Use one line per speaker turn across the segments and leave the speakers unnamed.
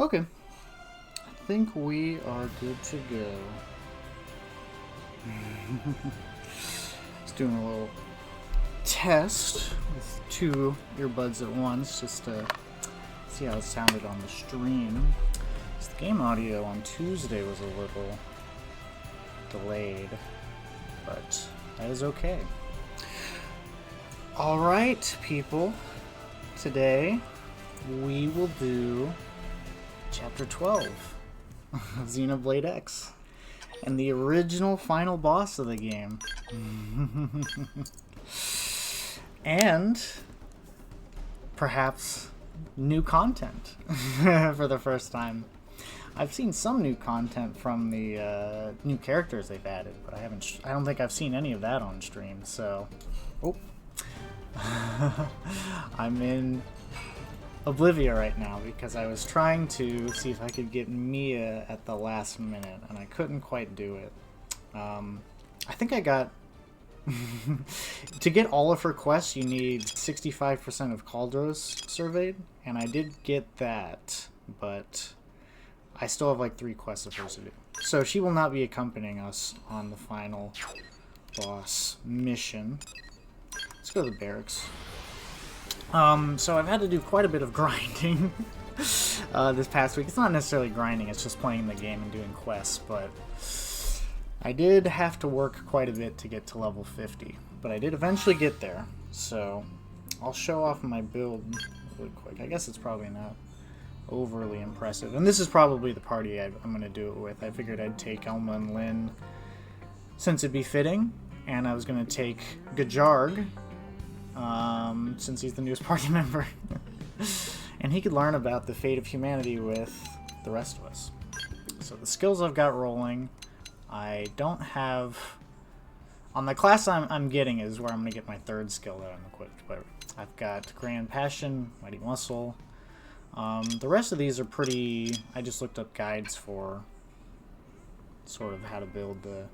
Okay. I think we are good to go. Just doing a little test with two earbuds at once just to see how it sounded on the stream. So the game audio on Tuesday was a little delayed, but that is okay. Alright, people. Today we will do Chapter 12 of Xenoblade X and the original final boss of the game. And perhaps new content for the first time. I've seen some new content from the new characters they've added, but I don't think I've seen any of that on stream. So, I'm in Oblivia right now because I was trying to see if I could get Mia at the last minute, and I couldn't quite do it. I think I got... to get all of her quests, you need 65% of Caldros surveyed, and I did get that, but I still have like 3 quests of hers to do. So she will not be accompanying us on the final boss mission. Let's go to the barracks. So I've had to do quite a bit of grinding this past week. It's not necessarily grinding, it's just playing the game and doing quests, but I did have to work quite a bit to get to level 50, but I did eventually get there. So I'll show off my build really quick. I guess it's probably not overly impressive, and this is probably the party I'm going to do it with. I figured I'd take Elma and Lynn since it'd be fitting, and I was going to take Gajarg since he's the newest party member. And he could learn about the fate of humanity with the rest of us. So the skills I've got rolling, I don't have... On the class I'm getting is where I'm going to get my 3rd skill that I'm equipped, but I've got Grand Passion, Mighty Muscle. The rest of these are pretty... I just looked up guides for sort of how to build the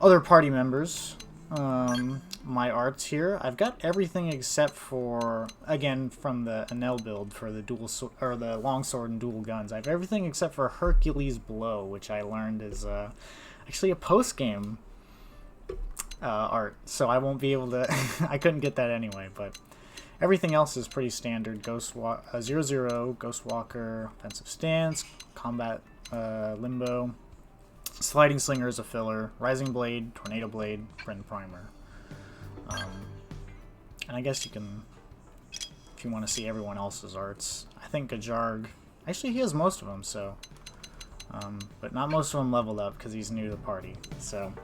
other party members. My arts here, I've got everything except for, again, from the Enel build for the the longsword and dual guns. I have everything except for Hercules Blow, which I learned is actually a post-game art, so I won't be able to... I couldn't get that anyway, but everything else is pretty standard. 0-0, Ghost Walker, Offensive Stance, Combat Limbo, Sliding Slinger is a filler, Rising Blade, Tornado Blade, Friend Primer. And I guess you can, if you want to see everyone else's arts, I think Gajarg, actually he has most of them, so, but not most of them leveled up because he's new to the party. So,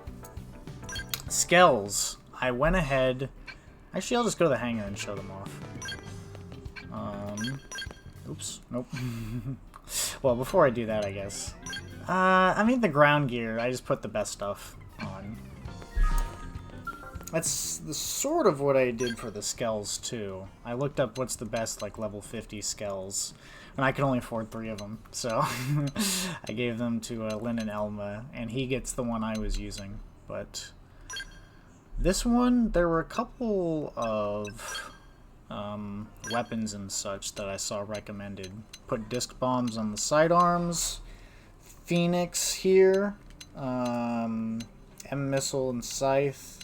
Skells, I went ahead, actually I'll just go to the hangar and show them off. Oops, nope. Well, before I do that, I guess. I mean, the ground gear, I just put the best stuff on. That's sort of what I did for the Skells, too. I looked up what's the best, like, level 50 Skells, and I could only afford 3 of them, so I gave them to Lynn and Elma, and he gets the one I was using. But this one, there were a couple of weapons and such that I saw recommended. Put disc bombs on the sidearms, Phoenix here, M-Missile and Scythe,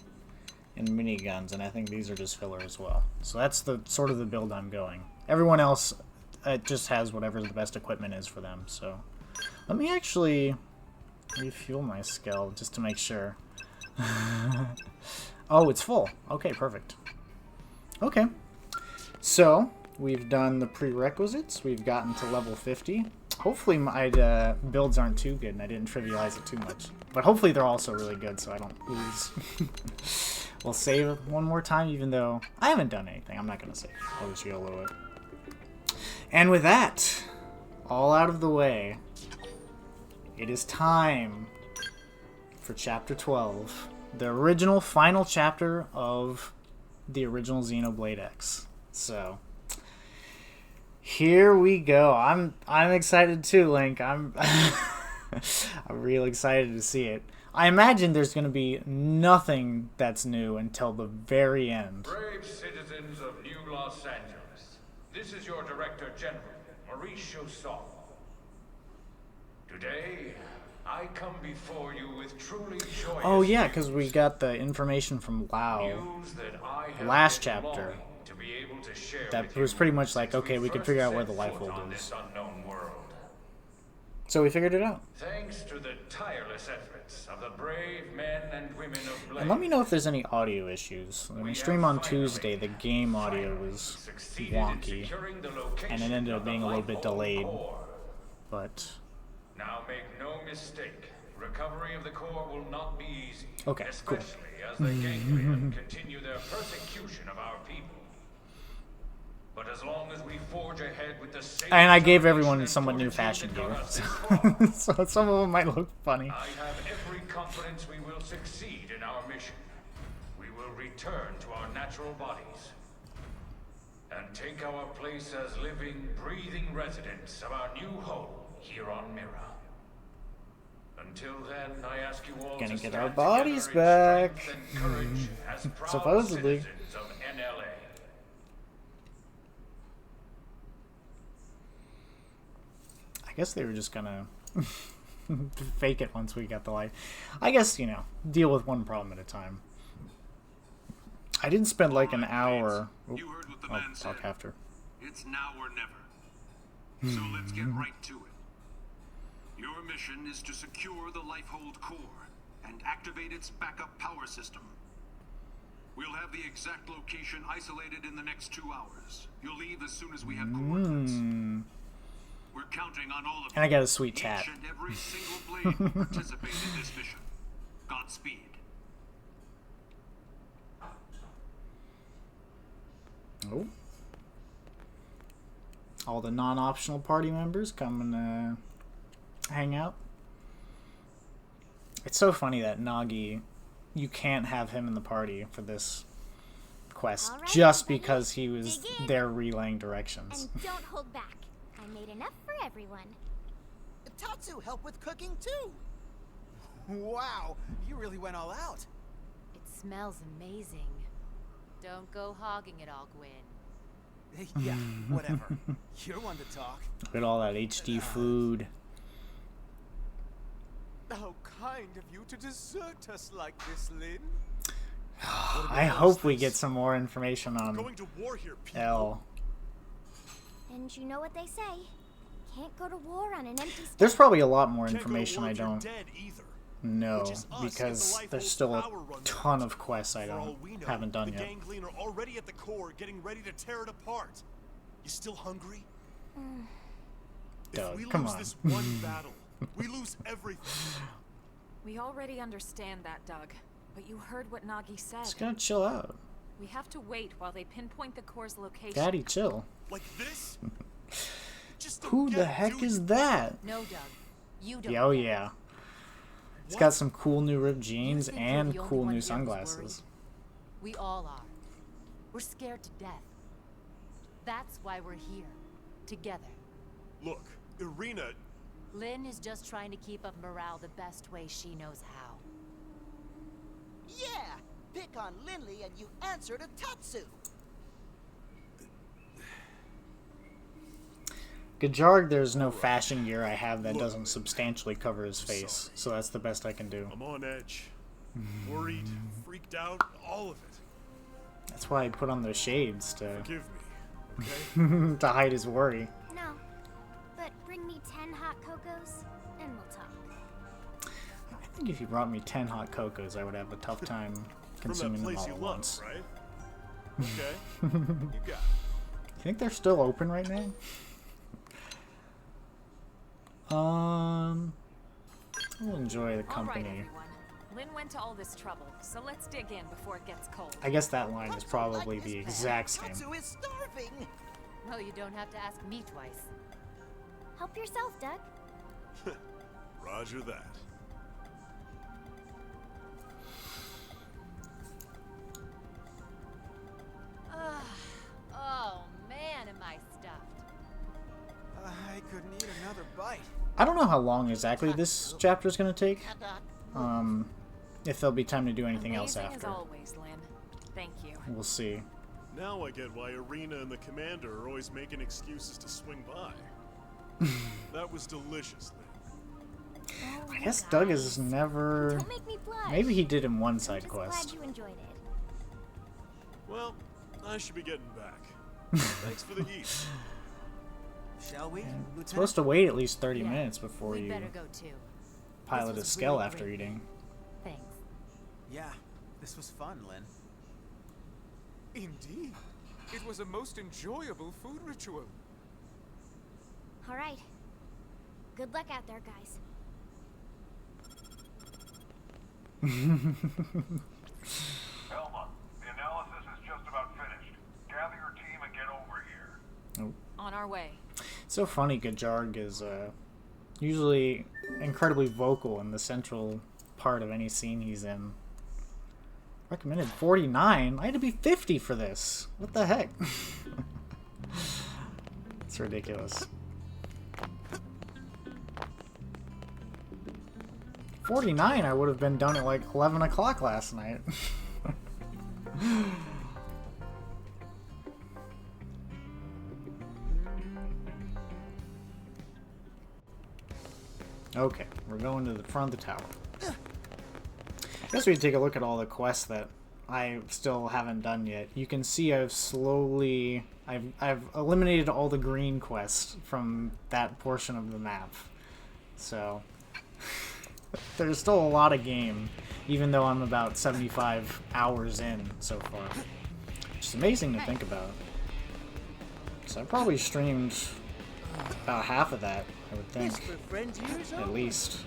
and miniguns, and I think these are just filler as well. So that's the sort of the build I'm going. Everyone else, it just has whatever the best equipment is for them. So let me actually refuel my Skell just to make sure. Oh, it's full. Okay, perfect. Okay. So we've done the prerequisites. We've gotten to level 50. Hopefully my builds aren't too good and I didn't trivialize it too much. But hopefully they're also really good so I don't lose. We'll save one more time even though I haven't done anything. I'm not going to save. I'll just YOLO it. And with that, all out of the way, it is time for Chapter 12. The original final chapter of the original Xenoblade X. So... here we go. I'm excited too, Link. I'm real excited to see it. I imagine there's going to be nothing that's new until the very end.
Brave citizens of New Los Angeles, this is your Director General, Maurice Chaussot. Today, I come before you with truly joyous
Oh yeah, because we got the information from WoW
news that I have
last
been
chapter.
longing to be able to share
That
with
was
you
pretty much like,
since
okay, we can
first
figure out where
set
the life
foot
hold
on
is.
this unknown world.
So we figured it out.
Thanks to the tireless efforts of the brave men and women of Blade.
And let me know if there's any audio issues. When we stream on Tuesday, the game audio was wonky, and it ended up being a little bit delayed. But
now make no mistake, recovery of the core will not be easy.
okay,
especially
cool.
as the Ganglion continue their persecution of our people. But as long as we forge ahead with the same
And I gave everyone somewhat new fashion gear, so some of them might look funny.
I have every confidence we will succeed in our mission. We will return to our natural bodies and take our place as living, breathing residents of our new home here on Mira. Until then, I ask you all
Gonna
to
get
stand
our bodies
together in
back.
strength and courage as proud
Supposedly.
citizens of NLA.
I guess they were just gonna fake it once we got the light. I guess, you know, deal with one problem at a time. I didn't spend like an hour.
You heard what the
I'll
man
talk
said.
after.
It's now or never. So let's get right to it. Your mission is to secure the Lifehold core and activate its backup power system. We'll have the exact location isolated in the next 2 hours. You'll leave as soon as we have coordinates. We're counting on all of you.
And I got a sweet tat.
Each and every single blade will participate in this mission. Godspeed.
Oh. All the non-optional party members come and hang out. It's so funny that Nagi, you can't have him in the party for this quest
All right,
just
everybody,
because he was
dig in.
there relaying directions.
And don't hold back. I made enough for everyone.
Tatsu helped with cooking too. Wow, you really went all out.
It smells amazing. Don't go hogging it all, Gwyn.
Yeah, whatever. You're one to talk.
Look at all that HD food.
How kind of you to desert us like this, Lin.
I hope we get some more information on
Going to war here, people.
L.
And you know what they say. Can't go to war on an empty stomach.
There's probably a lot more
Can't go to
information
war
I
if you're
don't
dead either.
know
Which is us if the
because
Lifehold's
there's still a
power runs
ton
out.
of quests I
For all
don't
we know,
haven't done
the
yet.
Ganglion are already at the core, getting ready to tear it apart. You still hungry?
Doug,
If we
come
lose
on.
this one battle, we lose everything.
We already understand that, Doug. But you heard what Nagi said.
Just gotta chill out.
We have to wait while they pinpoint the core's location.
Daddy, chill.
Like this? Just don't
Who
get
the
it,
heck
dude.
is that?
No, Doug. You don't.
Yeah, oh
get it.
yeah. It's
What?
got some cool new ripped
You
jeans
think you're
and
the only
cool
one
new
here who's
sunglasses.
worried? We all are. We're scared to death. That's why we're here. Together.
Look, Irina,
Lynn is just trying to keep up morale the best way she knows how.
Yeah, pick on Linley and you answer to Tatsu.
Gajarg, there's no fashion gear I have that doesn't substantially cover his face, so that's the best I can do.
I'm on edge. Worried, freaked out, all of it.
That's why I put on those shades to
Forgive me, okay?
to hide his worry.
No. But bring me 10 hot cocos, and we'll talk.
I think if you brought me 10 hot cocos, I would have a tough time
From that
consuming them
place
all
you
at
love,
once.
right? Okay, you got it.
You think they're still open right now? We'll enjoy the
All right,
company.
everyone. Lynn went to all this trouble, so let's dig in before it gets cold.
I guess that line is
Tatsu
probably
like
the
this
exact
man.
same.
Tatsu is starving.
Well, you don't have to ask me twice.
Help yourself, Doug.
Roger that.
Oh, man, am I stuffed.
I could need another bite.
I don't know how long exactly this chapter is going to take. If there'll be time to do anything else
Amazing
after.
as always, Lynn. Thank you.
We'll see.
Now I get why Irina and the commander are always making excuses to swing by. That was delicious, Lynn.
Oh,
I
you
guess Doug has
guys.
never...
Don't make me blush.
Maybe he did in one
I'm
side
just
quest.
glad you enjoyed it.
Well, I should be getting back. Thanks for the eat.
Shall we, Lieutenant?
It's supposed to wait at least 30
Yeah,
minutes before
we'd
you
better go too.
pilot a
was
skell
really
after
great.
eating.
Thanks.
Yeah, this was fun, Lynn.
Indeed. It was a most enjoyable food ritual.
All right. Good luck out there, guys.
Elma, the analysis is just about finished. Gather your team and get over here.
On our way.
It's so funny, Gajarg is usually incredibly vocal in the central part of any scene he's in. Recommended 49? I had to be 50 for this. What the heck? It's ridiculous. 49, I would have been done at like 11 o'clock last night. Okay, we're going to the front of the tower. I guess we can take a look at all the quests that I still haven't done yet. You can see I've eliminated all the green quests from that portion of the map. So there's still a lot of game, even though I'm about 75 hours in so far. Which is amazing to think about. So I probably streamed about half of that, I would think.
Yes, for friends years
At
old.
least.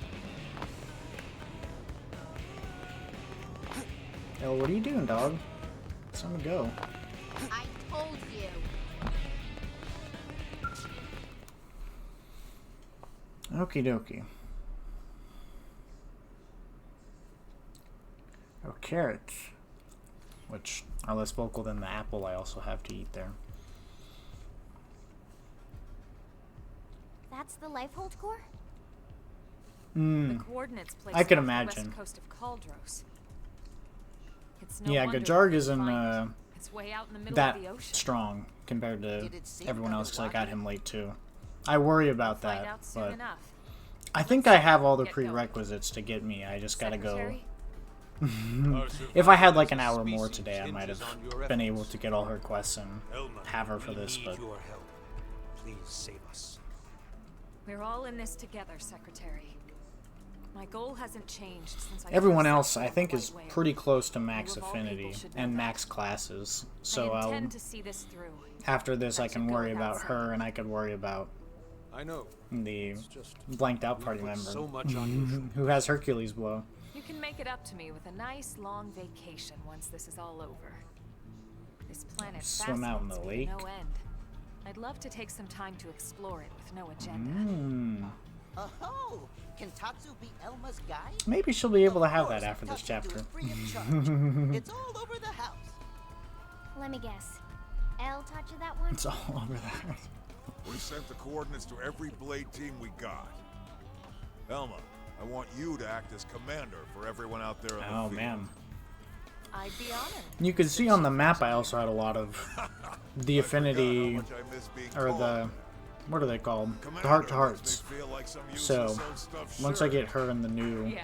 Yo, what are you doing, dog? It's time to go.
I told you.
Okie dokie. Oh, carrots. Which are less vocal than the apple I also have to eat there.
That's the Lifehold Core?
The coordinates placed
I can
off the
imagine.
west coast of Caldros. It's no
Yeah,
wonder
Gajarg
we
isn't
find it. It's way out in the middle
that
of the ocean.
strong compared to
Did it seem
everyone else because I got
underwater?
him late too. I worry about
Find
that,
out soon
but
enough.
I think I have all the
Get going.
prerequisites to get me. I just gotta go.
Secretary?
If I had like an hour more today, I might have been able to get all her quests and have her for this, but
Your help. Please save us.
We're all in this together, Secretary. My goal hasn't changed since I
everyone
first
else
saw
I
the
think
White
is
Whale.
pretty close to max
You of all
affinity
people should know
and
that.
max classes. So
I
I'll
intend to see this through.
after this I
That
can
should go
worry
without
about her
saying.
and I could worry about
I know.
the
It's just
blanked out
we
party
put
member
so much on your shoulders.
who has Hercules blow.
You can make it up to me with a nice long vacation once this is all over. This planet
Swim out in the
fascinates me to
lake?
no end. I'd love to take some time to explore it with no agenda.
Oh, can Tatsu be Elma's guide?
Maybe she'll be able to have
Of
that
course,
after this
Tatsu do
chapter.
it free of charge. It's all over the house.
Let me guess. Elle taught you that one?
It's all over that.
We sent the coordinates to every Blade team we got. Elma, I want you to act as commander for everyone out there in the
Oh
field.
man.
I'd be honored.
You can see on the map I also had a lot of the affinity,
I forgot how much I miss being
or
called.
the, what are they called?
Commander
The heart to
makes
hearts.
me feel like some
So,
useless stuff
once I
shirt.
get her and the new
Yeah,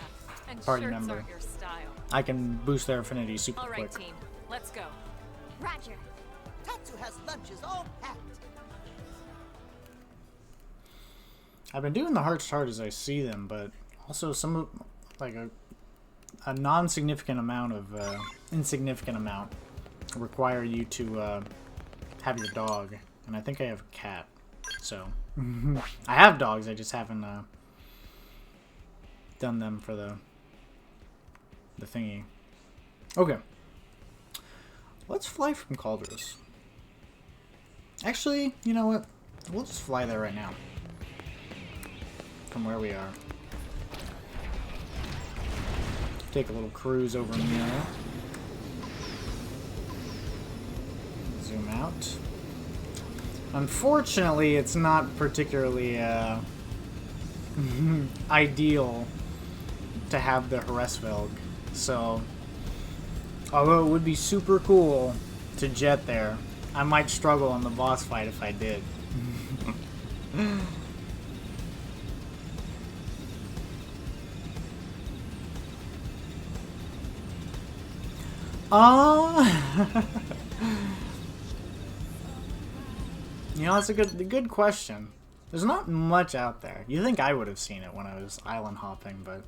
and
party
shirts
member,
aren't your style.
I can boost their affinity super
All right,
quick.
team, let's go.
Roger.
Tatsu has lunches all packed.
I've been doing the heart to heart as I see them, but also some of, like a non-significant amount of insignificant amount require you to have your dog, and I think I have a cat. So I have dogs, I just haven't done them for the thingy. Okay, let's fly from Caldros. Actually, you know what? We'll just fly there right now. From where we are. Take a little cruise over Mira. Zoom out. Unfortunately, it's not particularly ideal to have the Hresvelg. So, although it would be super cool to jet there, I might struggle in the boss fight if I did. You know, that's a good question. There's not much out there. You think I would have seen it when I was island hopping, but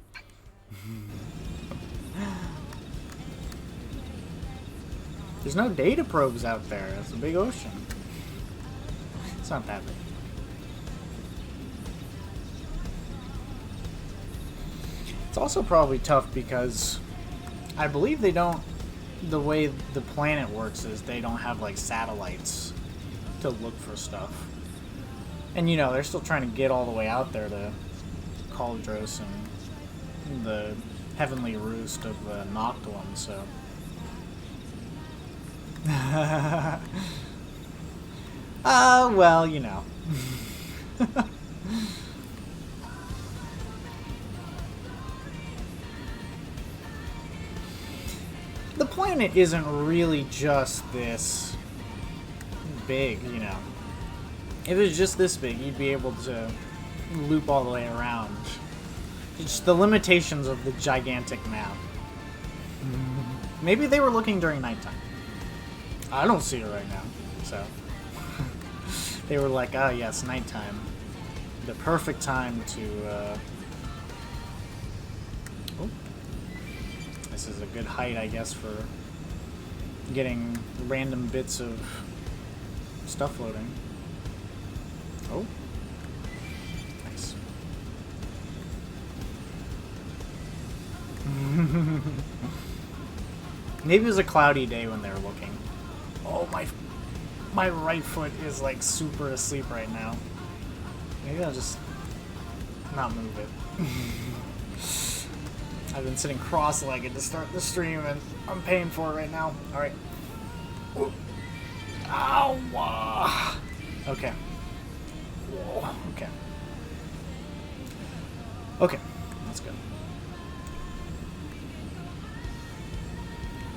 there's no data probes out there. It's a big ocean. It's not that big. It's also probably tough because I believe they don't, the way the planet works is they don't have like satellites to look for stuff. And you know, they're still trying to get all the way out there to Cauldros and the heavenly roost of Noctilum, so. Well, you know. The planet isn't really just this big, you know. If it was just this big, you'd be able to loop all the way around. It's the limitations of the gigantic map. Maybe they were looking during nighttime. I don't see it right now, so. They were like, oh yes, nighttime. The perfect time to, Oh. This is a good height, I guess, for getting random bits of stuff loading. Oh. Nice. Maybe it was a cloudy day when they were looking. Oh, my right foot is like super asleep right now. Maybe I'll just not move it. I've been sitting cross-legged to start the stream and I'm paying for it right now. Alright. Ow! Okay. Whoa. Okay. Okay. That's good.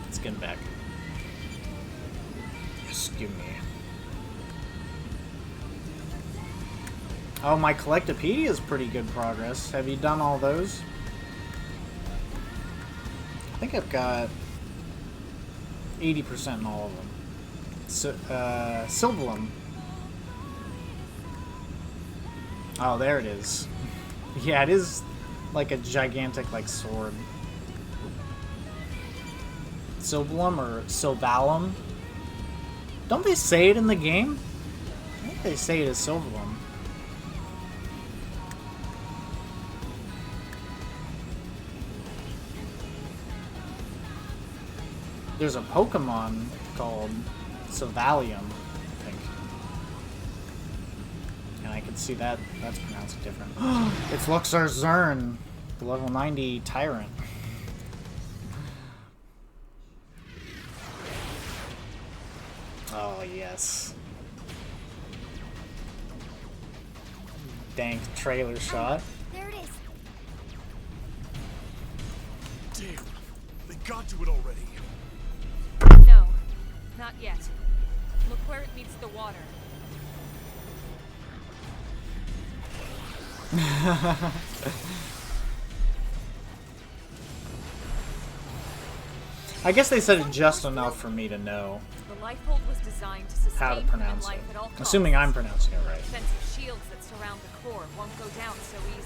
Let's get back. Excuse me. Oh, my Collectopedia is pretty good progress. Have you done all those? I think I've got 80% in all of them. So, Sylvalum. Oh, there it is. Yeah, it is like a gigantic, like, sword. Sylvalum or Sylvalum? Don't they say it in the game? I think they say it as Sylvalum. There's a Pokemon called Sylvalium, I think. And I can see that that's pronounced different. It's Luxar Zern, the level 90 Tyrant. Oh, yes. Dank trailer shot.
There it is.
Damn, they got to it already.
No, not yet. Look where it meets the water.
I guess they said it just enough for me to know
The lifeboat was designed to sustain
how to pronounce it.
life at all costs.
Assuming I'm pronouncing it right.
Defensive shields that surround the core won't go down so easily.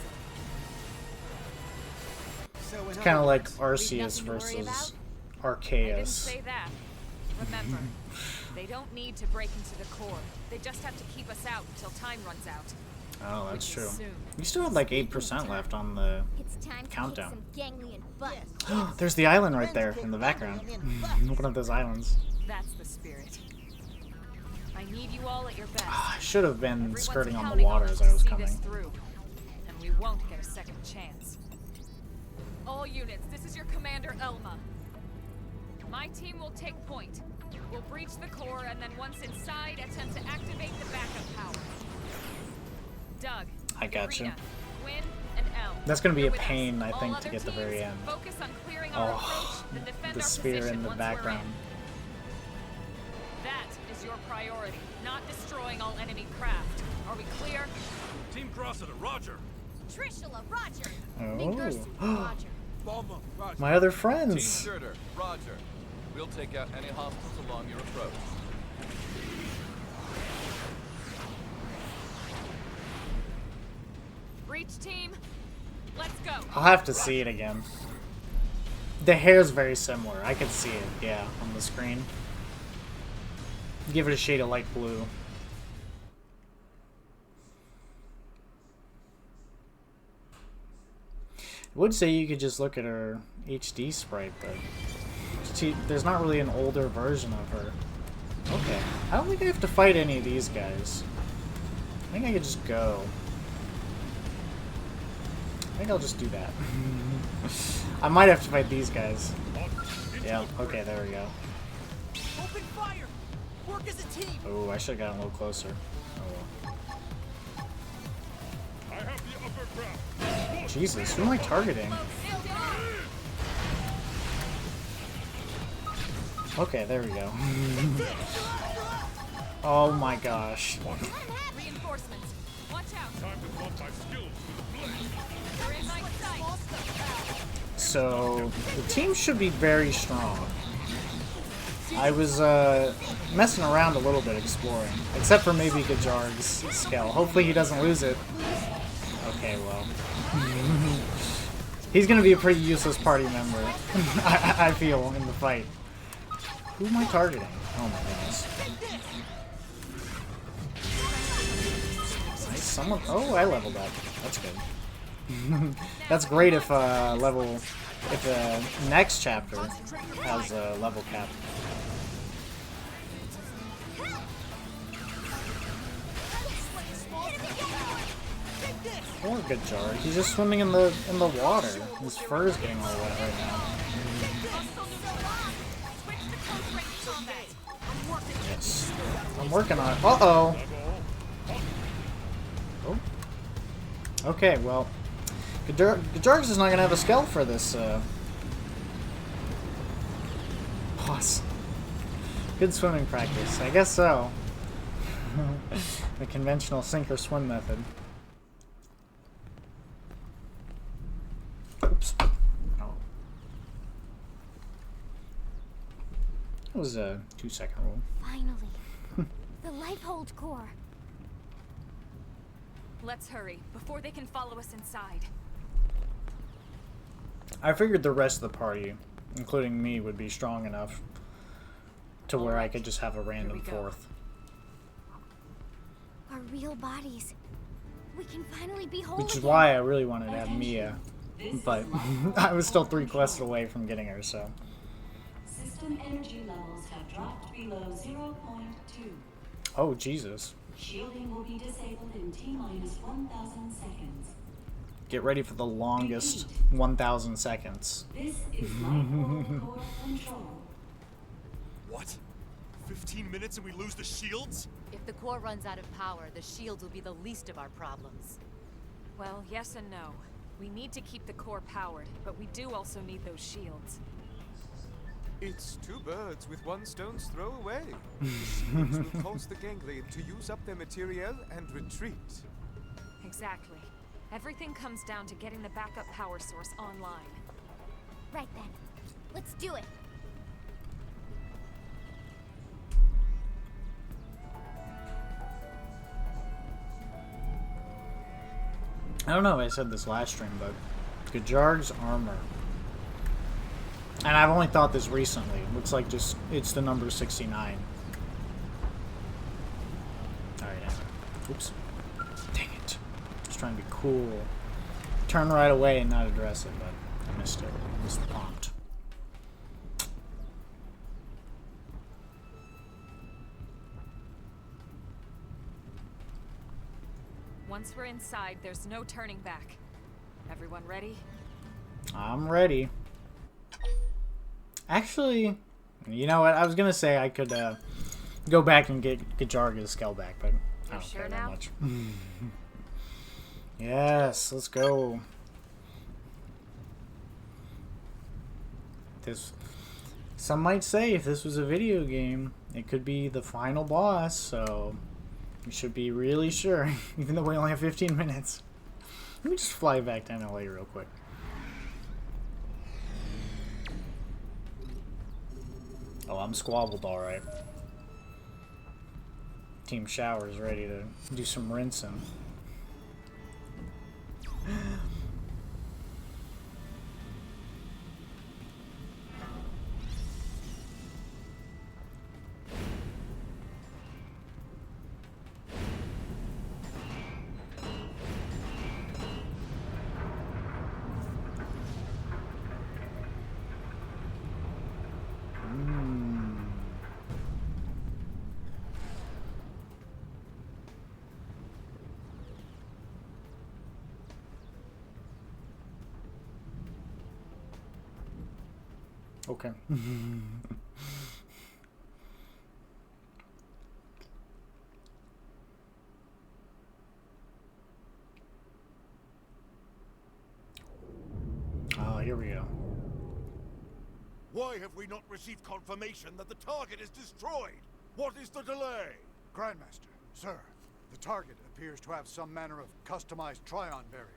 So
It's kind of like
We've
Arceus
nothing to worry
versus
I didn't
Arceus.
say that. Remember, they don't need to break into the core. They just have to keep us out until time runs out.
Oh, that's
Which
true.
is soon.
You still have like 8% left on the
It's time to
countdown.
kick some ganglion butt.
There's the island right there in the background. One of those islands.
That's the spirit. I need you all at your best.
I should have been
Everyone's
skirting on the
counting
water
us
as
to
I was
see
coming.
this through, and we won't get a second chance. All units, this is your commander, Elma. My team will take point. We'll breach the core, and then once inside, attempt to activate the backup power. Doug,
I got you.
Rena, Gwyn, and Elle.
That's gonna be
You're
a
with us.
pain, I
All
think, to
other
get the very
teams,
end.
Focus on clearing our approach
Oh,
and defend
the
our
sphere
position
in the
once we're
background.
in. That is your priority, not destroying all enemy craft. Are we clear?
Team Cressida, Roger.
Trishula, Roger.
Oh.
Mingersu, Roger.
Balma, Roger.
My other
Team
friends.
Surtur, Roger. We'll take out any hostiles along your approach.
Breach team, let's go.
I'll have to see it again. The hair's very similar. I can see it, yeah, on the screen. Give it a shade of light blue. I would say you could just look at her HD sprite, but there's not really an older version of her. Okay, I don't think I have to fight any of these guys. I think I could just go. I think I'll just do that. I might have to fight these guys. Yeah, okay, there we go.
Open fire! Work as a team!
Oh, I should have gotten a little closer. Oh well. Jesus, who am I targeting? Okay, there we go. Oh my gosh.
Reinforcements. Watch out.
Time to pump my skills to the blade.
They're in my sight.
So, the team should be very strong. I was messing around a little bit exploring, except for maybe Gajarg's skill. Hopefully he doesn't lose it. Okay, well. He's gonna be a pretty useless party member, I feel, in the fight. Who am I targeting? Oh my goodness. Nice, someone. Oh, I leveled up. That's good. That's great if if the next chapter has a level cap. Poor Gajarg. He's just swimming in the water. His fur is getting all wet right now. Yes. I'm working on it. Uh-oh! Oh. Okay, well. Gajarg's is not gonna have a scale for this, boss. Good swimming practice. I guess so. The conventional sink or swim method. Oops. Oh. That was a 2-second rule.
Finally. The Lifehold core.
Let's hurry, before they can follow us inside.
I figured the rest of the party, including me, would be strong enough to where I could just have a random fourth.
Our real bodies. We can finally be whole
Which is
again.
why I really wanted to have Mia, but I was still 3 quests away from getting her, so.
System energy levels have dropped below 0.2.
Oh, Jesus.
Shielding will be disabled in T-minus 1,000 seconds.
Get ready for the longest 1,000 seconds.
This is Lifehold core control.
What? 15 minutes and we lose the shields?
If the core runs out of power, the shields will be the least of our problems.
Well, yes and no. We need to keep the core powered, but we do also need those shields.
It's 2 birds with 1 stone's throw away. The shields will cause the ganglia to use up their materiel and retreat.
Exactly. Everything comes down to getting the backup power source online.
Right then. Let's do it.
I don't know if I said this last stream, but Gajarg's armor. And I've only thought this recently. It looks like just it's the number 69. Alright, oops. Dang it. Just trying to be cool. Turn right away and not address it, but I missed it. Missed the prompt.
Once we're inside, there's no turning back. Everyone ready?
I'm ready. Actually, you know what? I was gonna say I could go back and get Gajarg's skull back, but I don't care that much. Yes, let's go. Some might say if this was a video game, it could be the final boss, so we should be really sure, even though we only have 15 minutes. Let me just fly back to NLA real quick. I'm squabbled alright. Team Shower's ready to do some rinsing. Okay. Oh, here we go.
Why have we not received confirmation that the target is destroyed? What is the delay?
Grandmaster, sir, the target appears to have some manner of customized Trion barrier.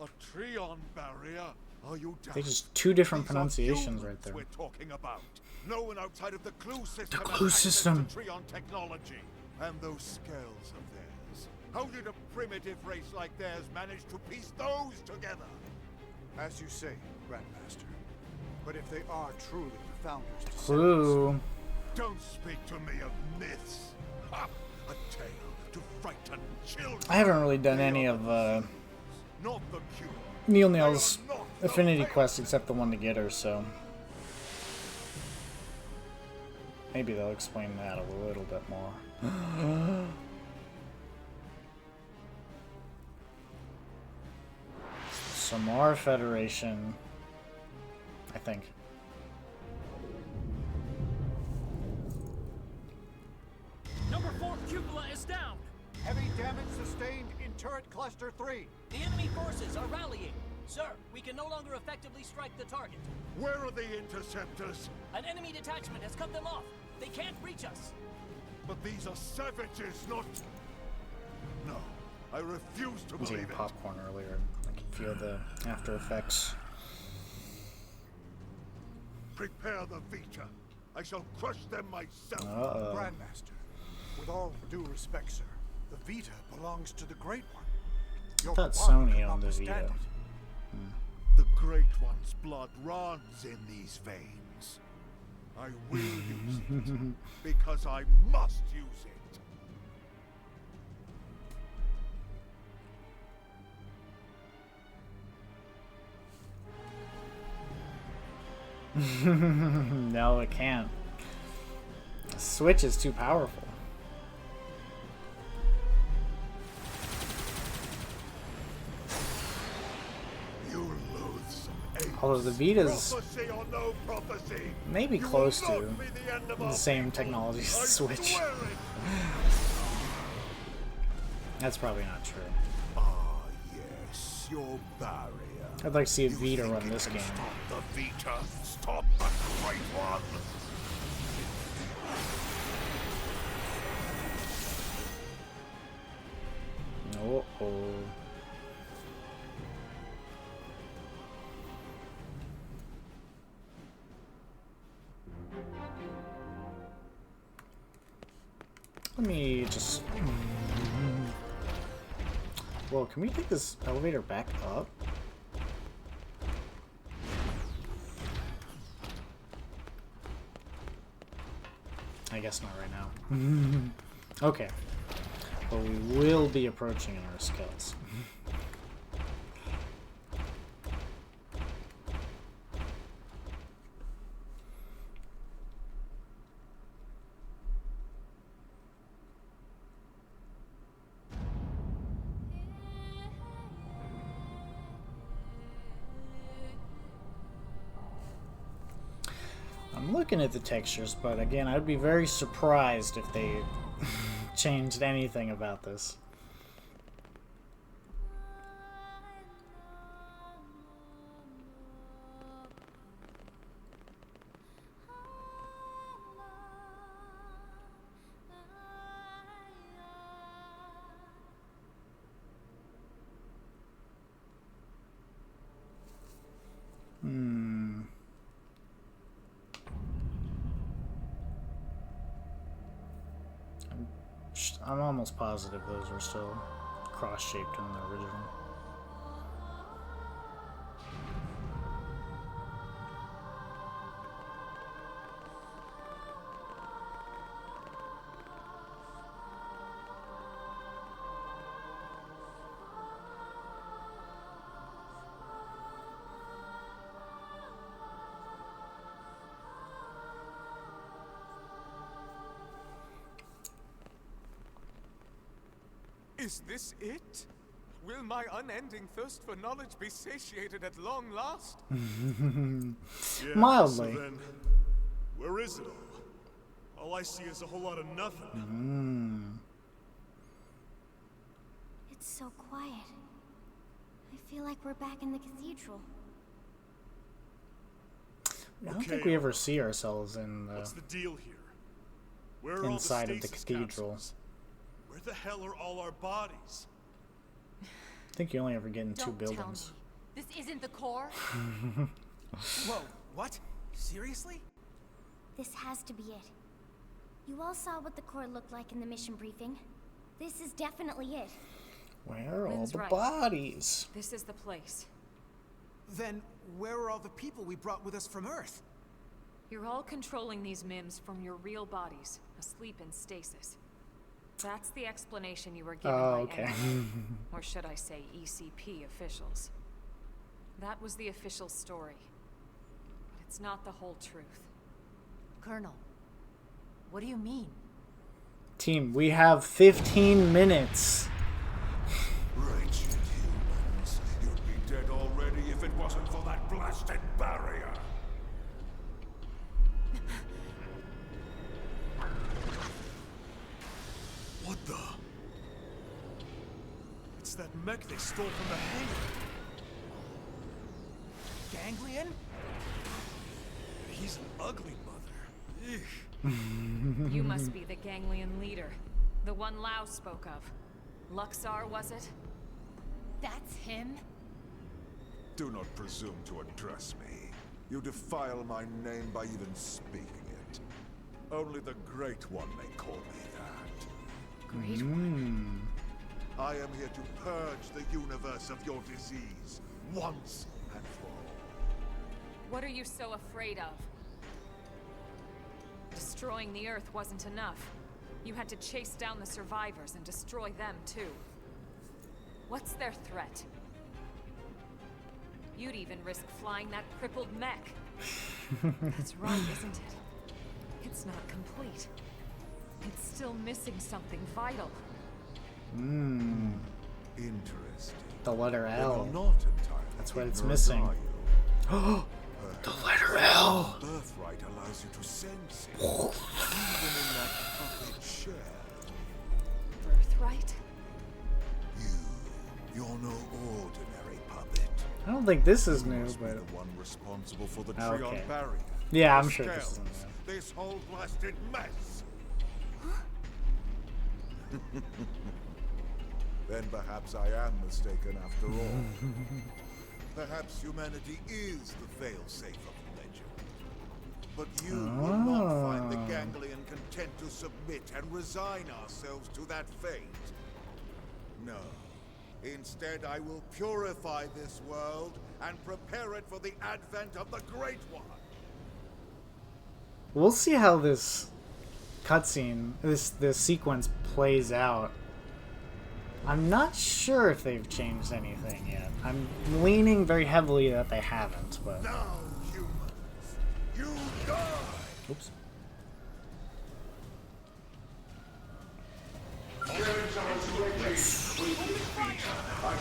A Trion barrier? Are you down?
There's just two different
These are
pronunciations
humans
right there.
we're talking about. No one outside of the clue system
The clue
has access
system.
to Trion technology. And those scales of theirs. How did a primitive race like theirs manage to piece those together?
As you say, Grandmaster. But if they are truly the founders' descendants,
Clue.
Don't speak to me of myths. Ha! A tale to frighten children.
I haven't really done any of
Not the cure.
Neil Neil's Affinity Quest except the one to get her, so maybe they'll explain that a little bit more. Samar Federation, I think.
Number 4 cupola is down.
heavy damage sustained in turret cluster 3.
The enemy forces are rallying. Sir, we can no longer effectively strike the target.
Where are the interceptors?
An enemy detachment has cut them off. They can't reach us.
But these are savages, not... No, I refuse to
I was
believe
eating
it.
popcorn earlier. I can feel the after effects.
Prepare the Vita. I shall crush them myself.
Uh-oh.
Grandmaster, with all due respect, sir, the Vita belongs to the Great One.
I thought Sony owned the Vita.
The Great One's blood runs in these veins. I will use it, because I must use it.
No, it can't. The Switch is too powerful.
You loathsome apes.
Although the Vita's
Prophecy or no prophecy,
maybe
you
close
will
to
not be the end of
the
our
same
people.
technology as
I
the Switch.
swear it.
That's probably not true.
Ah, yes, your barrier.
I'd like to see a
You
Vita
think
run
it
this
can
game.
Stop the Vita. Stop the Great One.
Uh-oh. Let me just... Well, can we take this elevator back up? I guess not right now. Okay. But we will be approaching in our skills. I'm looking at the textures, but again, I'd be very surprised if they changed anything about this. almost positive those were still cross-shaped in the original.
Is this it? Will my unending thirst for knowledge be satiated at long last?
Yeah,
Mildly.
So then, where is it all? All I see is a whole lot of nothing.
It's so quiet. I feel like we're back in the cathedral.
I don't think we ever see ourselves in
What's
the
the deal here? Where are
inside
all
of the
stasis
cathedral.
capsules? Where the hell are all our bodies?
I think you only ever get in two buildings.
This isn't the core?
Whoa, what? Seriously?
This has to be it. You all saw what the core looked like in the mission briefing. This is definitely it.
Where are all
Lynn's
the
right.
bodies?
This is the place.
Then where are all the people we brought with us from Earth?
You're all controlling these MIMs from your real bodies, asleep in stasis. That's the explanation you were given by
okay.
NSA, or should I say ECP officials. That was the official story. But it's not the whole truth.
Colonel, what do you mean?
Team, we have 15 minutes.
Wretched humans. You'd be dead already if it wasn't for that blasted barrier.
What the? It's that mech they stole from the hangar.
Ganglion?
He's an ugly mother. Eek.
You must be the Ganglion leader. The one Lao spoke of. Luxar, was it?
That's him?
Do not presume to address me. You defile my name by even speaking it. Only the Great One may call me that.
Great One.
I am here to purge the universe of your disease, once and for all.
What are you so afraid of? Destroying the Earth wasn't enough. You had to chase down the survivors and destroy them too. What's their threat? You'd even risk flying that crippled mech. That's right, isn't it? It's not complete. It's still missing something vital.
Interesting.
The letter
Then
L.
you're not entirely
That's what it's
ignorant,
missing.
are you?
The letter L.
Birthright allows you to sense it, even in that puppet shell.
Birthright?
You're no ordinary puppet.
I don't think this is
You
new,
must be
but
the one responsible for the
Okay.
Trion barrier.
yeah, I'm
the
sure this
scales,
is new.
this whole blasted mess. Then perhaps I am mistaken after all. Perhaps humanity is the failsafe of the legend. But you will not find the Ganglion content to submit and resign ourselves to that fate. No. Instead, I will purify this world and prepare it for the advent of the Great One.
We'll see how this cutscene, this sequence plays out. I'm not sure if they've changed anything yet. I'm leaning very heavily that they haven't, but...
Now, humans, you die!
Oops.
I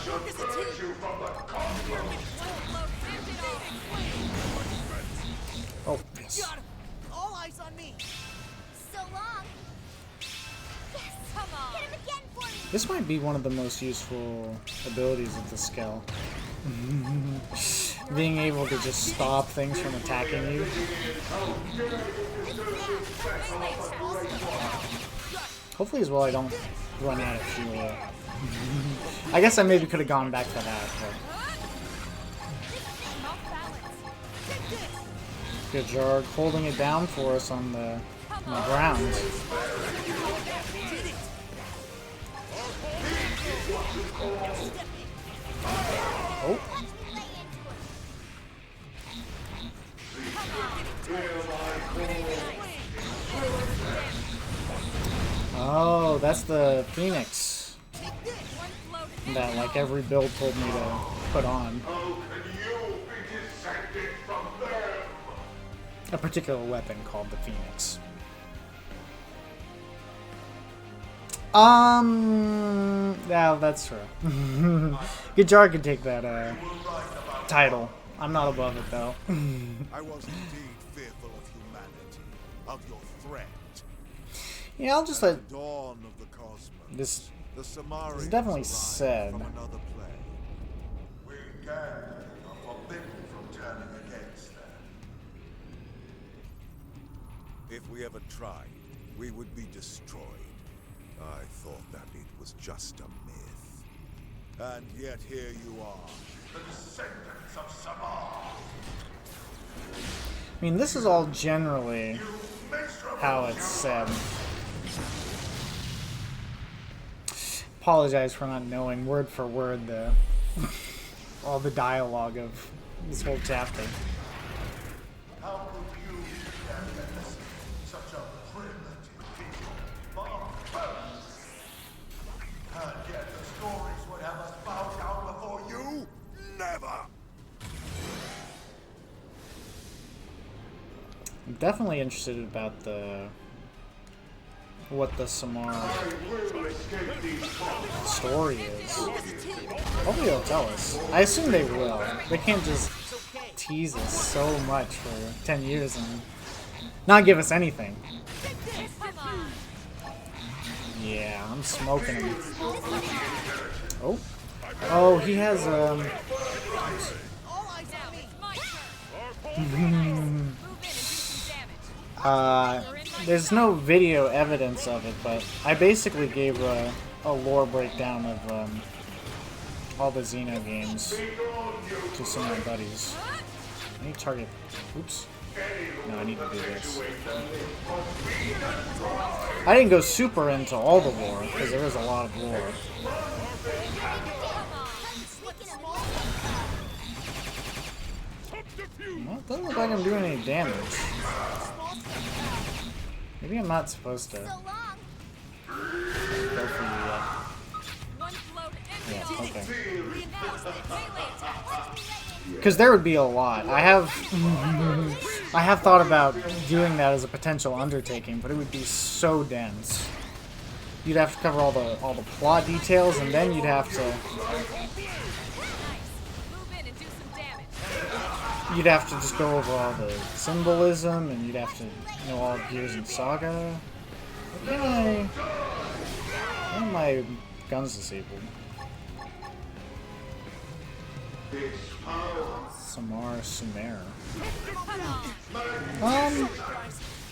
shall purge you from the cosmos!
Oh, yes.
Got him! All eyes on me!
So long! Yes!
Come on!
Get him again for me!
This might be one of the most useful abilities of the skill. Being able to just stop things from attacking you. Hopefully as well I don't run out of fuel. I guess I maybe could have gone back to that, but... Good job holding it down for us on the ground. Oh. Oh, that's the Phoenix that like every build told me to put on.
How can you be descended from them?
A particular weapon called the Phoenix. Yeah, that's true. Gajar could take that title. I'm not above it though.
I was indeed fearful of humanity, of your threat.
Yeah, I'll just let
At the dawn of the cosmos,
this.
the Samarians
It's definitely
arrived
said.
from another plane. We Gangly are forbidden from turning against them. If we ever tried, we would be destroyed. I thought that it was just a myth. And yet here you are, the descendants of Samar.
I mean, this is all generally how it's said. Apologize for not knowing word for word all the dialogue of this whole chapter.
How could you stand and listen to such a primitive people? Barbarians! And yet the stories would have us bow down before you? Never!
I'm definitely interested about what the Samar story is. Hopefully they'll tell us. I assume they will. They can't just tease us so much for 10 years and not give us anything. Yeah, I'm smoking him. Oh. Oh, he has there's no video evidence of it, but I basically gave a lore breakdown of all the Xeno games to some of my buddies. I need to target. Oops. No, I need to do this. I didn't go super into all the lore, because there is a lot of lore. Well, it doesn't look like I'm doing any damage. Maybe I'm not supposed to go for you yet. Yeah, okay. Because there would be a lot. I have thought about doing that as a potential undertaking, but it would be so dense. You'd have to cover all the plot details, and then you'd have to just go over all the symbolism, and you'd have to know all of Gears and Saga. Why are my guns disabled? Samar Sumer.
Can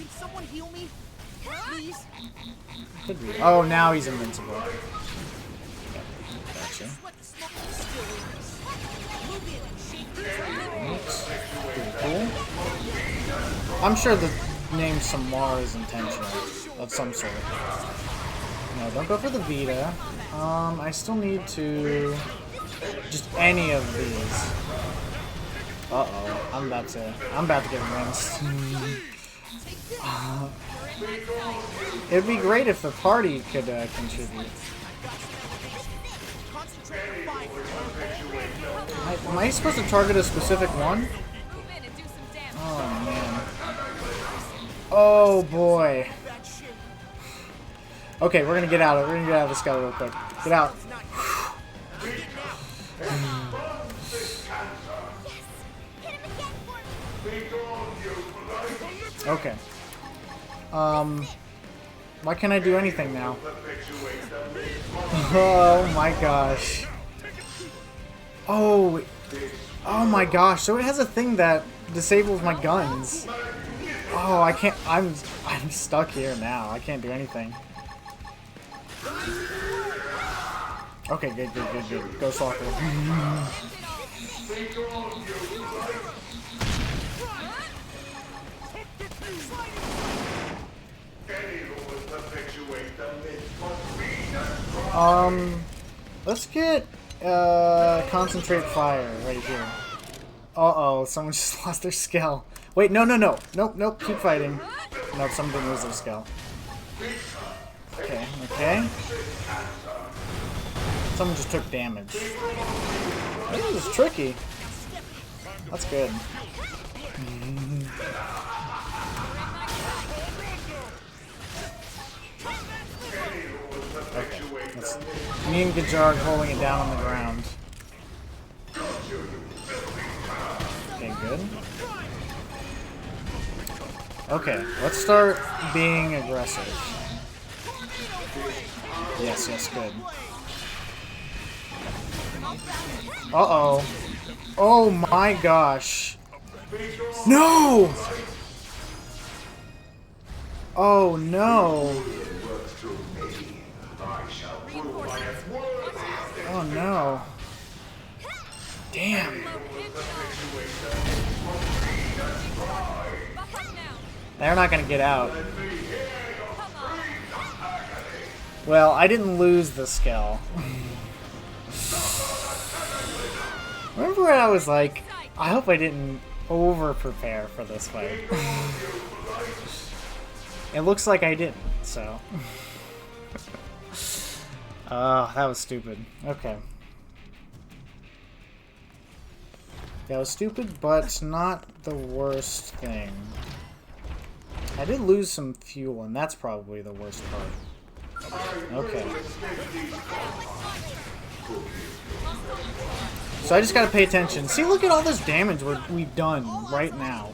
someone heal me? Please?
Could be. Oh, now he's invincible. Okay. Gotcha. Pretty cool. I'm sure the name Samar is intentional of some sort. No, don't go for the Vita. I still need to just any of these. Uh-oh, I'm about to get rinsed. It'd be great if the party could contribute. Am I supposed to target a specific one? Oh man. Oh boy. Okay, we're gonna get out of this guy real quick. Get out. Okay. Why can't I do anything now? Oh my gosh. Oh my gosh. So it has a thing that disables my guns. Oh, I can't. I'm stuck here now. I can't do anything. Okay, good. Go soccer. Let's get concentrate fire right here. Uh-oh, someone just lost their skill. Wait, no. Nope, keep fighting. Nope, someone didn't lose their skill. Okay. Someone just took damage. This is tricky. That's good. Okay, me and Gajarg holding it down on the ground. Okay, good. Okay, let's start being aggressive. Yes, good. Uh-oh. Oh my gosh. No! Oh no. Oh no. Damn. They're not gonna get out. Well, I didn't lose the skill. Remember when I was like, I hope I didn't over-prepare for this fight. It looks like I didn't, so. That was stupid. Okay. That was stupid, but not the worst thing. I did lose some fuel, and that's probably the worst part. Okay. So I just gotta pay attention. See, look at all this damage we've done right now.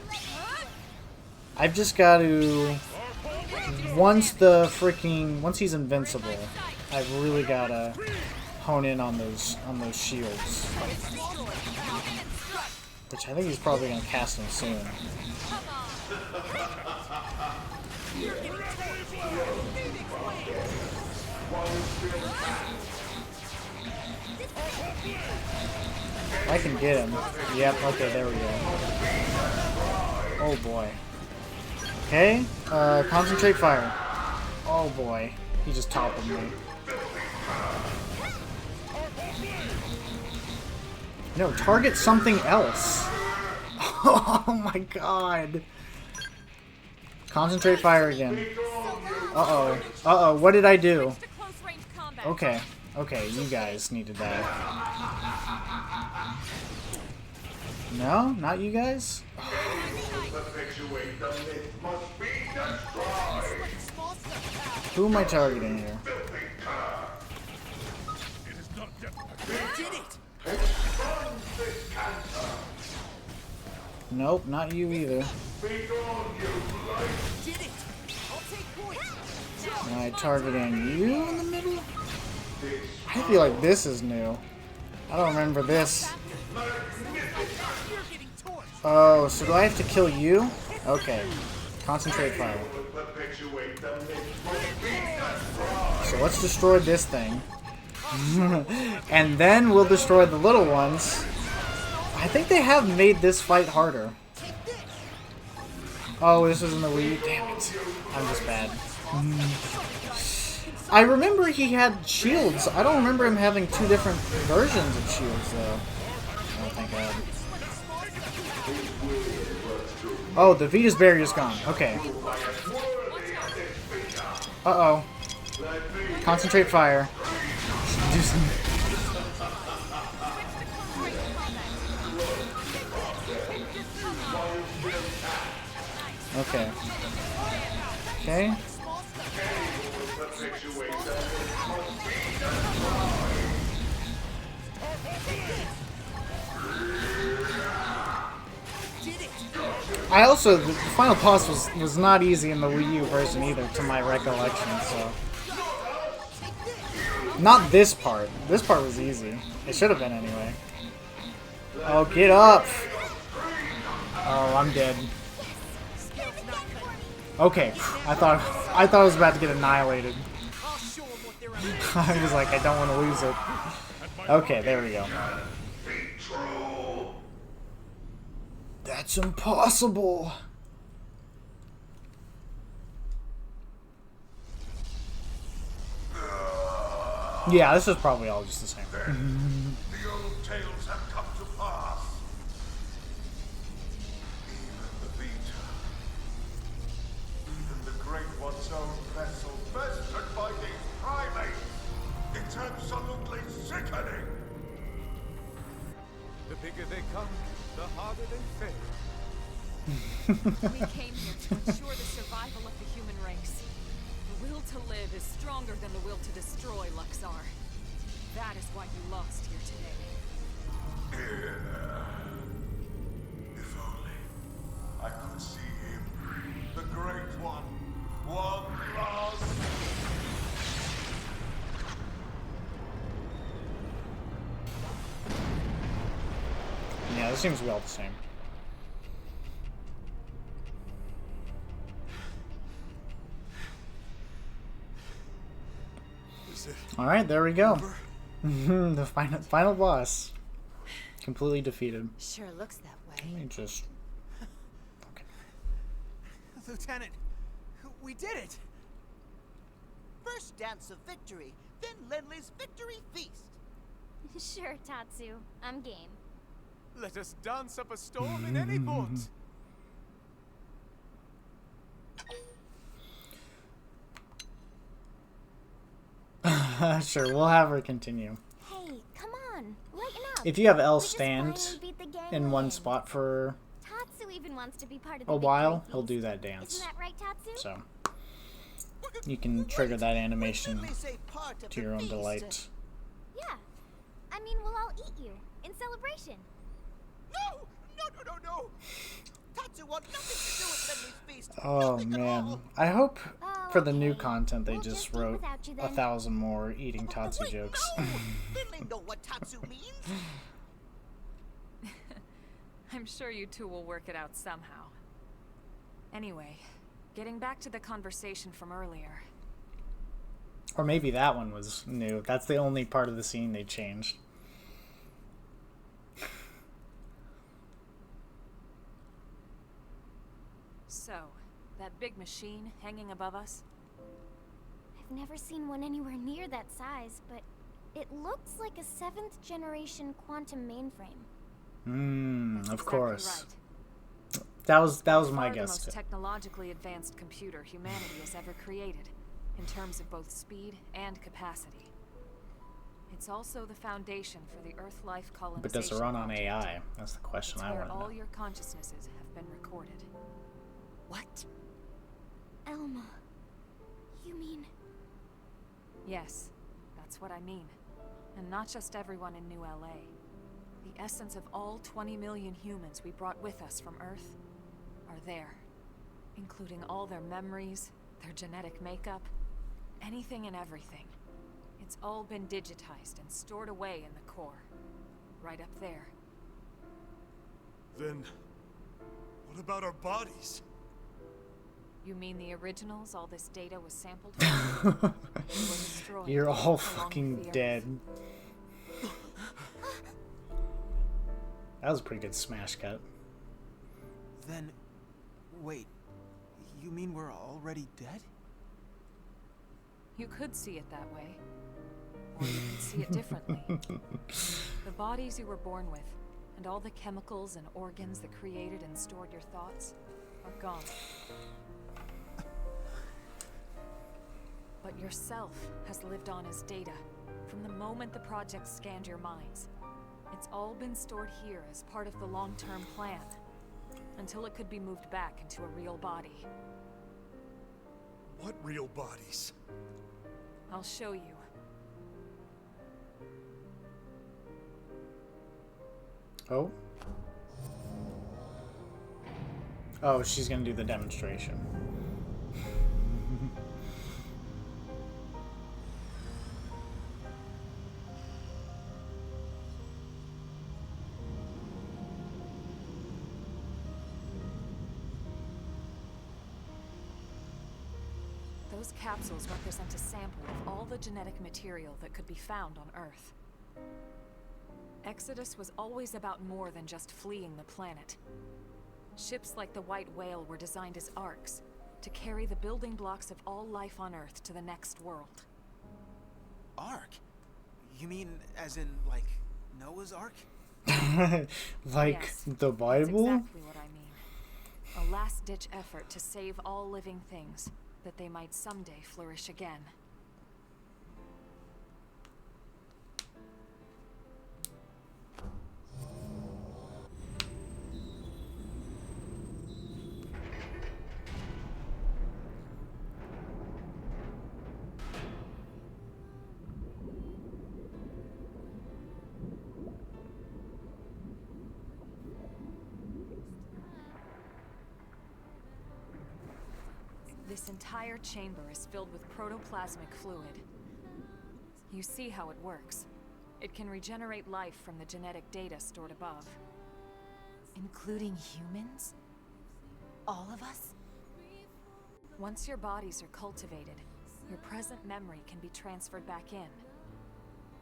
I've just got to... Once he's invincible, I've really gotta hone in on those shields. Which I think he's probably gonna cast them soon. I can get him. Yep, okay, there we go. Oh boy. Okay, concentrate fire. Oh boy, he just toppled me. No, target something else. Oh my god. Concentrate fire again. Uh-oh. Uh-oh, what did I do? Okay. Okay, you guys need to die. No? Not you guys? Who am I targeting here? Nope, not you either. Am I targeting you in the middle? I feel like this is new. I don't remember this. Oh, so do I have to kill you? Okay. Concentrate fire. So let's destroy this thing. And then we'll destroy the little ones. I think they have made this fight harder. Oh, this was in the Wii. Damn it. I'm just bad. I remember he had shields. I don't remember him having two different versions of shields, though. Oh, thank God. Oh, the Vita's barrier's gone. Okay. Uh-oh. Concentrate fire. Do some... Okay. Okay. I also, the final boss was not easy in the Wii U version either, to my recollection, so... Not this part. This part was easy. It should have been anyway. Oh, get up! Oh, I'm dead. Okay, I thought I was about to get annihilated. I was like, I don't want to lose it. Okay, there we go. That's impossible. Yeah, this is probably all just the same.
Then the old tales have come to pass. Even the Vita. Even the Great One's own vessel bested by these primates. It's absolutely sickening.
The bigger they come, the harder they fail.
We came here to ensure the survival of the human race. The will to live is stronger than the will to destroy, Luxar. That is why you lost here today.
If only I could see him, the Great One, one last.
Yeah, this seems well the same. All right, there we go. The final boss, completely defeated.
Sure looks that way.
Let me just. Okay.
Lieutenant, we did it! First dance of victory, then Lenley's victory feast.
Sure, Tatsu. I'm game.
Let us dance up a storm in any port.
Sure, we'll have her continue.
Hey, come on, lighten up.
If you have L
We just
stand
finally beat the gang
in one
in.
spot for
Tatsu even wants to be part of the
a while,
victory
he'll
feast.
do that dance.
Isn't that right, Tatsu?
So you can trigger that animation
Lenley say part of
to
the
your own
feast.
delight.
Yeah. I mean, we'll all eat you in celebration.
No! No! Tatsu want nothing to do with Lenley's feast.
Oh
Nothing at
man,
all.
I hope
Oh,
for the new
okay.
content they
We'll
just
eat
wrote
without you then.
1,000 more eating Tatsu
Wait,
jokes.
No! Lenley know what Tatsu means.
I'm sure you two will work it out somehow. Anyway, getting back to the conversation from earlier.
Or maybe that one was new. That's the only part of the scene they changed.
So, that big machine hanging above us?
I've never seen one anywhere near that size, but it looks like a 7th generation quantum mainframe.
That's
Of
exactly
course.
right.
That was my
Far the
guess
most
too.
technologically advanced computer humanity has ever created, in terms of both speed and capacity. It's also the foundation for the Earth life colonization.
But does it run on
project.
AI? That's the question
It's
I
where
want to
all
know.
your consciousnesses have been recorded.
What?
Elma. You mean...
Yes, that's what I mean. And not just everyone in New LA. The essence of all 20 million humans we brought with us from Earth are there. Including all their memories, their genetic makeup, anything and everything. It's all been digitized and stored away in the core. Right up there.
Then, what about our bodies?
You mean the originals all this data was sampled from? They were destroyed
You're all
along with
fucking
the Earth.
dead. That was a pretty good smash cut.
Then, wait. You mean we're already dead?
You could see it that way. Or you can see it differently. The bodies you were born with, and all the chemicals and organs that created and stored your thoughts, are gone. But yourself has lived on as data, from the moment the project scanned your minds. It's all been stored here as part of the long-term plan, until it could be moved back into a real body.
What real bodies?
I'll show you.
Oh? Oh, she's gonna do the demonstration.
Those capsules represent a sample of all the genetic material that could be found on Earth. Exodus was always about more than just fleeing the planet. Ships like the White Whale were designed as arks, to carry the building blocks of all life on Earth to the next world.
Ark? You mean as in, like, Noah's Ark?
Like
Yes,
the
that's
Bible?
exactly what I mean. A last-ditch effort to save all living things, that they might someday flourish again. This entire chamber is filled with protoplasmic fluid. You see how it works. It can regenerate life from the genetic data stored above.
Including humans? All of us?
Once your bodies are cultivated, your present memory can be transferred back in.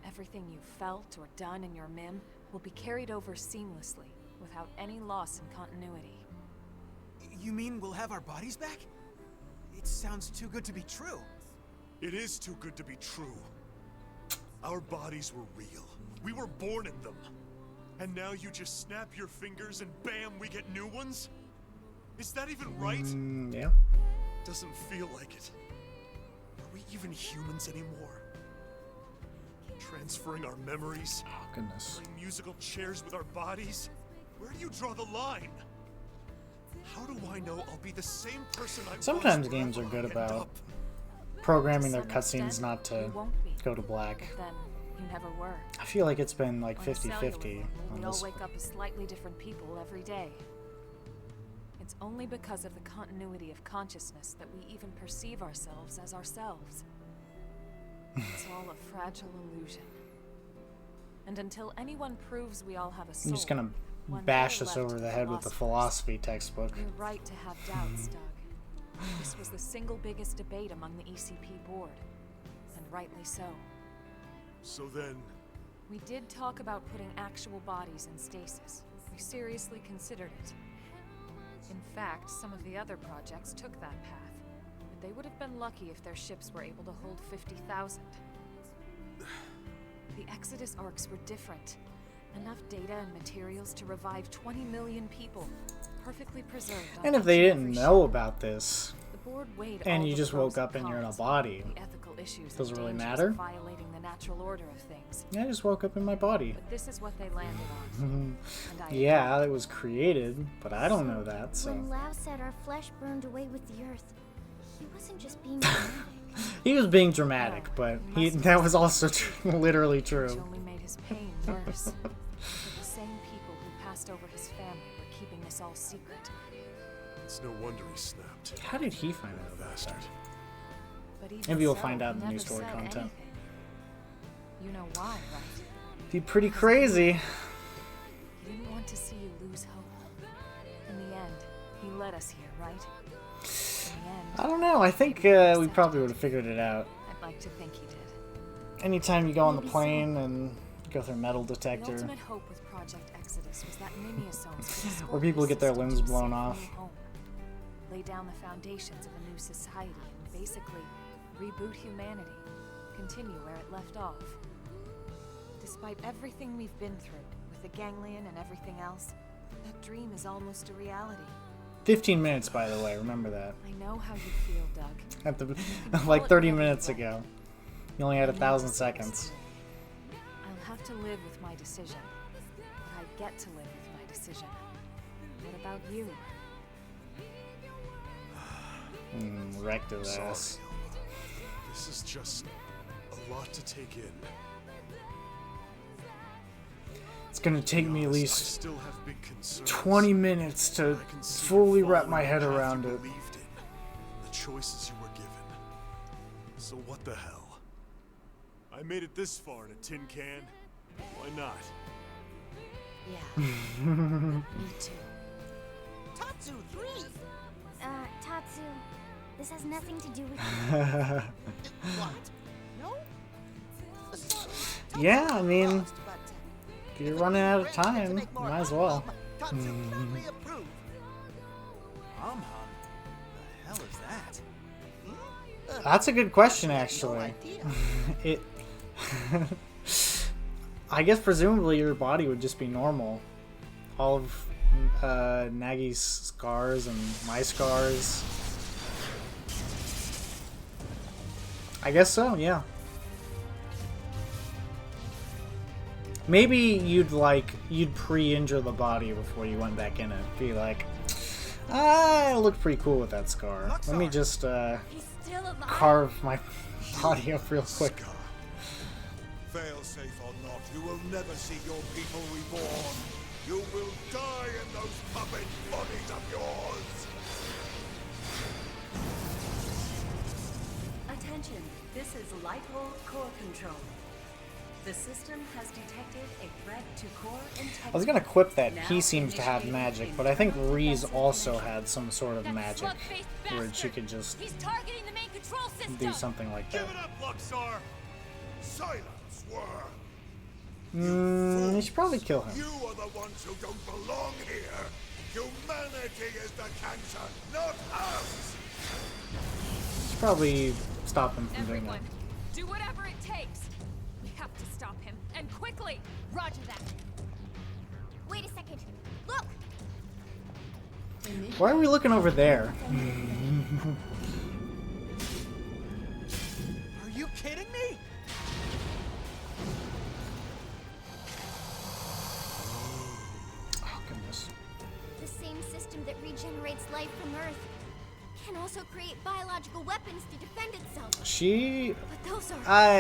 Everything you've felt or done in your MIM will be carried over seamlessly, without any loss in continuity.
You mean we'll have our bodies back? It sounds too good to be true.
It is too good to be true. Our bodies were real. We were born in them. And now you just snap your fingers and bam, we get new ones? Is that even right?
Yeah.
Doesn't feel like it. Are we even humans anymore? Transferring our memories?
Oh, goodness.
Playing musical chairs with our bodies? Where do you draw the line? How do I know I'll be the same person I was
Sometimes games are good
when I end
about
up?
programming their
To some
cutscenes
extent,
not to
you won't be.
go to black.
But then, you never were.
I feel like it's been like
On a cellular
50-50
level,
on
we all
this.
wake up as slightly different people every day. It's only because of the continuity of consciousness that we even perceive ourselves as ourselves. It's all a fragile illusion. And until anyone proves we all have a soul,
I'm just gonna
one
bash
day
this
left
over
to
the head with the
philosophers.
philosophy textbook.
You're right to have doubts, Doug. This was the single biggest debate among the ECP board, and rightly so.
So then,
We did talk about putting actual bodies in stasis. We seriously considered it. In fact, some of the other projects took that path, but they would have been lucky if their ships were able to hold 50,000. The Exodus arcs were different. Enough data and materials to revive 20 million people, perfectly preserved. on
And if they
each and
didn't
every
know
ship.
about this,
The board weighed
and
all
you
the
just
pros
woke up and you're in a
cons,
body,
the ethical issues
does it
and
really
dangers
matter?
of violating the natural order of things.
Yeah, I just woke up in my body.
But this is what they landed on. And I
Yeah, it was created, but I don't know that,
When
so.
Lao said our flesh burned away with the earth, he wasn't just being dramatic.
He was being dramatic, but that was also literally
Which
true.
only made his pain worse. But the same people who passed over his family were keeping this all secret.
it's no wonder he snapped.
How did he find out about
Bastard.
that?
But even
Maybe we'll
so,
find out in
he
the new
never
story
said
content.
anything. You know why, right?
Be pretty crazy.
He didn't want to see you lose hope. In the end, he led us here, right? In the end,
I don't know, I think we probably would have figured it out.
I'd like to think he did.
Anytime you go on the
Maybe so.
plane and go through a metal
The
detector,
ultimate hope with Project Exodus was that Mimiosomes could
where people get their
escort
limbs
the system
blown
to a
off.
new home, lay down the foundations of a new society, and basically reboot humanity, continue where it left off. Despite everything we've been through, with the ganglion and everything else, that dream is almost a reality.
15 minutes, by the way, remember that.
I know how you feel, Doug.
At the,
call
like
it
30
whatever you
minutes
want.
ago. You only had
I know
1,000
this
seconds.
I'll have to live with my decision, but I get to live with my decision. What about you?
Wrecked his
Sorry,
ass.
Elma. This is just a lot to take in.
It's gonna take me at
Honest, I
least
still have big concerns.
20 minutes to
I can see
fully
you
wrap my
following
head
the path
around
you
it.
believed in, the choices you were given. So what the hell? I made it this far in a tin can. Why not?
Yeah. Me too.
Tatsu 3!
Tatsu, this has nothing to do with you.
What? No? Sorry, Tatsu
Yeah, I mean,
lost, but,
if you're running out of
arrangement to
time,
make more
might as well.
Tatsu proudly approved. The hell is that?
That's a good question,
No
actually.
idea.
It I guess presumably your body would just be normal. All of Nagi's scars and my scars. I guess so, yeah. Maybe you'd pre-injure the body before you went back in it. Be like, I look pretty cool with that scar. Let me just carve my body up real quick.
Failsafe or not, you will never see your people reborn. You will die in those puppet bodies of yours.
Attention, this is Lighthold Core Control. The system has detected a threat to core integrity.
I was gonna quip that he seems to have magic, but I think Reese also had some sort of magic where she could just do something like that.
Give it up, Luxor! Silence, worm!
You should probably kill him.
You are the ones who don't belong here. Humanity is the cancer, not us.
You should probably stop him from doing that.
Do whatever it takes. We have to stop him, and quickly.
Roger that. Wait a second. Look.
Why are we looking over there?
Are you kidding me?
Oh, goodness.
The same system that regenerates life from Earth can also create biological weapons to defend itself.
But
those are...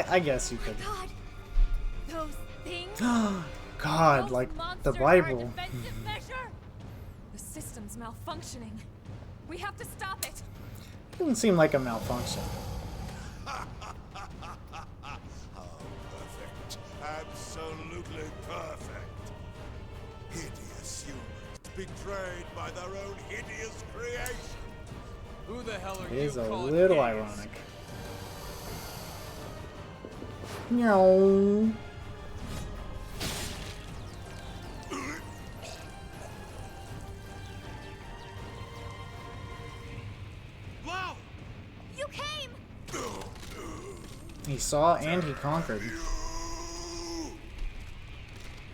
I guess you could.
God. Those things?
God, like the Bible.
The system's malfunctioning. We have to stop it.
Doesn't seem like a malfunction.
Oh, perfect. Absolutely perfect. Hideous humans betrayed by their own hideous creation.
Who the hell are
It is
you
a
calling
little
hideous?
ironic. No.
Wow!
You came!
He saw and he conquered.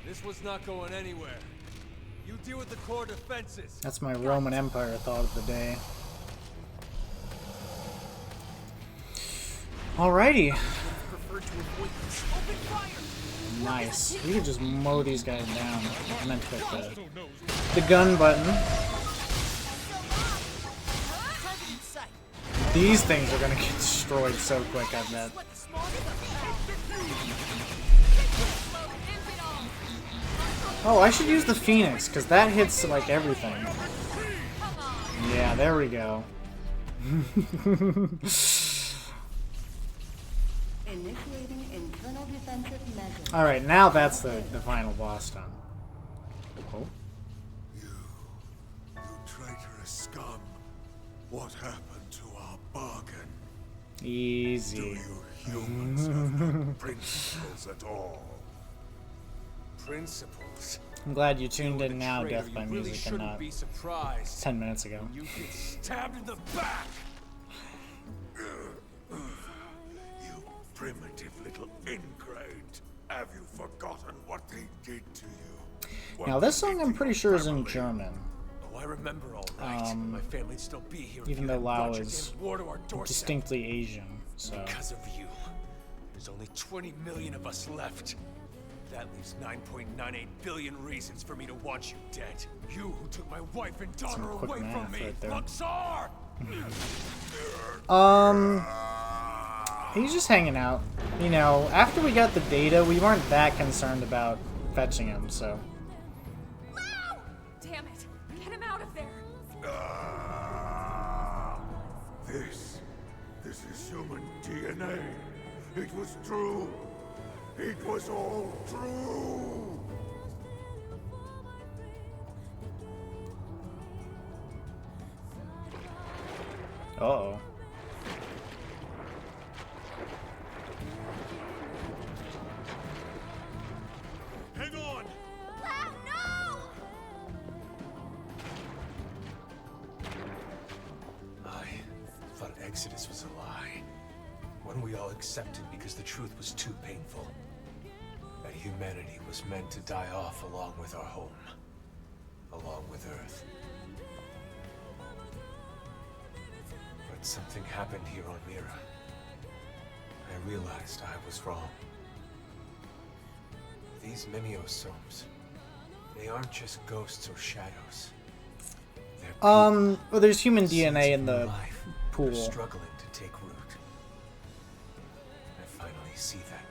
This was not going anywhere. You deal with the core defenses.
That's my Roman Empire thought of the day. Alrighty. Nice. We could just mow these guys down. I meant to click the gun button. These things are gonna get destroyed so quick, I bet. Oh, I should use the Phoenix, because that hits like everything. Yeah, there we go.
Initiating internal defensive measures.
Alright, now that's the final boss done. Oh.
You traitorous scum. What happened to our bargain?
Easy.
Do you humans have no principles at all?
Principles?
I'm glad you tuned in
The
now,
traitor,
Death by
you really
Music, and
shouldn't
not
be surprised
10 minutes ago.
when you get stabbed in the back.
You primitive little ingrate. Have you forgotten what they did to you?
Now, this song I'm pretty sure is in German.
Oh, I remember all right. My family'd still be here. if
Even
you
though
hadn't
Lao
brought your
is
damn war to our doorstep.
distinctly Asian, so...
Because of you, there's only 20 million of us left. That leaves 9.98 billion reasons for me to want you dead. You who took my wife and daughter
Some quick
away from
math
me,
right there.
Luxor!
He's just hanging out. You know, after we got the data, we weren't that concerned about fetching him, so...
Damn it! Get him out of there!
This is human DNA. It was true. It was all true.
Uh-oh.
Hang on!
Wow, no!
I thought Exodus was a lie. One we all accepted because the truth was too painful. That humanity was meant to die off along with our home. Along with Earth. But something happened here on Mira. I realized I was wrong. These Mimiosomes, they aren't just ghosts or shadows.
Well, there's human DNA in the pool.
They're struggling to take root. I finally see that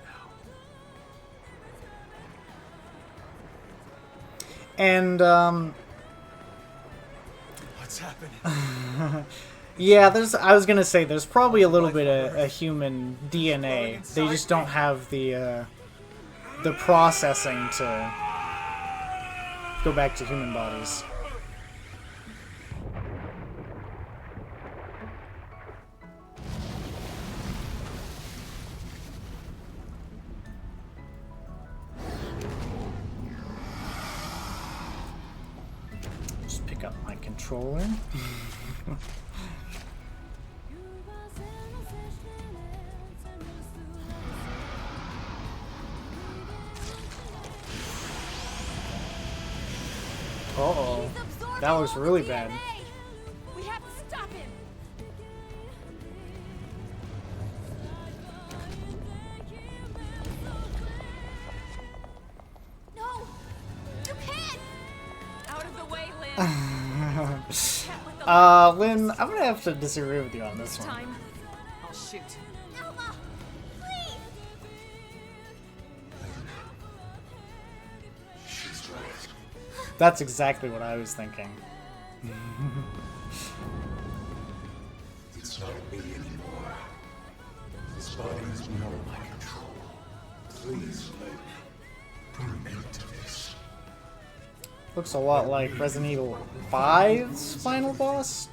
now.
And,
What's happening?
yeah, I was gonna say, there's probably a little bit of human DNA. They just don't have the processing to go back to human bodies. Just pick up my controller. Uh-oh. That looks really bad.
We have to stop him.
No! You can't!
Out of the way, Lynn.
Lynn, I'm gonna have to disagree with you on this one.
Time. I'll shoot.
Elma! Please!
She's right.
That's exactly what I was thinking.
It's not me anymore. This body is beyond my control. Please, Lynn, put an end to this.
Looks a lot like Resident Evil 5's final boss.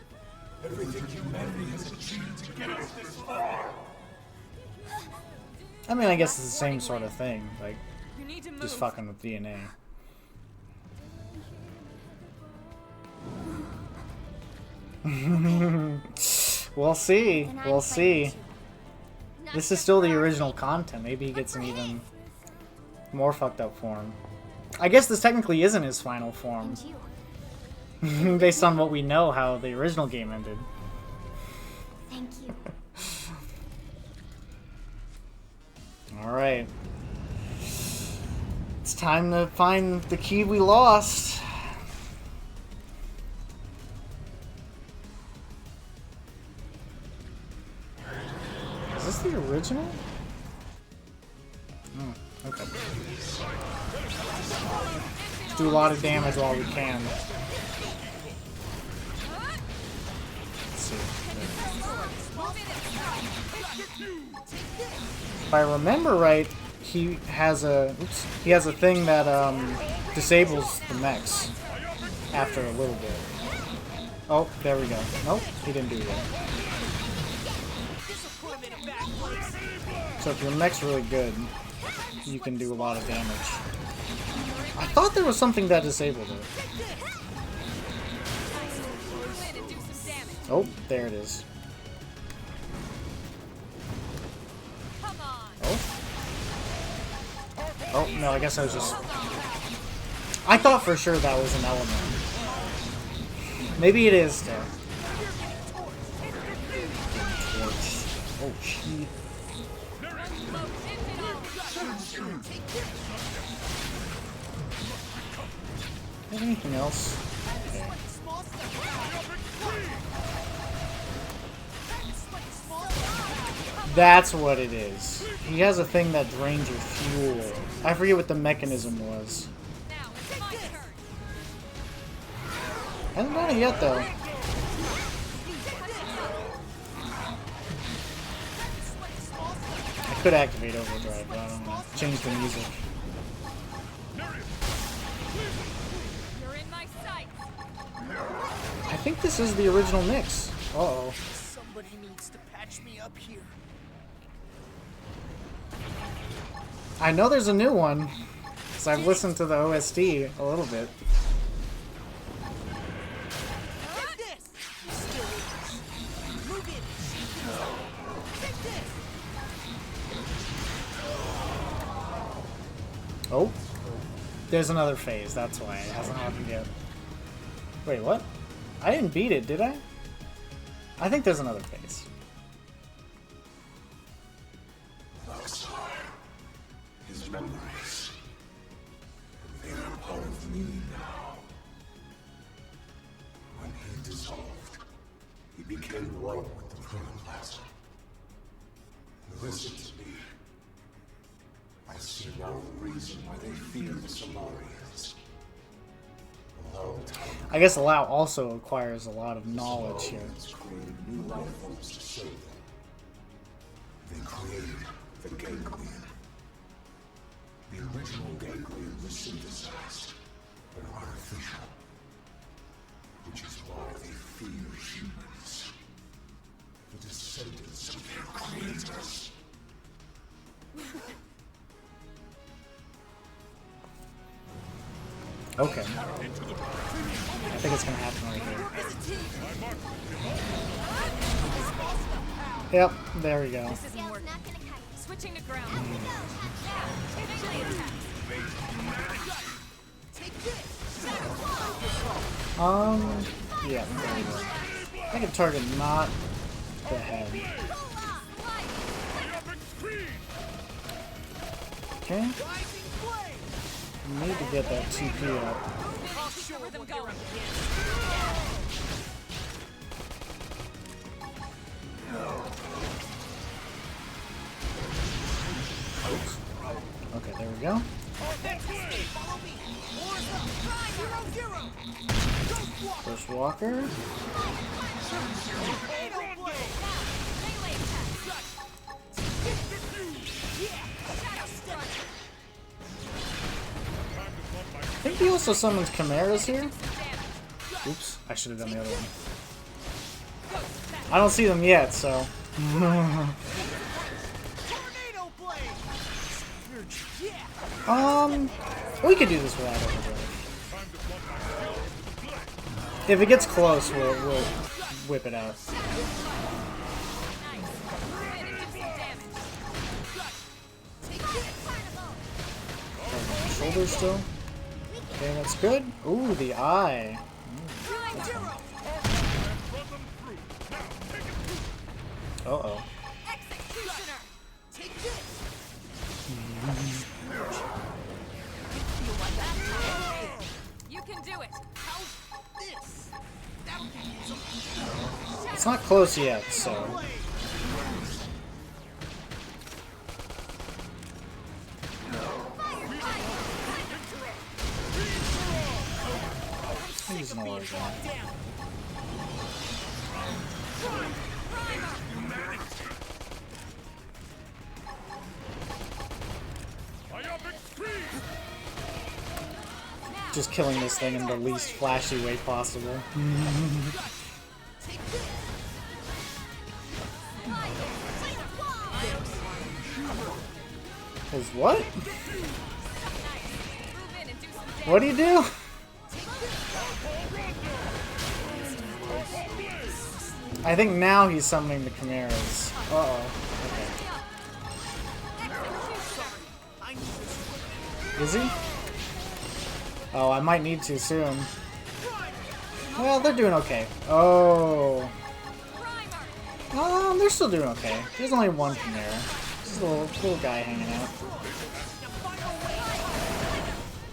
Everything humanity has achieved to get us this far.
I mean, I guess it's the same sort of thing, like,
You need to move.
just fucking with DNA. We'll see. We'll see. This is still the original content. Maybe he gets an even more fucked up form. I guess this technically isn't his final form. Based on what we know how the original game ended.
Thank you.
Alright. It's time to find the key we lost. Is this the original? Oh, okay. Let's do a lot of damage while we can. Let's see. If I remember right, he has a thing that disables the mechs after a little bit. Oh, there we go. Nope, he didn't do that. So if your mech's really good, you can do a lot of damage. I thought there was something that disabled it. Oh, there it is. Oh. Oh, no, I guess I was just... I thought for sure that was an element. Maybe it is, though. Torch. Oh, shit. Anything else? Okay. That's what it is. He has a thing that drains your fuel. I forget what the mechanism was. Hasn't done it yet, though. I could activate overdrive, but I don't know. Change the music. I think this is the original mix. Uh-oh.
Somebody needs to patch me up here.
I know there's a new one, because I've listened to the OST a little bit. Oh. There's another phase, that's why. It hasn't happened yet. Wait, what? I didn't beat it, did I? I think there's another phase.
His memories. They are part of me now. When he dissolved, he became one with the protoplasm. Listen to me. I see now the reason why they fear the Solarians. A long time ago,
I guess Allow also acquires a lot of knowledge here.
created new life forms to save them. They created the ganglion. The original ganglion was synthesized, but artificial. Which is why they fear humans. The descendants of their creators.
Okay. I think it's gonna happen right here. Yep, there we go.
This isn't working. Switching to ground. Melee attacks.
Yeah, there we go. I can target not the head. Okay. Need to get that TP up. Oops. Okay, there we go. First walker. I think he also summons chimeras here. Oops, I should have done the other one. I don't see them yet, so. We could do this without overdrive. If it gets close, we'll whip it out. Shoulder still. Okay, that's good. Ooh, the eye. Uh-oh.
You can do it.
It's not close yet, so. He's an orange one. Just killing this thing in the least flashy way possible. Is what? What do you do? I think now he's summoning the chimeras. Uh-oh. Okay. Is he? Oh, I might need to soon. Well, they're doing okay. Oh. They're still doing okay. There's only one chimera. Just a little guy hanging out.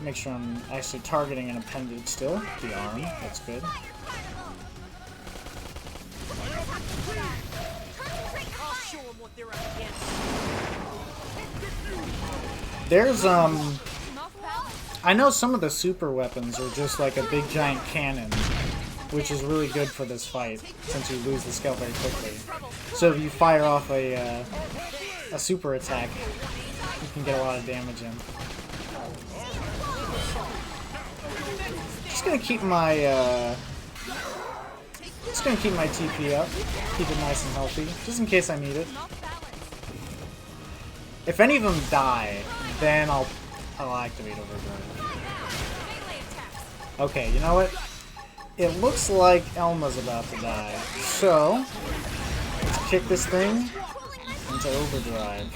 Make sure I'm actually targeting an appendage still. The arm. That's good. There's, I know some of the super weapons are just like a big giant cannon, which is really good for this fight, since you lose the scale very quickly. So if you fire off a super attack, you can get a lot of damage in. Just gonna keep my, TP up, keep it nice and healthy, just in case I need it. If any of them die, then I'll activate overdrive. Okay, you know what? It looks like Elma's about to die, so let's kick this thing into overdrive.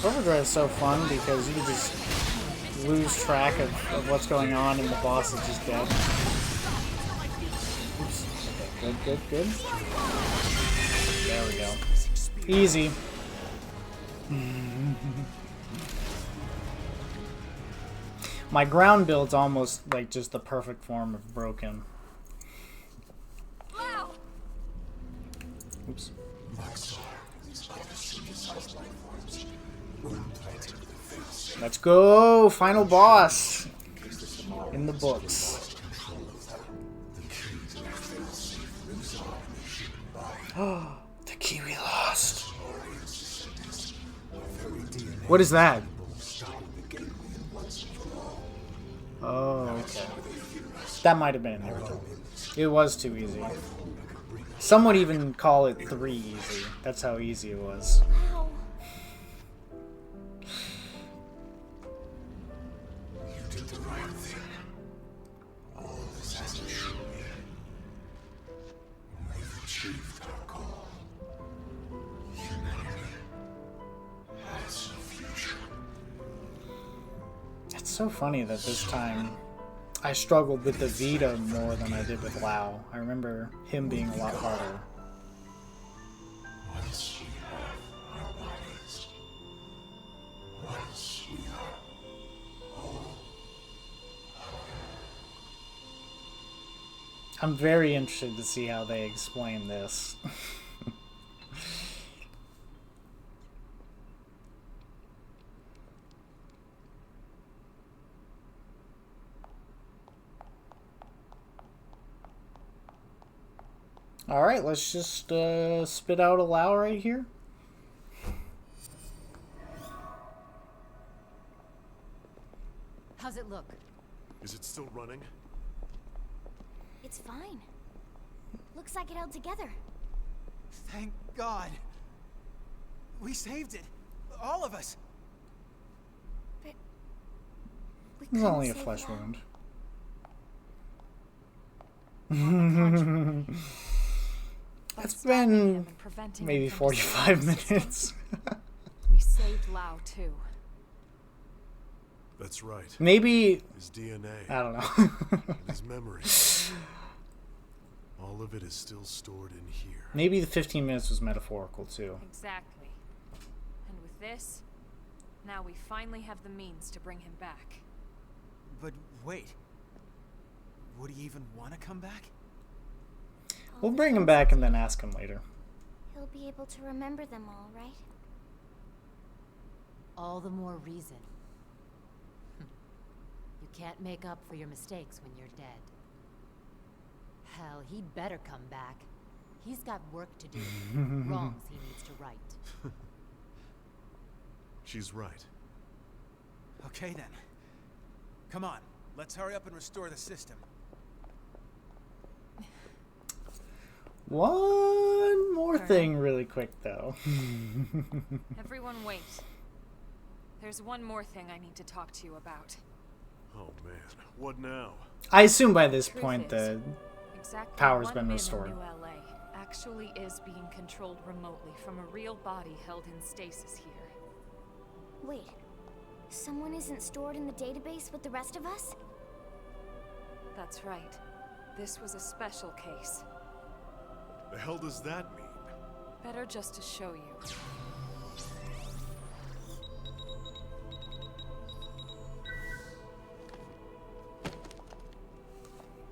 Overdrive is so fun because you can just lose track of what's going on and the boss is just dead. Oops. Okay, good. There we go. Easy. My ground build's almost like just the perfect form of broken. Oops. Let's go! Final boss! In the books. Oh, the key we lost. What is that? Oh, okay. That might have been inevitable. It was too easy. Some would even call it 3 easy. That's how easy it was.
Wow.
You did the right thing. All this has to show you. We've achieved our goal. Humanity has no future.
It's so funny that this time I struggled with the Vita more than I did with WoW. I remember him being a lot harder.
Once we have our bodies, once we are whole.
I'm very interested to see how they explain this. Alright, let's just spit out a Lao right here.
How's it look?
Is it still running?
It's fine. Looks like it held together.
Thank God. We saved it. All of us.
But we
It's only a
couldn't
flesh
save Lao.
wound. It's been maybe 45 minutes.
We saved Lao too.
That's right.
Maybe
His DNA.
I don't know.
His memories. All of it is still stored in here.
Maybe the 15 minutes was metaphorical too.
Exactly. And with this, now we finally have the means to bring him back.
But wait. Would he even want to come back?
We'll bring him back and then ask him later.
He'll be able to remember them all, right?
All the more reason. You can't make up for your mistakes when you're dead. Hell, he'd better come back. He's got work to do. Wrongs he needs to right.
She's right.
Okay then. Come on, let's hurry up and restore the system.
One more thing really quick though.
Everyone wait. There's one more thing I need to talk to you about.
Oh man, what now?
I assume by this
Truth
point
is,
the
exactly
power's
one
been
man
restored.
in New LA actually is being controlled remotely from a real body held in stasis here.
Wait. Someone isn't stored in the database with the rest of us?
That's right. This was a special case.
The hell does that mean?
Better just to show you.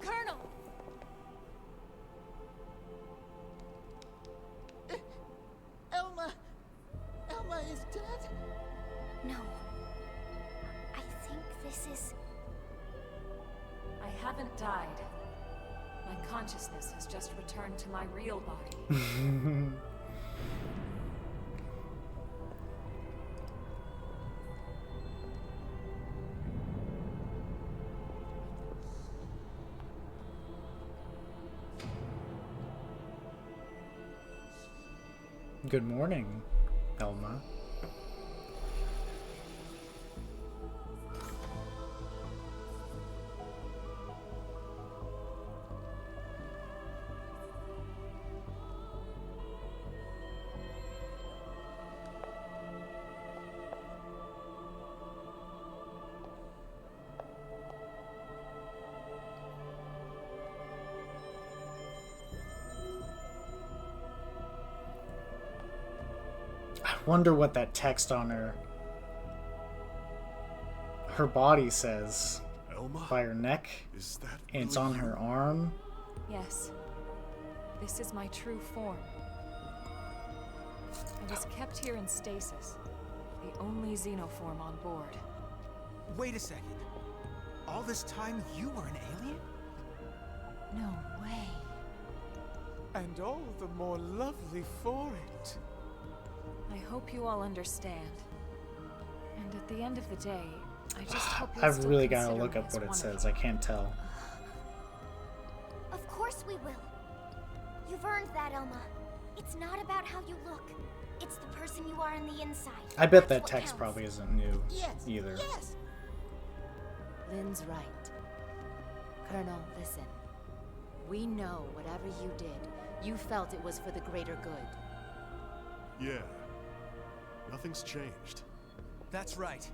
Colonel!
Elma! Elma is dead?
No. I think this is...
I haven't died. My consciousness has just returned to my real body.
Good morning, Elma. wonder what that text on her body says.
Elma?
By her neck.
Is that
and it's
really
on
you?
her arm.
Yes. This is my true form. I was kept here in stasis. The only xenoform on board.
Wait a second. All this time you were an alien?
No way.
And all the more lovely for it.
I hope you all understand. And at the end of the day, I just hope you'll
I've
still
really got to
consider
look
me
up
as
what it
one of
says.
you.
I can't tell.
Of course we will. You've earned that, Elma. It's not about how you look. It's the person you are on the inside.
I bet
That's
that
what
text
counts.
probably isn't new either.
Yes.
Lynn's right. Colonel, listen. We know whatever you did, you felt it was for the greater good.
Yeah. Nothing's changed.
That's right.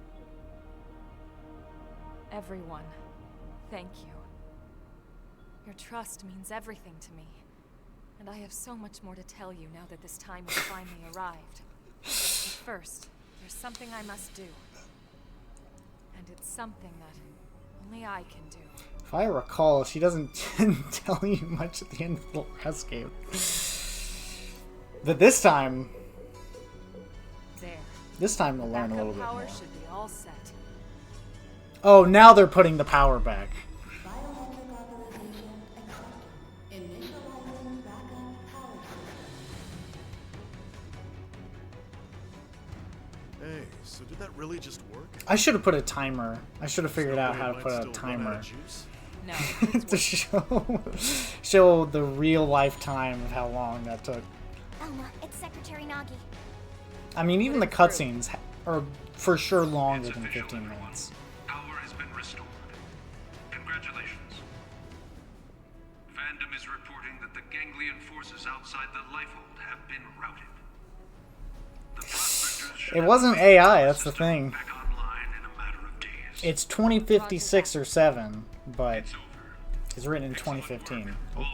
Everyone, thank you. Your trust means everything to me. And I have so much more to tell you now that this time has finally arrived. But first, there's something I must do. And it's something that only I can do.
If I recall, she doesn't tell you much at the end of the last game. But this time...
There.
This time we'll learn a
Backup
little bit
power
more.
should be all set.
Oh, now they're putting the power back.
Hey, so did that really just work?
I should have put a timer. I should have figured out how to
Might
put a
still run out
timer
of juice?
No.
to show the real life time of how long that took.
Elma, it's Secretary Nagi.
I mean, even the cutscenes are for sure longer than 15 minutes.
Power has been restored. Congratulations. Fandom is reporting that the ganglion forces outside the Lifehold have been routed. The prospectors should
It wasn't AI, that's the thing.
back online in a matter of days.
It's 2056 or 7, but it's written in 2015.
All of you.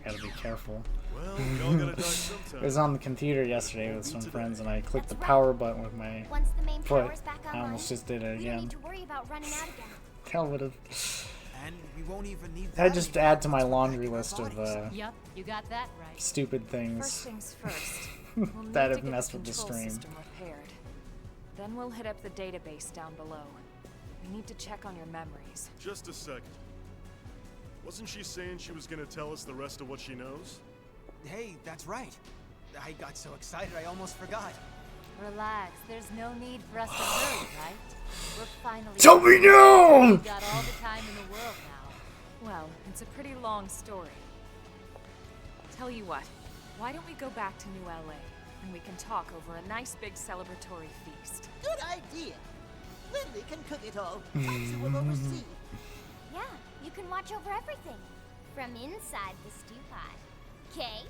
I gotta be careful.
Well, we all gotta die sometime.
It was on the computer yesterday with some friends, and I clicked the power button with my
Once the main
foot.
power's back
I
online,
almost just did it
we don't
again.
need to worry about running out again.
Hell would have.
And we won't even need
I just add to my laundry list of
Yep, you got that right.
stupid
First
things
things first. We'll need
that
to
have
get
messed with the
control
stream.
system repaired. Then we'll hit up the database down below. We need to check on your memories.
Just a second. Wasn't she saying she was gonna tell us the rest of what she knows?
Hey, that's right. I got so excited I almost forgot.
Relax, there's no need for us to hurry, right? We're finally...
Tell me no!
We've got all the time in the world now.
Well, it's a pretty long story. Tell you what, why don't we go back to New LA and we can talk over a nice big celebratory feast.
Good idea. Lindley can cook it all. Tatsu will oversee.
Yeah, you can watch over everything. From inside the stew pot. Okay?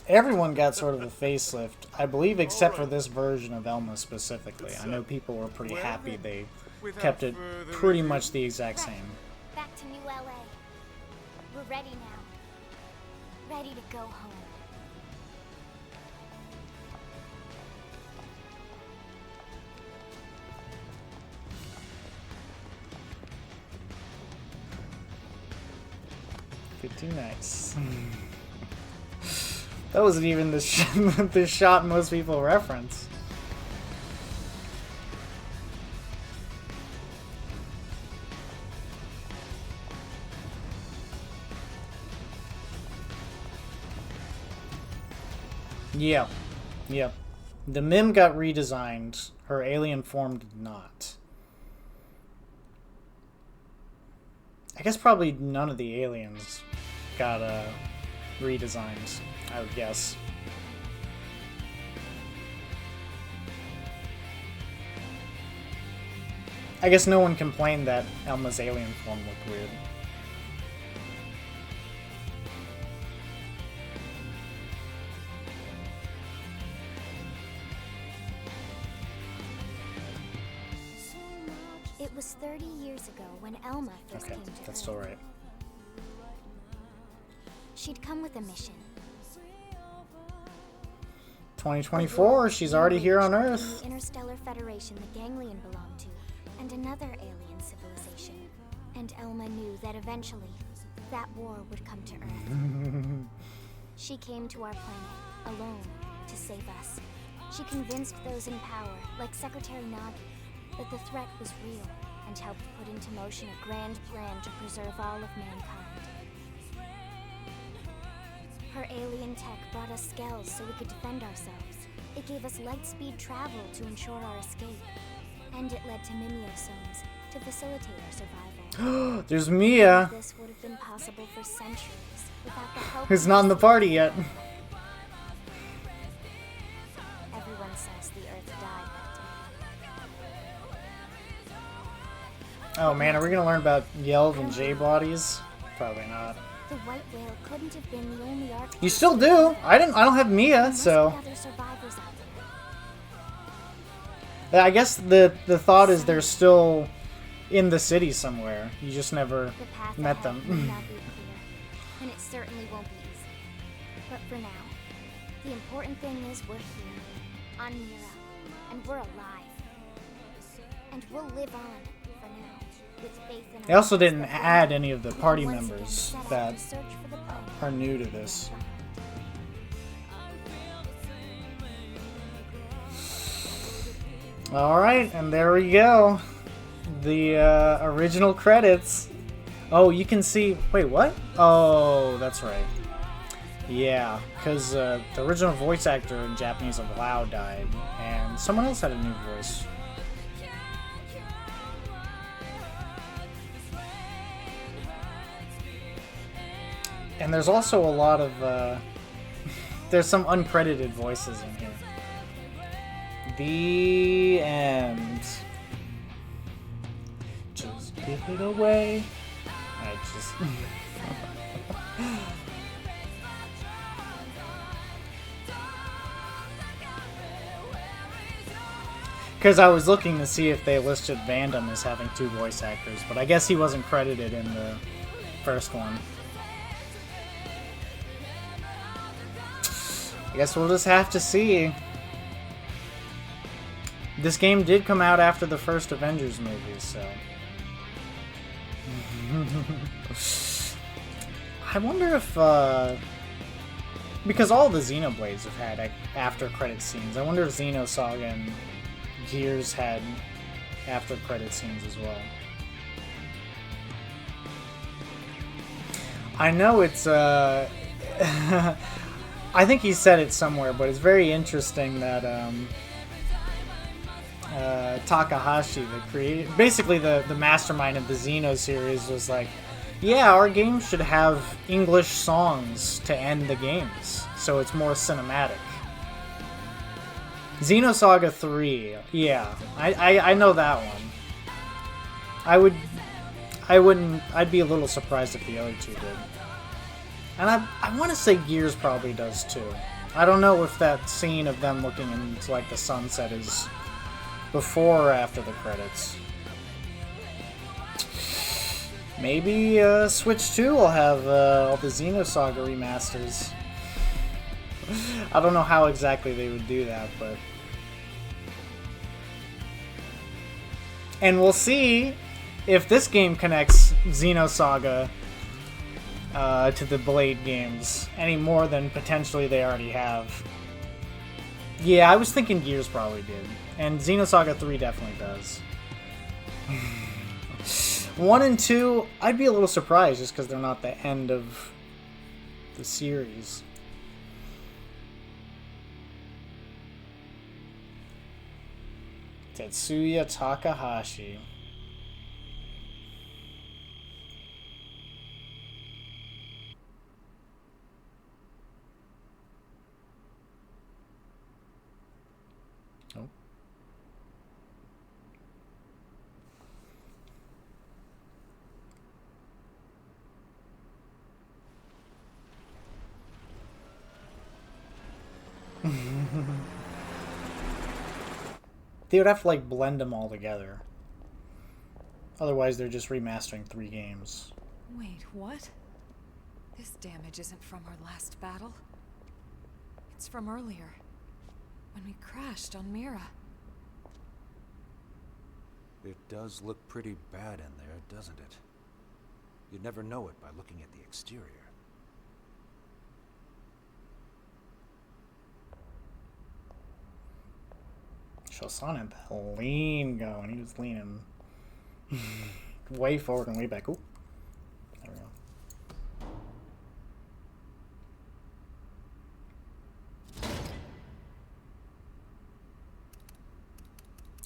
Everyone got sort of a facelift, I believe, except for this version of Elma specifically. I know people were pretty happy they kept it pretty much the exact same.
Back to New LA. We're ready now. Ready to go home.
Pretty nice. That wasn't even the, the shot most people reference. Yep. Yep. The Mim got redesigned. Her alien form did not. I guess probably none of the aliens got redesigned, I would guess. I guess no one complained that Elma's alien form looked weird.
It was 30 years ago when Elma first
Okay,
came to
that's
Earth.
still right.
She'd come with a mission.
2024, she's already here on Earth.
The Interstellar Federation the Ganglion belonged to, and another alien civilization. And Elma knew that eventually, that war would come to Earth. She came to our planet, alone, to save us. She convinced those in power, like Secretary Nagi, that the threat was real, and helped put into motion a grand plan to preserve all of mankind. Her alien tech brought us skells so we could defend ourselves. It gave us light-speed travel to ensure our escape. And it led to mimeosomes to facilitate our survival.
There's Mia.
This would have been possible for centuries without the help
Who's not in the party yet.
Everyone says the Earth died that day.
Oh man, are we gonna learn about Yelv and J bodies? Probably not.
The white whale couldn't have been the only arc.
You still do. I don't have Mia, so I guess the thought is they're still in the city somewhere. You just never met them.
May not be clear, and it certainly won't be easy. But for now, the important thing is we're here, on Mira, and we're alive. And we'll live on for now, with faith in
They also didn't add any of the party members that are new to this. Alright, and there we go. The original credits. Oh, you can see... Wait, what? Oh, that's right. Yeah, because the original voice actor in Japanese of Lao died, and someone else had a new voice. And there's also a lot of... there's some uncredited voices in here. The end. Just give it away. I just... Because I was looking to see if they listed Vandam as having 2 voice actors, but I guess he wasn't credited in the first one. I guess we'll just have to see. This game did come out after the first Avengers movie, so... I wonder if, because all the Xenoblades have had after-credit scenes. I wonder if Xenosaga and Gears had after-credit scenes as well. I know it's, I think he said it somewhere, but it's very interesting that, Takahashi, basically the mastermind of the Xeno series, was like, yeah, our game should have English songs to end the games, so it's more cinematic. Xenosaga 3, yeah, I know that one. I'd be a little surprised if the other 2 did. And I want to say Gears probably does too. I don't know if that scene of them looking into like the sunset is before or after the credits. Maybe Switch 2 will have all the Xenosaga remasters. I don't know how exactly they would do that, but... And we'll see if this game connects Xenosaga to the Blade games any more than potentially they already have. Yeah, I was thinking Gears probably did. And Xenosaga 3 definitely does. 1 and 2, I'd be a little surprised just because they're not the end of the series. Tetsuya Takahashi. Oh. They would have to like blend them all together. Otherwise they're just remastering 3 games.
Wait, what? This damage isn't from our last battle. It's from earlier. when we crashed on Mira.
It does look pretty bad in there, doesn't it? You'd never know it by looking at the exterior.
Shosan had that lean going. He was leaning way forward and way back. Ooh. There we go.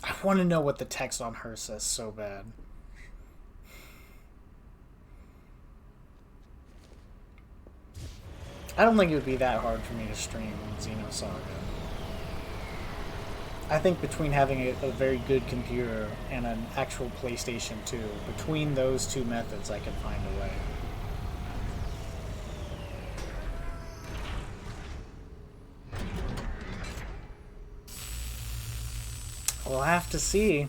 I want to know what the text on her says so bad. I don't think it would be that hard for me to stream Xenosaga. I think between having a very good computer and an actual PlayStation 2, between those two methods, I can find a way. We'll have to see.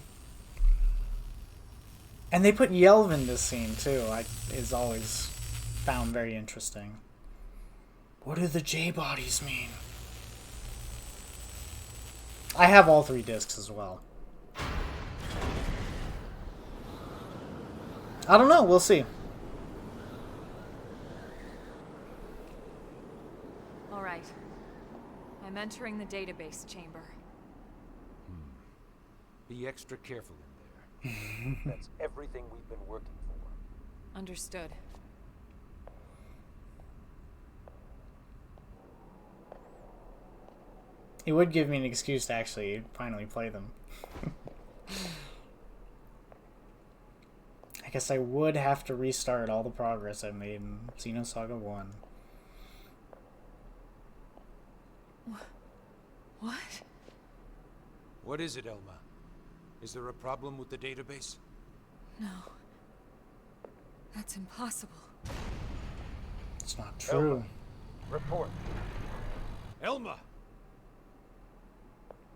And they put Yelv in this scene too. Is always found very interesting. What do the J bodies mean? I have all 3 discs as well. I don't know. We'll see.
All right. I'm entering the database chamber.
Be extra careful in there. That's everything we've been working for.
Understood.
It would give me an excuse to actually finally play them. I guess I would have to restart all the progress I made in Xenosaga 1.
What?
What is it, Elma? Is there a problem with the database?
No. That's impossible.
It's not true.
Elma, report.
Elma!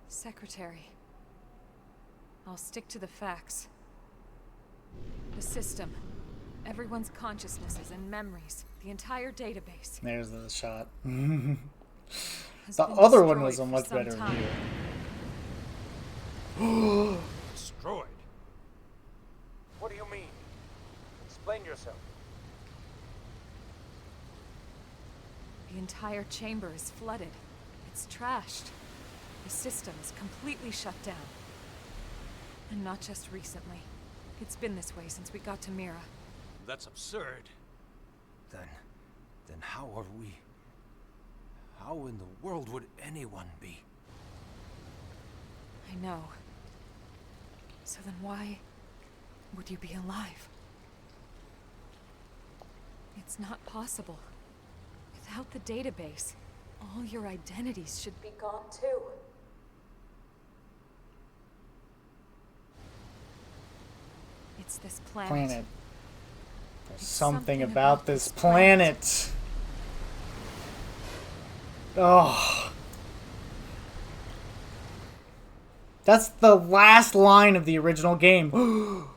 Secretary. I'll stick to the facts. The system. Everyone's consciousnesses and memories. The entire database.
There's the shot.
Has
The
been
other one was
destroyed
a
for
much
some
better
time.
view.
Destroyed? What do you mean? Explain yourself.
The entire chamber is flooded. It's trashed. The system's completely shut down. And not just recently. It's been this way since we got to Mira.
That's absurd.
Then how are we... How in the world would anyone be?
I know. So then why would you be alive? It's not possible. Without the database, all your identities should be gone too. It's this planet.
There's something about this planet. Oh. That's the last line of the original game.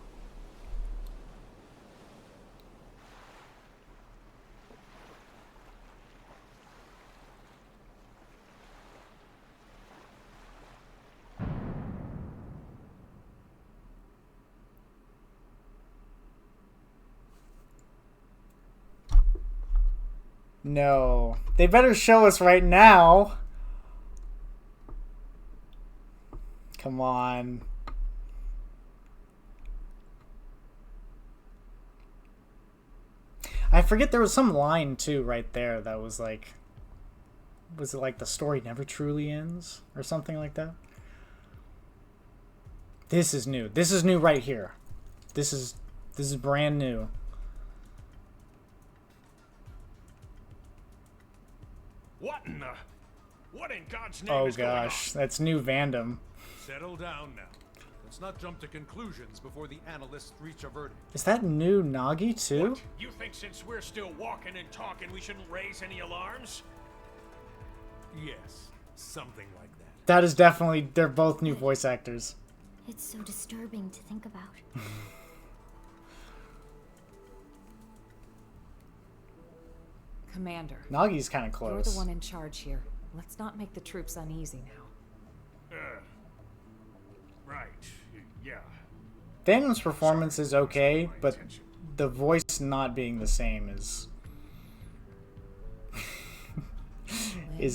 No. They better show us right now. Come on. I forget there was some line too right there that was like, was it like the story never truly ends or something like that? This is new. This is new right here. This is brand new.
What in God's name is going on?
Oh gosh, that's new Vandom.
Settle down now. Let's not jump to conclusions before the analysts reach a verdict.
Is that new Nagi too?
What? You think since we're still walking and talking, we shouldn't raise any alarms?
Yes, something like that.
That is definitely, they're both new voice actors.
It's so disturbing to think about.
Commander.
Nagi's kind of
You're
close.
the one in charge here. Let's not make the troops uneasy now.
Right. Yeah.
Phantom's performance is okay, but the voice not being the same is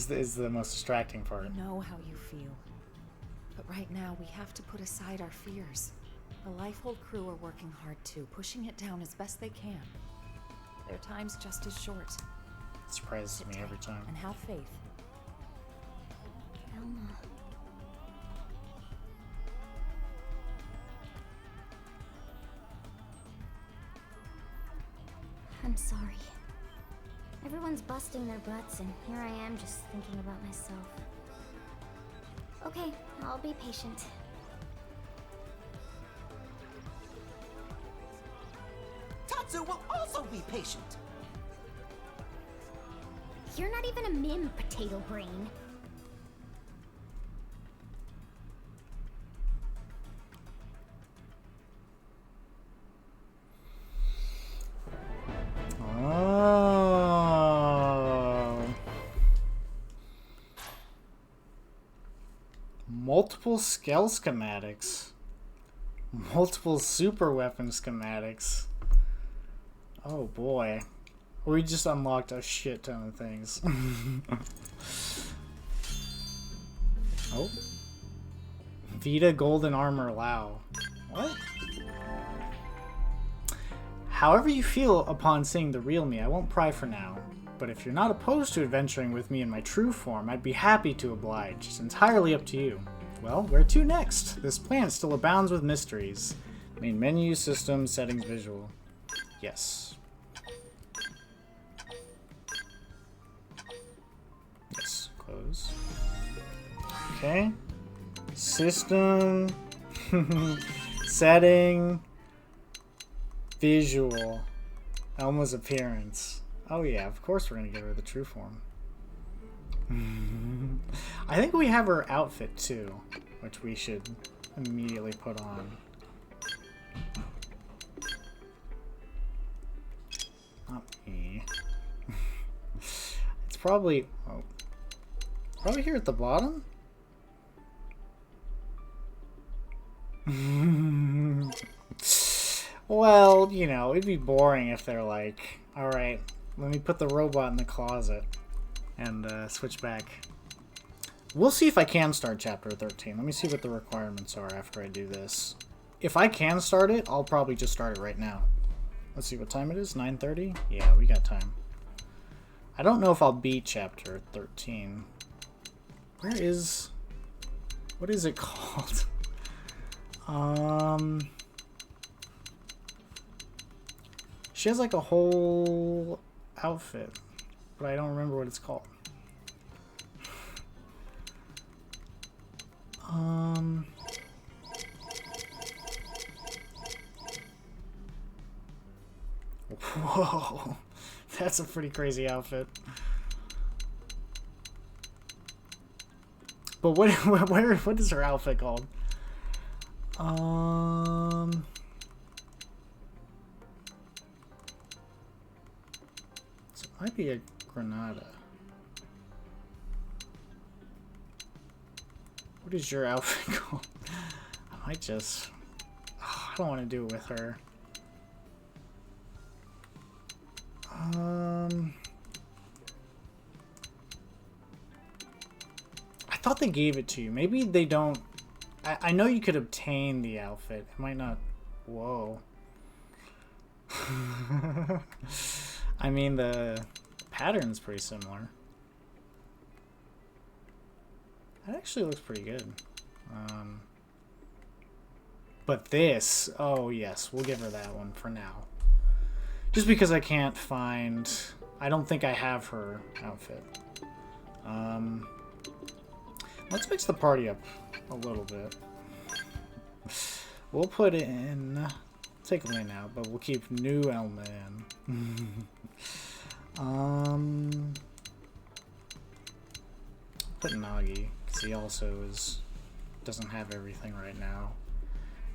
the most distracting part.
I know how you feel. But right now, we have to put aside our fears. The Lifehold crew are working hard too, pushing it down as best they can. Their time's just as short.
It surprises me every time.
And have faith.
Elma. I'm sorry. Everyone's busting their butts, and here I am just thinking about myself. Okay, I'll be patient.
Tatsu will also be patient.
You're not even a mim, potato brain.
Oh. Multiple scale schematics. Multiple super weapon schematics. Oh boy. We just unlocked a shit ton of things. Oh. Vita Golden Armor Lao. What? However you feel upon seeing the real me, I won't pry for now. But if you're not opposed to adventuring with me in my true form, I'd be happy to oblige. It's entirely up to you. Well, where to next? This planet still abounds with mysteries. Main menu, system, settings, visual. Yes. Yes, close. Okay. System. Setting. Visual. Elma's appearance. Oh yeah, of course we're gonna get her the true form. I think we have her outfit too, which we should immediately put on. Not me. It's probably probably here at the bottom. Well, you know, it'd be boring if they're like, alright, let me put the robot in the closet and switch back. We'll see if I can start Chapter 13. Let me see what the requirements are after I do this. If I can start it, I'll probably just start it right now. Let's see what time it is, 9:30? Yeah, we got time. I don't know if I'll beat Chapter 13. Where is... what is it called? She has like a whole outfit, but I don't remember what it's called. Whoa, that's a pretty crazy outfit. But what is her outfit called? So it might be a Granada. What is your outfit called? I might just... oh, I don't want to do it with her. I thought they gave it to you. Maybe they don't... I know you could obtain the outfit. It might not... whoa. I mean, the pattern's pretty similar. That actually looks pretty good. But this... oh, yes. We'll give her that one for now. Just because I can't find... I don't think I have her outfit. Let's mix the party up a little bit. We'll put in... take Lynn out, but we'll keep new Elma in. Put Nagi, because he also doesn't have everything right now.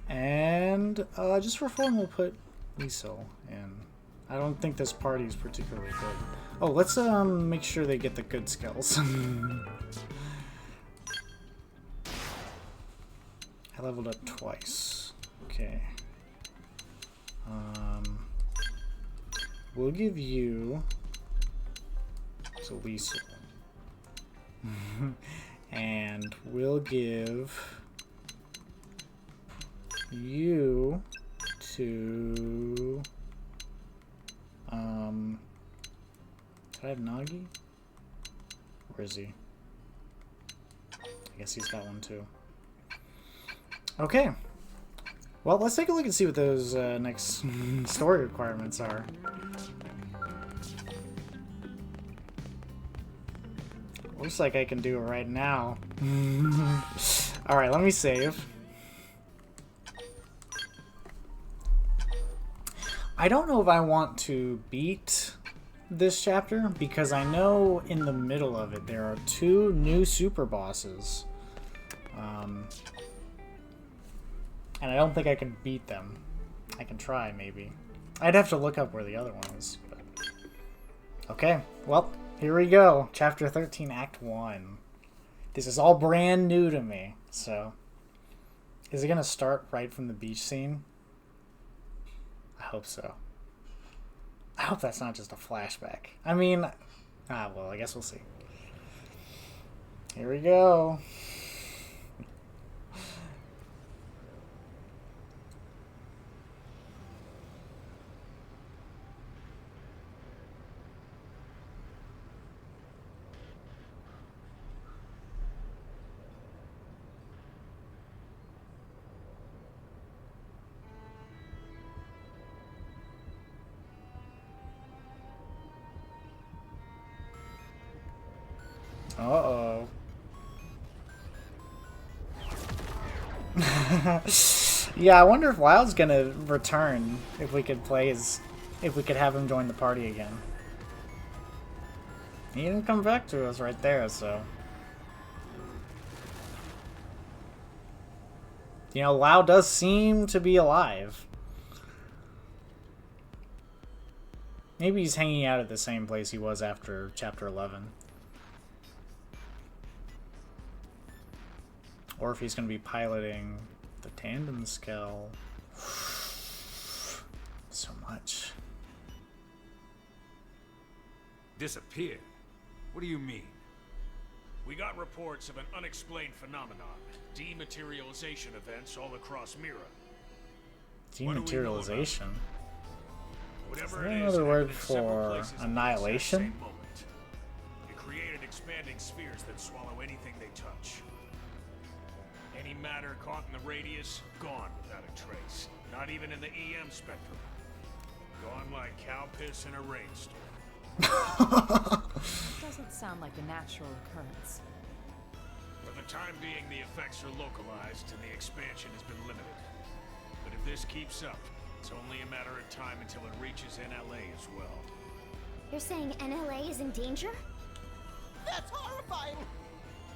And just for fun, we'll put Liesel in. I don't think this party is particularly good. Oh, let's make sure they get the good skills. I leveled up twice. Okay. We'll give you to Liesel. And we'll give you to did I have Nagi? Where is he? I guess he's got one too. Okay. Well, let's take a look and see what those next story requirements are. Looks like I can do it right now. Alright, let me save. I don't know if I want to beat this chapter, because I know in the middle of it there are 2 new super bosses. And I don't think I can beat them. I can try, maybe. I'd have to look up where the other one is. But... Okay, well, here we go. Chapter 13, Act 1. This is all brand new to me, so... Is it going to start right from the beach scene? I hope so. I hope that's not just a flashback. I mean... well, I guess we'll see. Here we go. Uh-oh. Yeah, I wonder if Wild's gonna return, if we could play his... If we could have him join the party again. He didn't come back to us right there, so... You know, Lao does seem to be alive. Maybe he's hanging out at the same place he was after Chapter 11. Or if he's going to be piloting the tandem skull. So much.
Disappeared? What do you mean?
We got reports of an unexplained phenomenon. Dematerialization events all across Mira.
Dematerialization? Is
Whatever
that
it is,
another
it
word
happened in several
for
places at the
annihilation?
exact same moment. It created expanding spheres that swallow anything they touch. Any matter caught in the radius, gone without a trace. Not even in the EM spectrum. Gone like cow piss in a rainstorm.
Doesn't sound like a natural occurrence.
For the time being, the effects are localized and the expansion has been limited. But if this keeps up, it's only a matter of time until it reaches NLA as well.
You're saying NLA is in danger?
That's horrifying!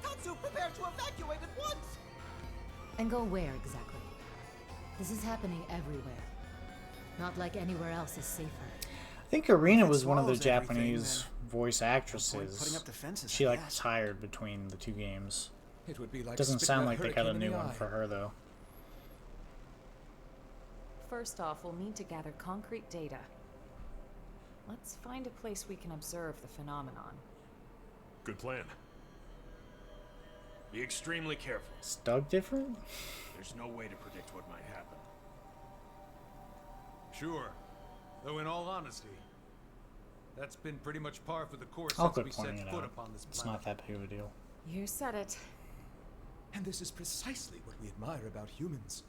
Tatsu, prepare to evacuate at once!
And go where exactly? This is happening everywhere. Not like anywhere else is safer.
I think Arena was one of the
swallows everything,
Japanese voice actresses.
putting up defenses,
She
I
like
guess.
retired between the 2 games.
It would be like
Doesn't
spitting
sound
a
like they got a
hurricane in
new
the
one
eye.
for her though.
First off, we'll need to gather concrete data. Let's find a place we can observe the phenomenon.
Good plan. Be extremely careful.
Is Doug different?
There's no way to predict what might happen.
Sure. Though in all honesty, that's been pretty much par for the course
I'll
since
quit
we set
pointing it
foot
out.
upon this
It's
planet.
not that big of a deal.
You said it.
And this is precisely what we admire about humans.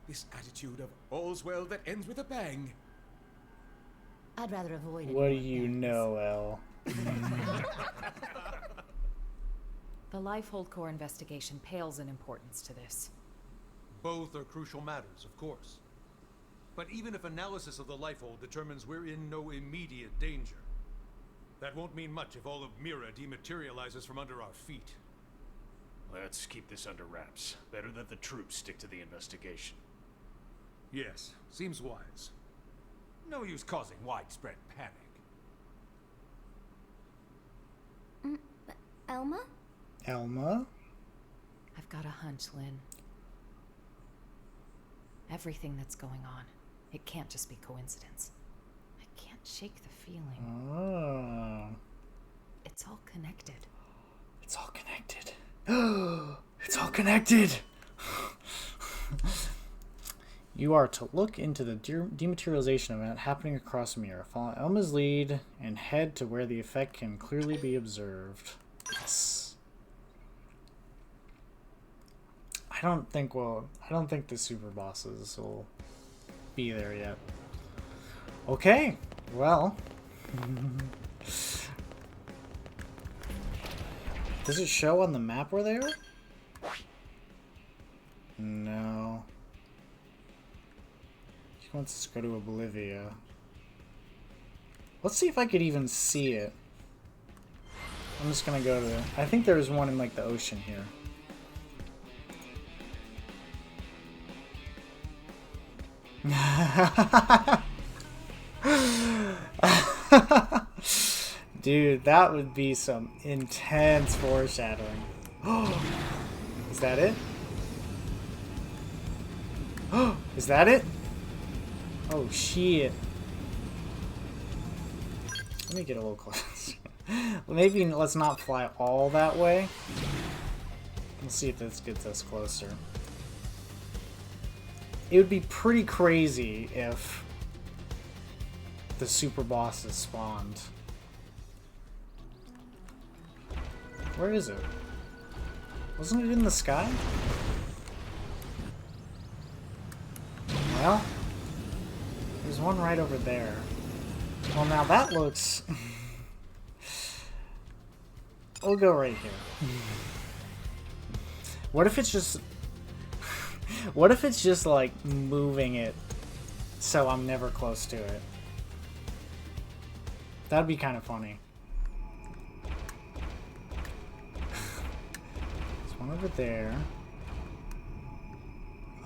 This attitude of all's well that ends with a bang.
I'd rather avoid it.
What do you know, El?
The Lifehold Core investigation pales in importance to this.
Both are crucial matters, of course. But even if analysis of the Lifehold determines we're in no immediate danger, that won't mean much if all of Mira dematerializes from under our feet.
Let's keep this under wraps. Better that the troops stick to the investigation.
Yes, seems wise. No use causing widespread panic.
Elma?
Elma?
I've got a hunch, Lynn. Everything that's going on. It can't just be coincidence. I can't shake the feeling.
Oh.
It's all connected.
It's all connected. It's all connected! You are to look into the dematerialization event happening across Mira. Follow Elma's lead and head to where the effect can clearly be observed. Yes. I don't think the super bosses will be there yet. Okay, well. Does it show on the map where they are? No. She wants us to go to Oblivia. Let's see if I could even see it. I'm just gonna go to... I think there's one in like the ocean here. Dude, that would be some intense foreshadowing. Is that it? Is that it? Oh shit. Let me get a little closer. Maybe let's not fly all that way. Let's see if this gets us closer. It would be pretty crazy if the super bosses spawned. Where is it? Wasn't it in the sky? Well, there's one right over there. Well, now that looks... We'll go right here. What if it's just... What if it's just, like, moving it so I'm never close to it? That'd be kind of funny. There's one over there.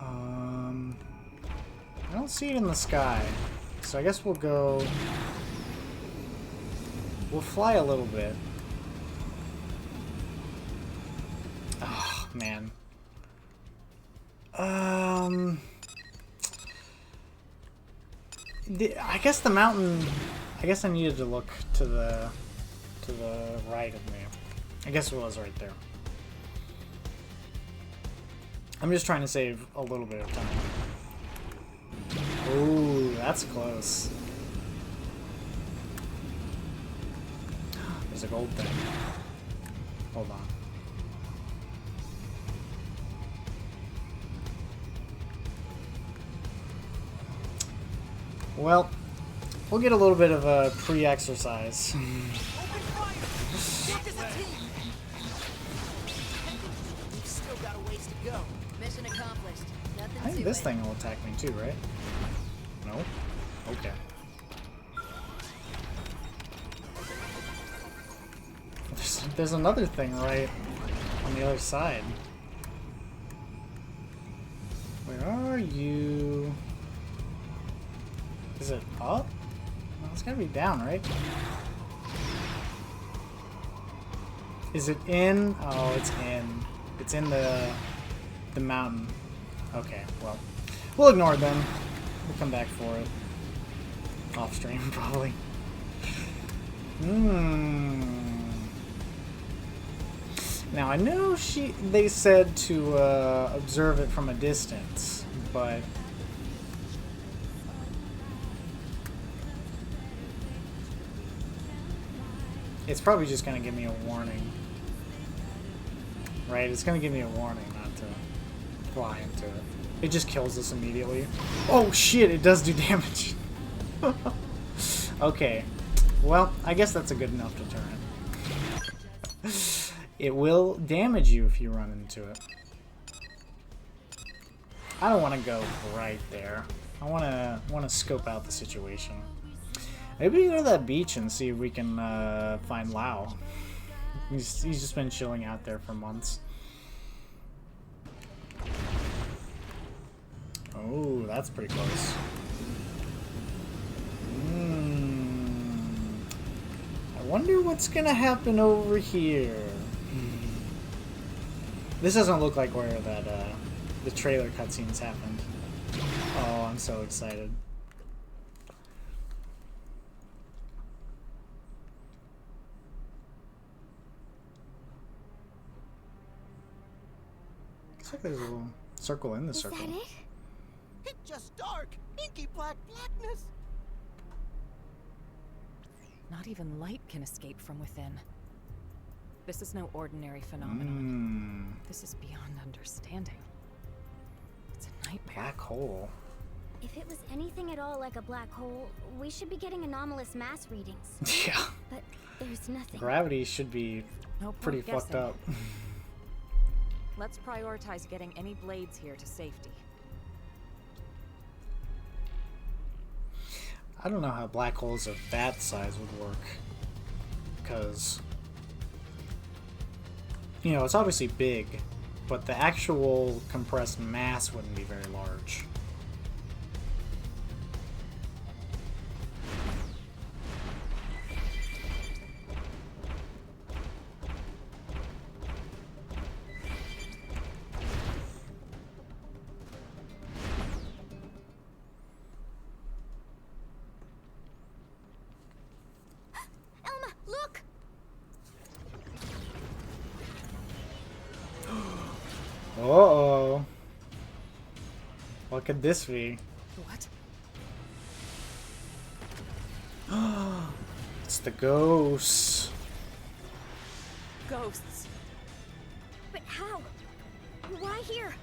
I don't see it in the sky. So I guess we'll go... We'll fly a little bit. Oh, man. I guess the mountain... I guess I needed to look to the right of me. I guess it was right there. I'm just trying to save a little bit of time. Ooh, that's close. There's a gold thing. Hold on. Well, we'll get a little bit of a pre-exercise.
We've still got a ways to go.
Mission accomplished. Nothing
I think this thing will attack me too, right? No? Okay. There's another thing right on the other side. Where are you? Is it up? Well, it's gotta be down, right? Is it in? Oh, it's in. It's in the mountain. Okay, well, we'll ignore them. We'll come back for it. Off stream, probably. Now, I know they said to observe it from a distance, but... It's probably just going to give me a warning. Right? It's going to give me a warning not to fly into it. It just kills us immediately. Oh shit, it does do damage. Okay. Well, I guess that's a good enough deterrent. It will damage you if you run into it. I don't want to go right there. I want to scope out the situation. Maybe we go to that beach and see if we can find Lau. He's just been chilling out there for months. Oh, that's pretty close. I wonder what's gonna happen over here. This doesn't look like where that the trailer cutscenes happened. Oh, I'm so excited. Looks like there's a little circle in the circle.
Is that it? It's just dark, inky black blackness.
Not even light can escape from within. This is no ordinary phenomenon. This is beyond understanding. It's a nightmare.
Black hole.
If it was anything at all like a black hole, we should be getting anomalous mass readings.
Yeah.
But there's nothing.
Gravity should be pretty fucked up.
Let's prioritize getting any blades here to safety.
I don't know how black holes of that size would work. Because, you know, it's obviously big, but the actual compressed mass wouldn't be very large.
Elma, look!
Uh-oh. What could this be?
What?
It's the ghosts.
Ghosts.
But how? Why here?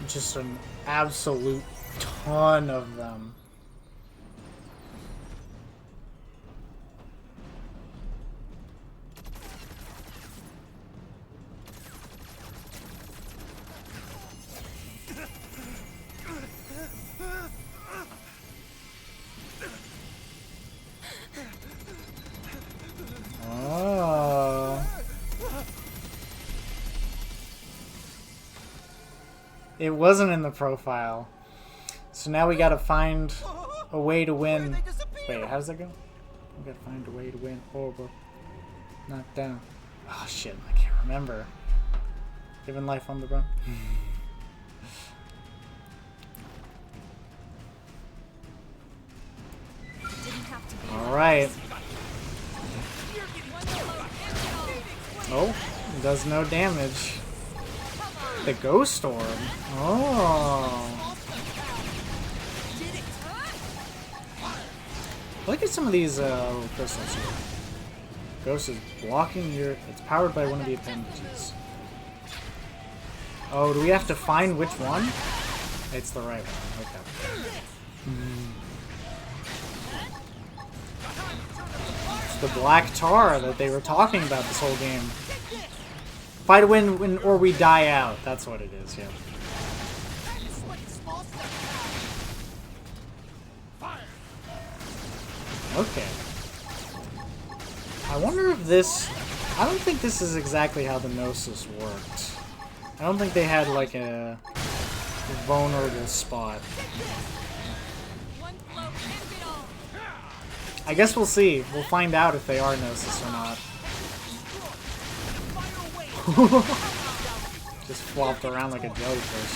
Just an absolute ton of them. Oh. It wasn't in the profile. So now we gotta find a way to win. Wait, how does that go? We gotta find a way to win. Oh, bro. Knock down. Oh shit, I can't remember. Living life on the run. Alright. Oh, it does no damage. The ghost orb. Oh. Look at some of these crystals here. Ghost is blocking your... It's powered by one of the appendages. Oh, do we have to find which one? It's the right one. Okay. It's the black tar that they were talking about this whole game. Fight to win or we die out. That's what it is, yeah. Okay. I wonder if this... I don't think this is exactly how the Gnosis worked. I don't think they had like a vulnerable spot. I guess we'll see. We'll find out if they are Gnosis or not. Just flopped around like a jellyfish.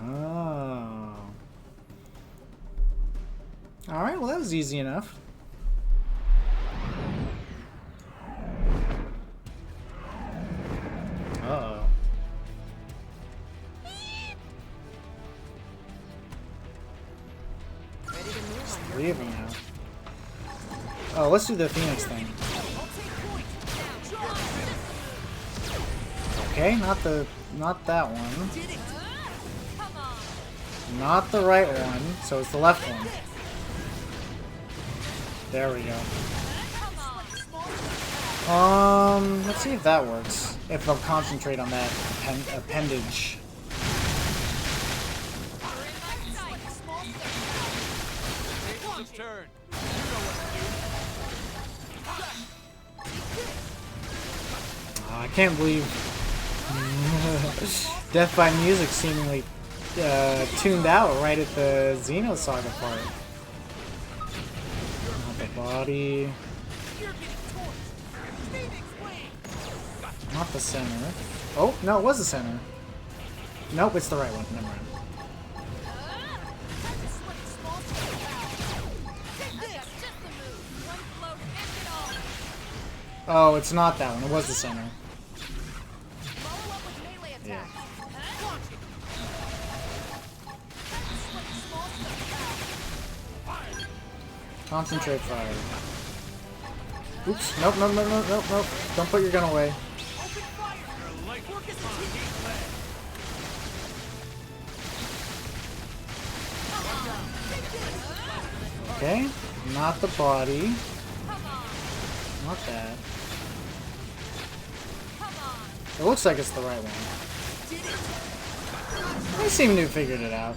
Oh. Alright, well that was easy enough. Uh-oh. There's 3 of them now. Oh, let's do the Phoenix thing. Okay, not that one. Not the right one, so it's the left one. There we go. Let's see if that works. If they'll concentrate on that appendage. I can't believe Death by Music seemingly tuned out right at the Xenosaga part. Not the body. Not the center. Oh, no, it was the center. Nope, it's the right one. Never mind. Oh, it's not that one. It was the center. Yeah. Concentrate fire. Oops. Nope, nope, nope, nope, nope, nope. Don't put your gun away. Okay. Not the body. Not that. It looks like it's the right one. I seem to have figured it out.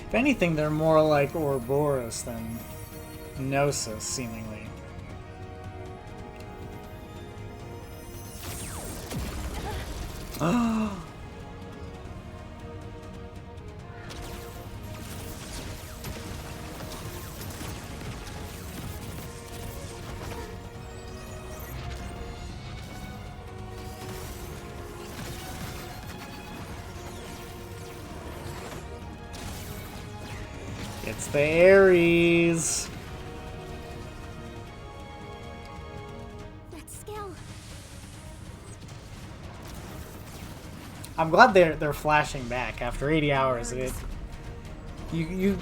If anything, they're more like Ouroboros than Gnosis, seemingly. It's the Ares.
That skill.
I'm glad they're flashing back after 80 hours of it. You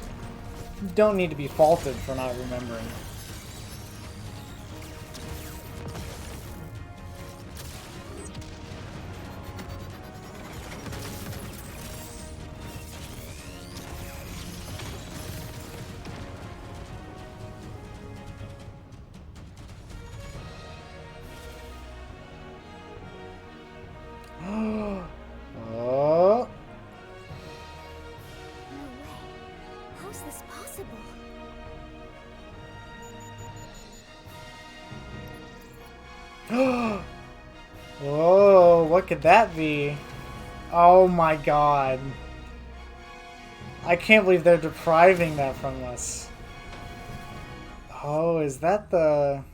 don't need to be faulted for not remembering. Oh.
No way. How's this possible?
Whoa, what could that be? Oh my god. I can't believe they're depriving that from us. Oh, is that the...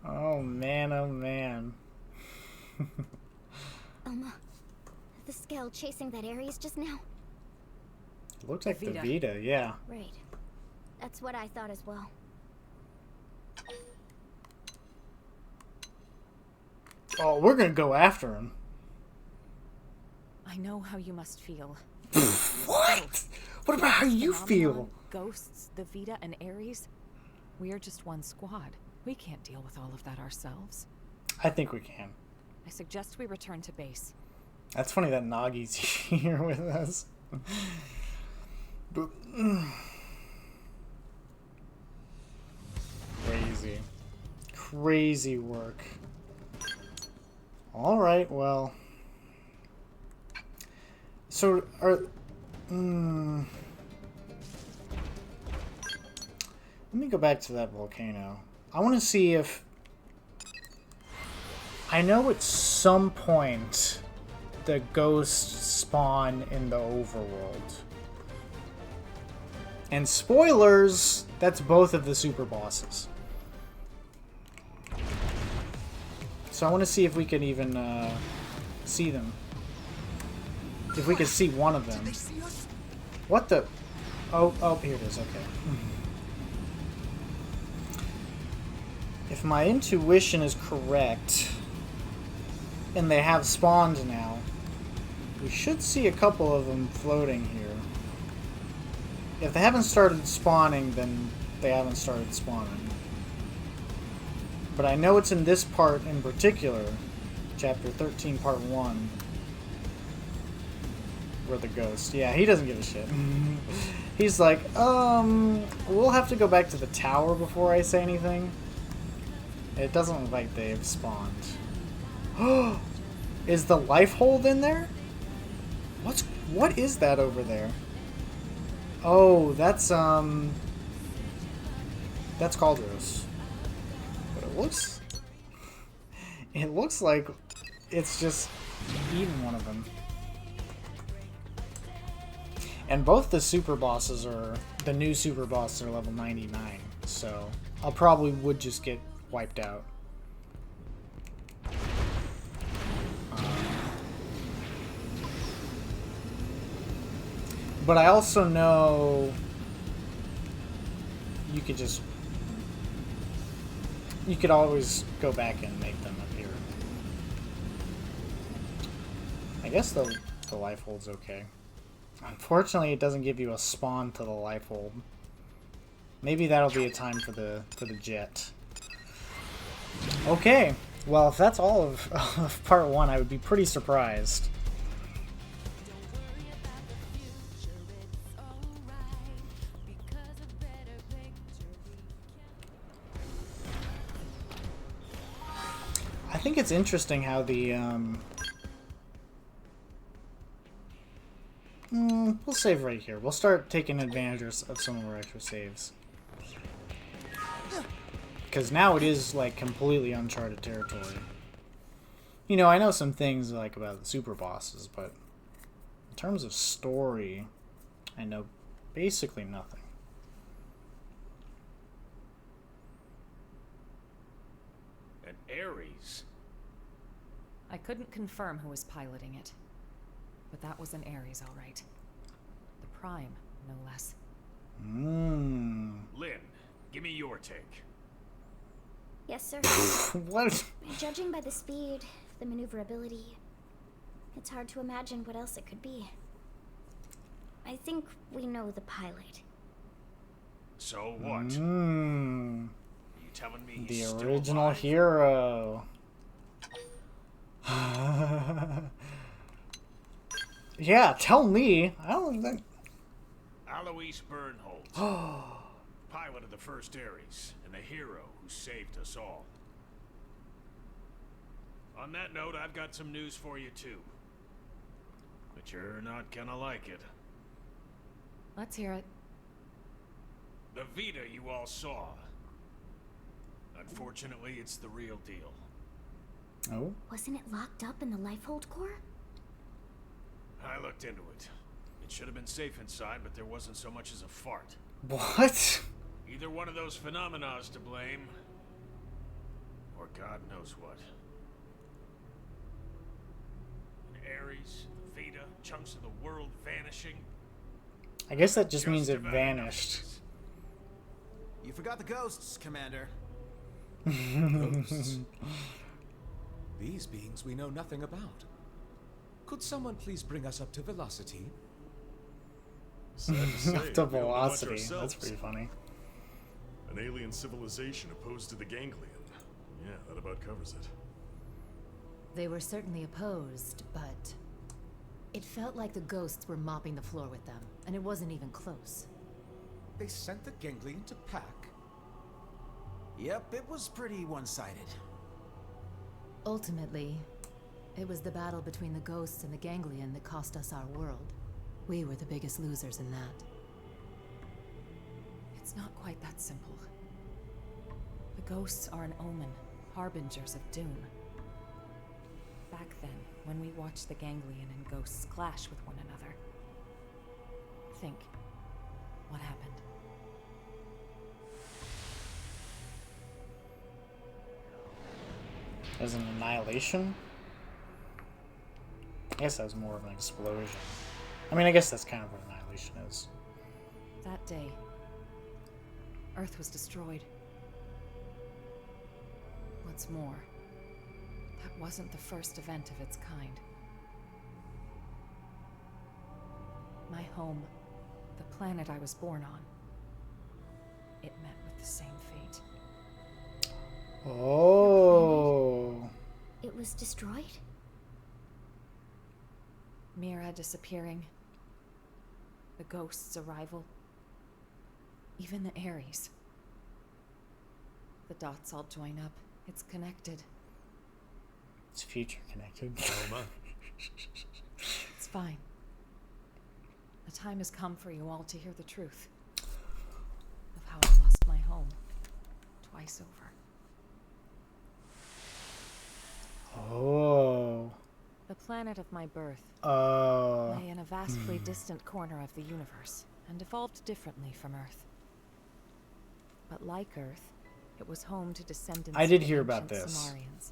Oh man, oh man.
Elma, the scale chasing that Ares just now?
Looks like the Vita, yeah.
Right. That's what I thought as well.
Oh, we're gonna go after him.
I know how you must feel.
What? What about how you feel?
Ghosts, the Vita, and Ares. We're just one squad. We can't deal with all of that ourselves.
I think we can.
I suggest we return to base.
That's funny that Nagi's here with us. But, crazy. Crazy work. Alright, well. So, are... Let me go back to that volcano. I want to see if... I know at some point the ghosts spawn in the overworld. And spoilers, that's both of the super bosses. So I want to see if we can even see them. If we can see one of them. What the... Oh, here it is, okay. If my intuition is correct, and they have spawned now, we should see a couple of them floating here. If they haven't started spawning, then they haven't started spawning. But I know it's in this part in particular, Chapter 13, Part 1. we're the ghost. Yeah, he doesn't give a shit. He's like, we'll have to go back to the tower before I say anything. It doesn't look like they've spawned. Is the life hold in there? What is that over there? Oh, that's Cauldros. But it looks like it's just eating one of them. And both the super bosses the new super bosses are level 99, so I'll probably would just get wiped out. But I also know you could always go back and make them appear. I guess the life hold's okay. Unfortunately, it doesn't give you a spawn to the life hold. Maybe that'll be a time for the jet. Okay, well, if that's all of part 1, I would be pretty surprised. I think it's interesting how the we'll save right here. We'll start taking advantage of some of our extra saves. Because now it is, like, completely uncharted territory. You know, I know some things, like, about the super bosses, but in terms of story, I know basically nothing.
An Ares?
I couldn't confirm who was piloting it, but that was an Ares, all right. The Prime, no less.
Lynn, give me your take.
Yes, sir.
What?
Judging by the speed, the maneuverability, it's hard to imagine what else it could be. I think we know the pilot.
So what? Are you telling me
The
he's still
original
alive?
hero. Yeah, tell me. I don't think.
Alois Bernholtz, pilot of the first Ares, and the hero who saved us all. On that note, I've got some news for you too. But you're not gonna like it.
Let's hear it.
The Vita you all saw. Unfortunately, it's the real deal.
Oh?
Wasn't it locked up in the lifehold core?
I looked into it. It should have been safe inside, but there wasn't so much as a fart.
What?
Either one of those phenomena is to blame, or God knows what. An Ares, Vita, chunks of the world vanishing.
I guess that just means it vanished.
You forgot the ghosts, Commander.
Ghosts. These beings we know nothing about. Could someone please bring us up to velocity?
Sad to say,
Up to
we don't know much
velocity.
ourselves.
That's pretty funny.
An alien civilization opposed to the Ganglion. Yeah, that about covers it.
They were certainly opposed, but it felt like the ghosts were mopping the floor with them, and it wasn't even close.
They sent the Ganglion to pack?
Yep, it was pretty one-sided.
Ultimately, it was the battle between the ghosts and the Ganglion that cost us our world. We were the biggest losers in that.
It's not quite that simple. The ghosts are an omen, harbingers of doom. Back then, when we watched the Ganglion and ghosts clash with one another, think, what happened?
As an annihilation? I guess that was more of an explosion. I mean, I guess that's kind of what annihilation is.
That day, Earth was destroyed. What's more, that wasn't the first event of its kind. My home, the planet I was born on, it met with the same fate.
Oh.
It was destroyed?
Mira disappearing, the Ghost's arrival, even the Ares. The dots all join up. It's connected.
It's future connected.
Elma.
It's fine. The time has come for you all to hear the truth of how I lost my home twice over.
Oh.
The planet of my birth
Oh.
lay in a vastly distant corner of the universe and evolved differently from Earth. But like Earth, it was home to descendants
I did
of
hear about
ancient
this.
Cimmerians.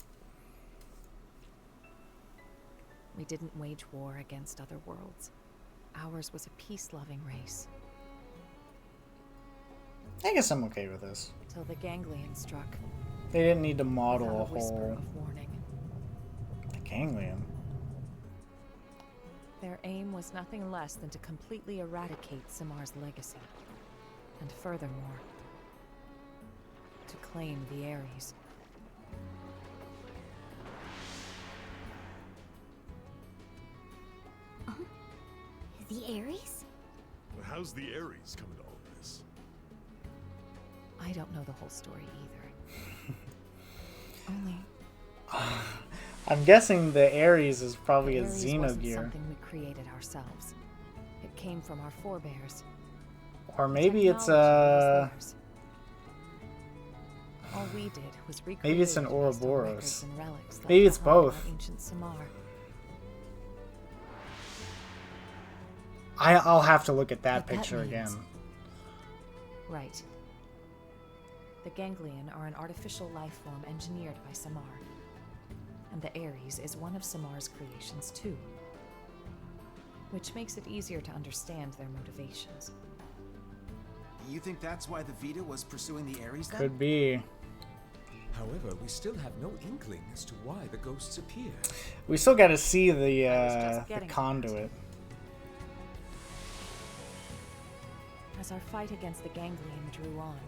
We didn't wage war against other worlds. Ours was a peace-loving race.
I guess I'm okay with this.
Till the Ganglion struck.
They didn't need to model
without
a
whisper
whole...
of warning.
The ganglion.
Their aim was nothing less than to completely eradicate Simmar's legacy. And furthermore, to claim the Ares.
The Ares?
How's the Ares come into all this?
I don't know the whole story either. Only
I'm guessing the Ares is probably
the
a
Ares wasn't
Xenogear.
something we created ourselves. It came from our forebears.
Or maybe it's
Technology was theirs. All we did was recreate
maybe it's an
it based on
Ouroboros.
records and relics left
Maybe it's
behind by
both.
Ancient Simmar.
I'll have to look at that
What that
picture
means.
again.
Right. The Ganglion are an artificial life form engineered by Simmar. And the Ares is one of Simmar's creations too. Which makes it easier to understand their motivations.
You think that's why the Vita was pursuing the Ares then?
Could be.
However, we still have no inkling as to why the ghosts appear.
We still got to see the
getting to
conduit.
As our fight against the Ganglion drew on,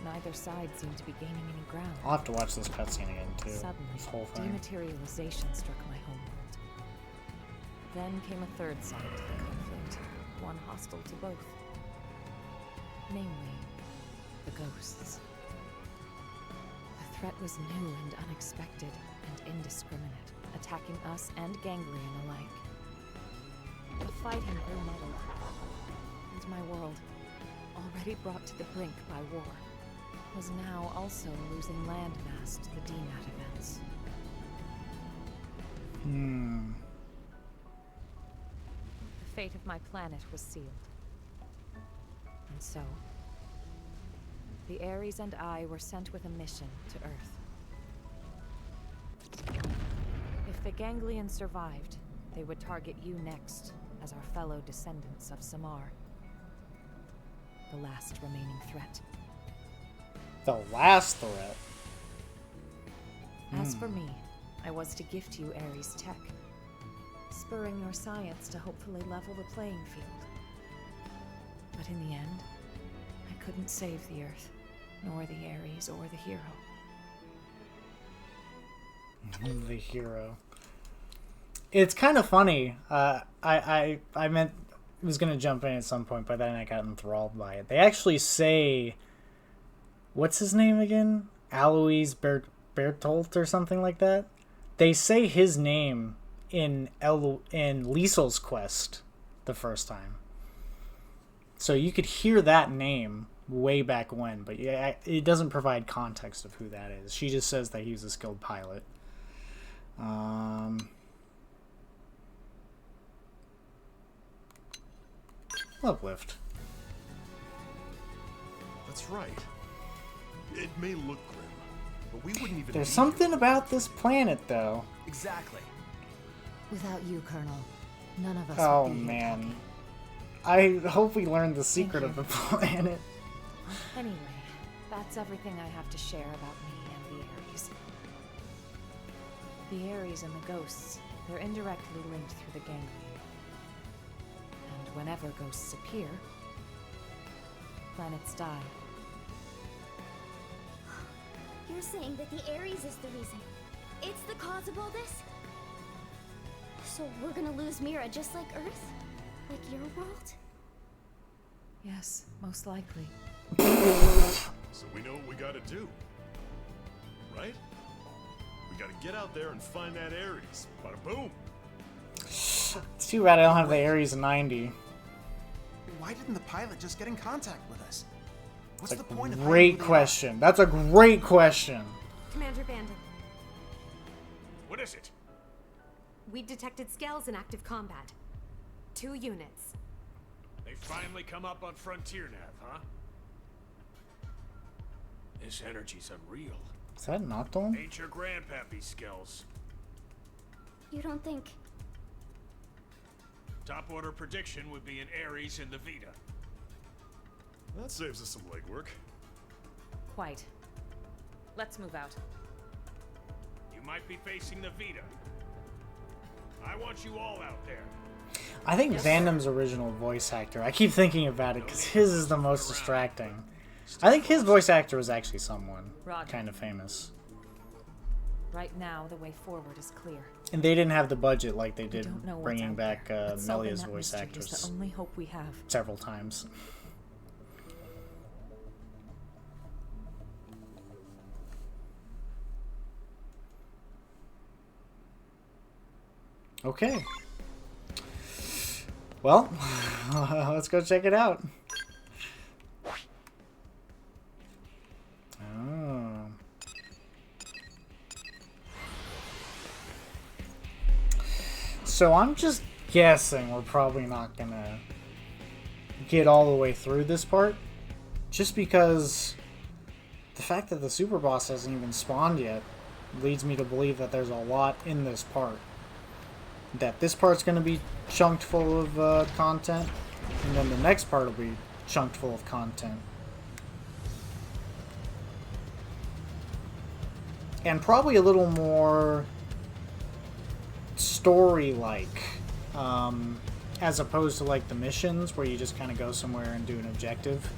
neither side seemed to be gaining any ground.
I'll have to watch this cutscene again too.
Suddenly,
This whole thing.
dematerialization struck my homeworld. Then came a third side to the conflict, one hostile to both. Namely, the ghosts. The threat was new and unexpected and indiscriminate, attacking us and Ganglion alike. The fighting grew muddled, and my world, already brought to the brink by war, was now also losing landmass to the DMAT events. The fate of my planet was sealed. And so, the Ares and I were sent with a mission to Earth. If the Ganglion survived, they would target you next as our fellow descendants of Simmar. The last remaining threat.
The last threat.
As for me, I was to gift you Ares tech, spurring your science to hopefully level the playing field. But in the end, I couldn't save the Earth, nor the Ares or the hero.
The hero. It's kind of funny. I meant I was gonna jump in at some point, but then I got enthralled by it. They actually say, what's his name again? Alois Bertolt or something like that. They say his name in Liesel's quest the first time, so you could hear that name way back when. But yeah, it doesn't provide context of who that is. She just says that he was a skilled pilot. Uplift.
That's right. It may look grim, but we wouldn't even.
There's
be
something
here.
about this planet, though.
Exactly.
Without you, Colonel, none of us
Oh
would be here
man.
talking.
I hope we learned the secret of the planet.
Anyway, that's everything I have to share about me and the Ares. The Ares and the ghosts, they're indirectly linked through the Ganglion. And whenever ghosts appear, planets die.
You're saying that the Ares is the reason. It's the cause of all this? So we're gonna lose Mira just like Earth? Like your world?
Yes, most likely.
So we know what we gotta do, right? We gotta get out there and find that Ares. Bada boom!
It's too bad I don't have the Ares 90.
Why didn't the pilot just get in contact with us? What's
That's a
the point of
great question. That's a great question.
Commander Bandit,
What is it?
we detected scales in active combat. 2 units.
They finally come up on Frontier Nav, huh? This energy's unreal.
Is that Nocturne?
Ain't your grandpappy skills.
You don't think...
Top order prediction would be an Ares in the Vita.
That saves us some legwork.
Quite. Let's move out.
You might be facing the Vita. I want you all out there.
I think Vandam's original voice actor, I keep thinking about it because his is the most distracting. I think his voice actor was actually someone kind of famous.
Right now, the way forward is clear.
And they didn't have the budget like they did
don't know what's
bringing
out
back
there, but solving
Melia's
that
voice
mystery is
actress
the only hope we have.
several times. Okay. Well, let's go check it out. Oh. So I'm just guessing we're probably not gonna get all the way through this part, just because the fact that the super boss hasn't even spawned yet leads me to believe that there's a lot in this part. That this part's going to be chunked full of content, and then the next part will be chunked full of content. And probably a little more story-like, as opposed to like the missions where you just kind of go somewhere and do an objective.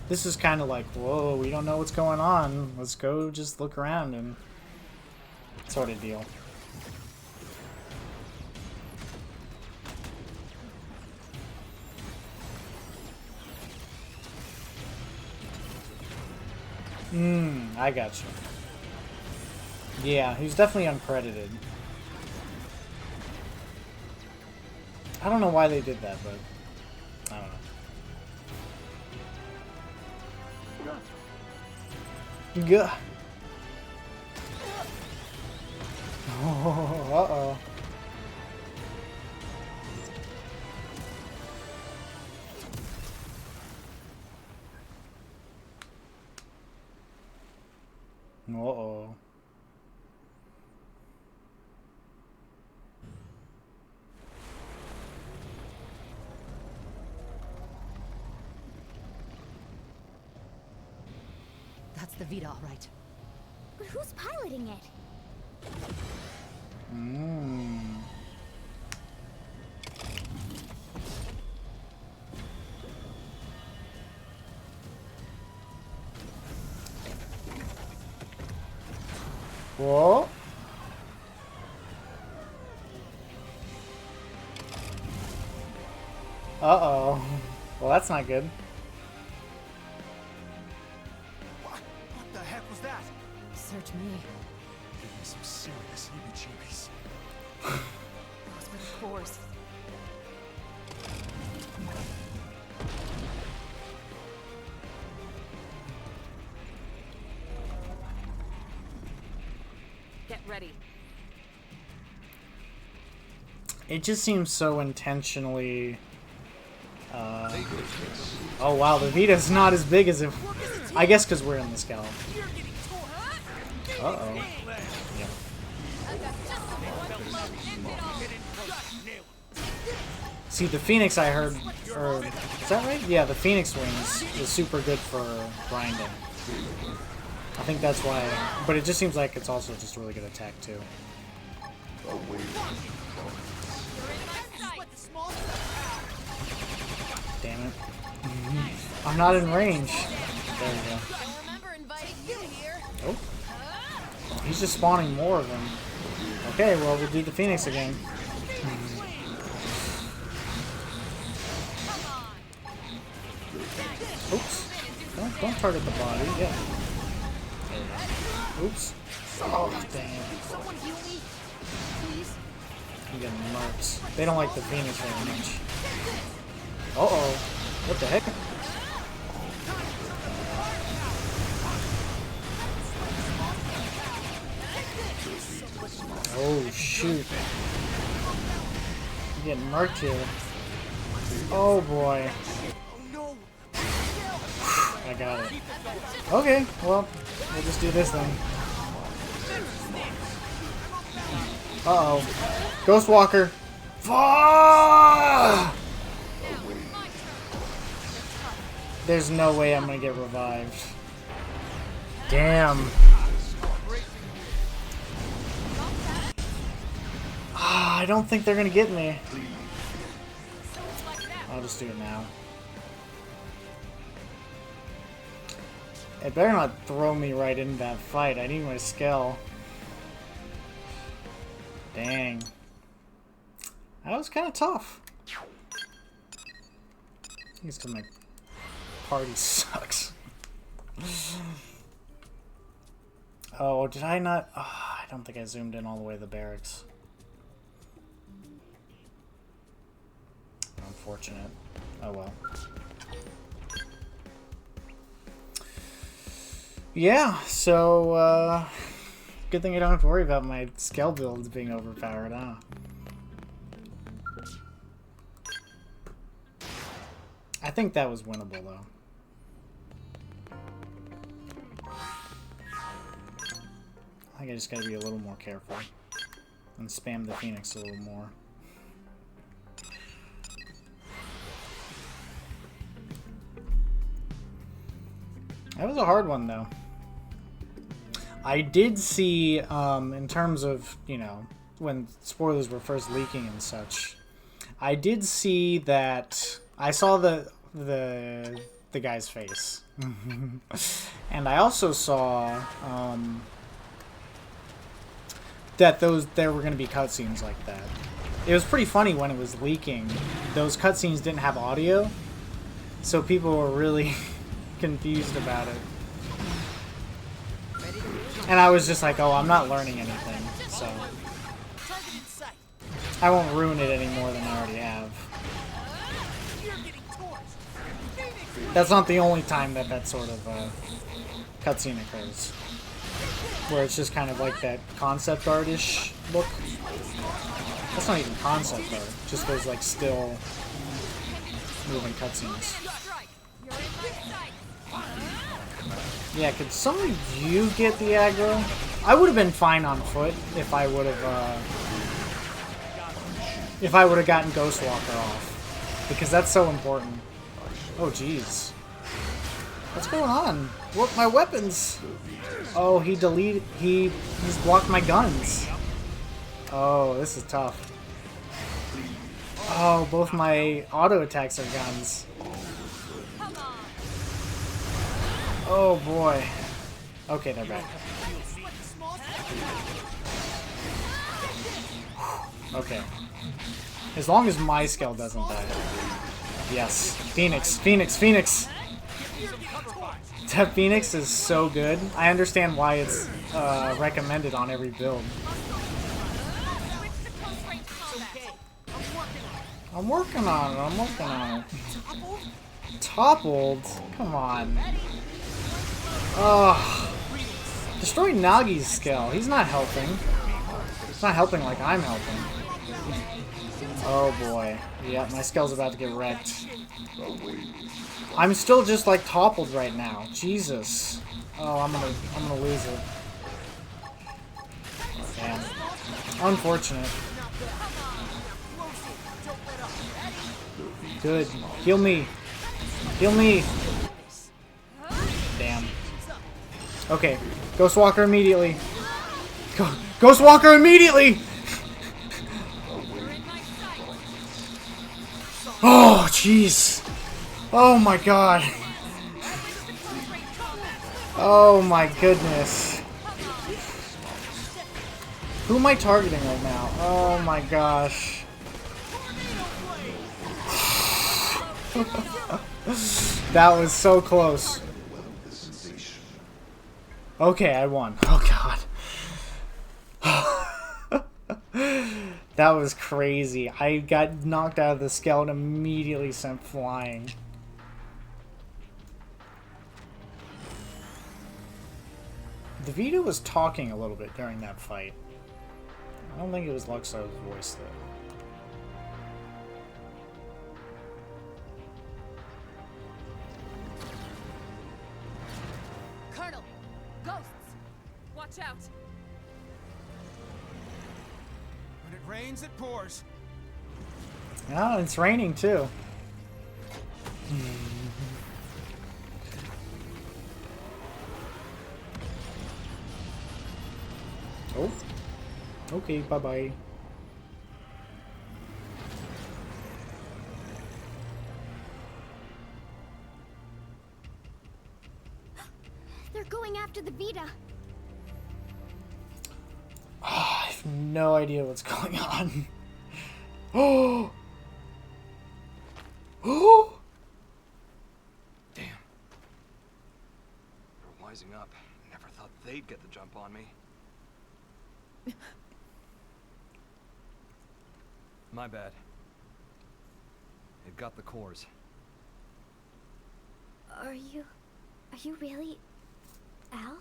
This is kind of like, whoa, we don't know what's going on. Let's go just look around and sort of deal. I got you. Yeah, he's definitely uncredited. I don't know why they did that, but I don't know. Gah. Oh, uh-oh. Uh-oh.
That's the Vita, all right.
But who's piloting it?
Whoa. Uh-oh. Well, that's not good.
What the heck was that?
Search me.
Give me some serious heebie-jeebies.
Those were the cores.
Get ready.
It just seems so intentionally... Oh wow, the Vita's not as big as if... I guess because we're in the Scout. Uh-oh. Yeah. See, the Phoenix I heard... Or, is that right? Yeah, the Phoenix Wings is super good for grinding. I think that's why... But it just seems like it's also just a really good attack, too. Damn it. I'm not in range. There we go. Oh. He's just spawning more of them. Okay, well, we'll do the Phoenix again. Oops. Don't target the body. Yeah. Oops. Oh, dang.
Someone heal me, please.
I'm getting marks. They don't like the Phoenix very much. Uh-oh. What the heck? Oh, shoot. I'm getting marked here. Oh, boy. I got it. Okay, well, we'll just do this then. Uh-oh. Ghostwalker. Fuck! There's no way I'm gonna get revived. Damn. I don't think they're gonna get me. I'll just do it now. It better not throw me right into that fight. I need my skill. Dang. That was kind of tough. I think it's because my party sucks. Oh, did I not? Oh, I don't think I zoomed in all the way to the barracks. Unfortunate. Oh well. Yeah, so, good thing I don't have to worry about my scale builds being overpowered, huh? I think that was winnable, though. I think I just gotta be a little more careful. And spam the Phoenix a little more. That was a hard one, though. I did see, in terms of, you know, when spoilers were first leaking and such, I did see that I saw the guy's face, and I also saw that there were going to be cutscenes like that. It was pretty funny when it was leaking. Those cutscenes didn't have audio, so people were really confused about it. And I was just like, oh, I'm not learning anything, so I won't ruin it any more than I already have. That's not the only time that sort of cutscene occurs, where it's just kind of like that concept art-ish look. That's not even concept art, just those like still moving cutscenes. Yeah, could some of you get the aggro? I would have been fine on foot if I would have gotten Ghostwalker off, because that's so important. Oh jeez, what's going on? What, my weapons? Oh, he's blocked my guns. Oh, this is tough. Oh, both my auto attacks are guns. Oh boy. Okay, they're back. Okay. As long as my skill doesn't die. Yes. Phoenix. Phoenix. Phoenix! That Phoenix is so good. I understand why it's recommended on every build. I'm working on it. I'm working on it. Toppled? Come on. Ugh. Destroy Nagi's skill. He's not helping. He's not helping like I'm helping. Oh boy. Yeah, my skill's about to get wrecked. I'm still just like toppled right now. Jesus. Oh, I'm gonna lose it. Damn. Unfortunate. Good. Heal me. Heal me. Damn. Okay. Ghostwalker immediately. Ghostwalker immediately! Oh, jeez. Oh my god. Oh my goodness. Who am I targeting right now? Oh my gosh. That was so close. Okay, I won. Oh god. That was crazy. I got knocked out of the scale and immediately sent flying. The Vita was talking a little bit during that fight. I don't think it was Luxar's voice though.
Colonel! Ghosts! Watch out!
When it rains, it pours.
Yeah, it's raining too. Oh. Okay, bye-bye.
They're going after the Vita.
Oh, I have no idea what's going on. Oh! Oh!
Damn. We're wising up. Never thought they'd get the jump on me. My bad. It got the cores.
Are you really Al?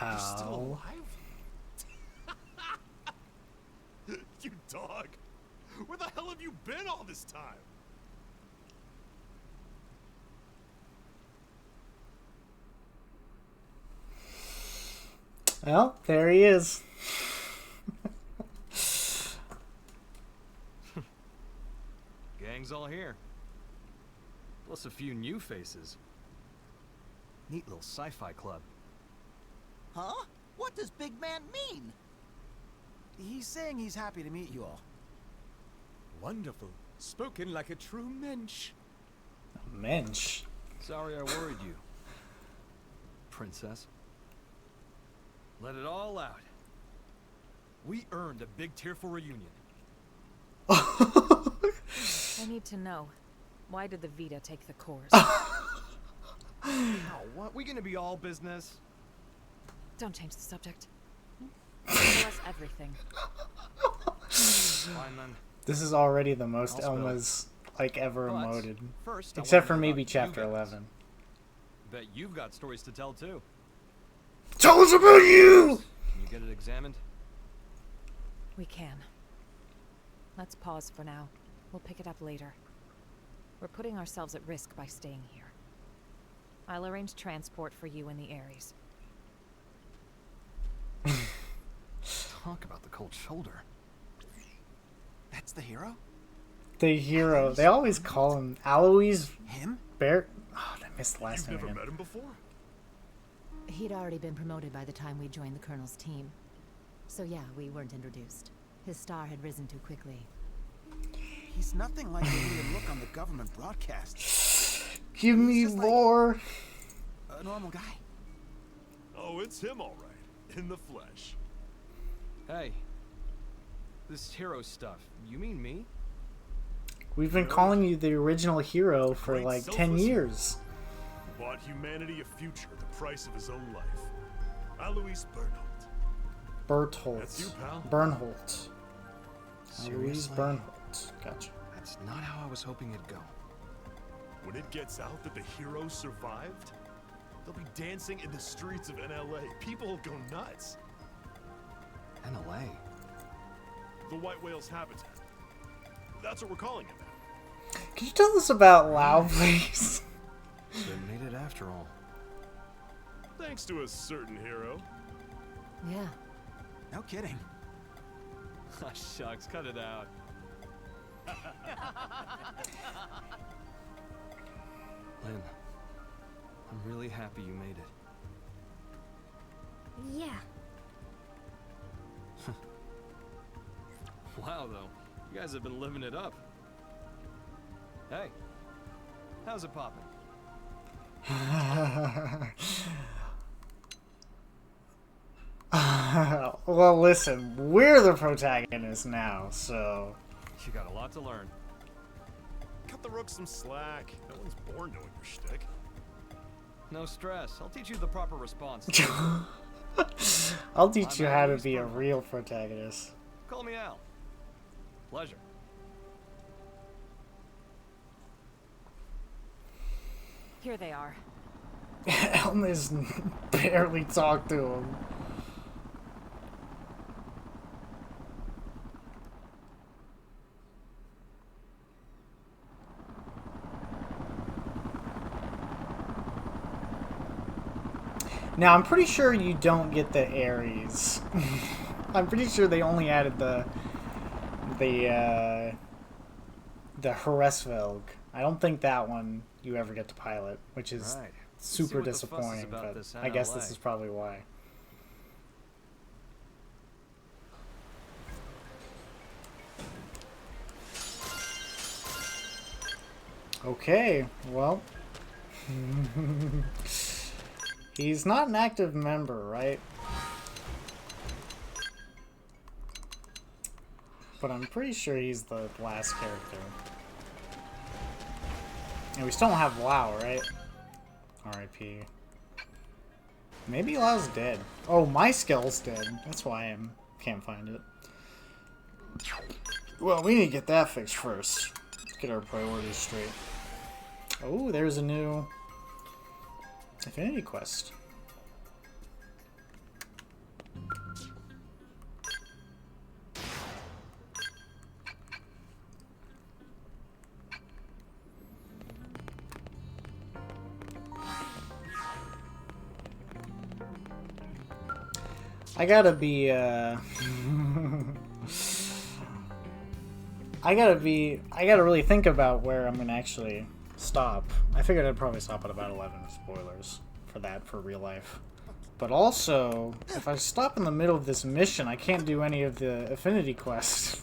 You're still
Ow.
alive? You dog! Where the hell have you been all this time?
Well, there he is.
Gang's all here. Plus a few new faces. Neat little sci-fi club.
Huh? What does Big Man mean? He's saying he's happy to meet you all.
Wonderful. Spoken like a true mensch.
Mensch.
Sorry I worried you, princess. Let it all out. We earned a big tearful reunion.
I need to know. Why did the Vita take the cores?
Ow, what? We gonna be all business?
Don't change the subject. Tell us everything.
Fine then.
This is already the most
I'll spill it.
Elma's like ever
But
emoted.
first, I
Except
wanna
for
know
maybe
about you
chapter
guys.
11.
Bet you've got stories to tell too.
Tell us about you!
Can you get it examined?
We can. Let's pause for now. We'll pick it up later. We're putting ourselves at risk by staying here. I'll arrange transport for you and the Ares.
Talk about the cold shoulder.
That's the hero?
The hero. They always call him Alois
Him?
Bear. Oh, I missed the last
You've
name.
never
again.
met him before?
He'd already been promoted by the time we joined the Colonel's team. So yeah, we weren't introduced. His star had risen too quickly.
He's nothing like the way you look on the government broadcast.
Give me
just like-
more.
A normal guy.
Oh, it's him all right. In the flesh.
Hey. This hero stuff. You mean me?
We've been calling you the original hero for
Great
like 10
selfless
years.
Who bought humanity a future at the price of his own life. Alois Bernholt. That's you,
Bertholdt.
pal.
Bernholt. Alois
Seriously?
Bernholt. Gotcha.
That's not how I was hoping it'd go.
When it gets out that the hero survived, they'll be dancing in the streets of NLA. People will go nuts.
NLA?
The White Whale's habitat. That's what we're calling it now.
Can you tell us about Lao, please?
So it made it after all.
Thanks to a certain hero.
Yeah.
No kidding.
Ah, shucks, cut it out. Lynn, I'm really happy you made it.
Yeah.
Wow, though. You guys have been living it up. Hey, how's it poppin'?
Well, listen, we're the protagonists now, so...
You got a lot to learn.
Cut the rooks some slack. No one's born knowing your shtick.
No stress. I'll teach you the proper response.
I'll teach you how to be a real protagonist.
Call me Al. Pleasure.
Here they are.
Elma's barely talked to him. Now, I'm pretty sure you don't get the Ares. I'm pretty sure they only added the Hresvelg. I don't think that one you ever get to pilot, which is super disappointing, but I guess this is probably why. Okay, well... He's not an active member, right? But I'm pretty sure he's the last character. And we still don't have Lao, right? R.I.P. Maybe Lao's dead. Oh, my skill's dead. That's why I can't find it. Well, we need to get that fixed first. Let's get our priorities straight. Oh, there's a new Affinity quest. I gotta really think about where I'm gonna actually stop. I figured I'd probably stop at about 11 spoilers for that for real life. But also, if I stop in the middle of this mission, I can't do any of the affinity quests.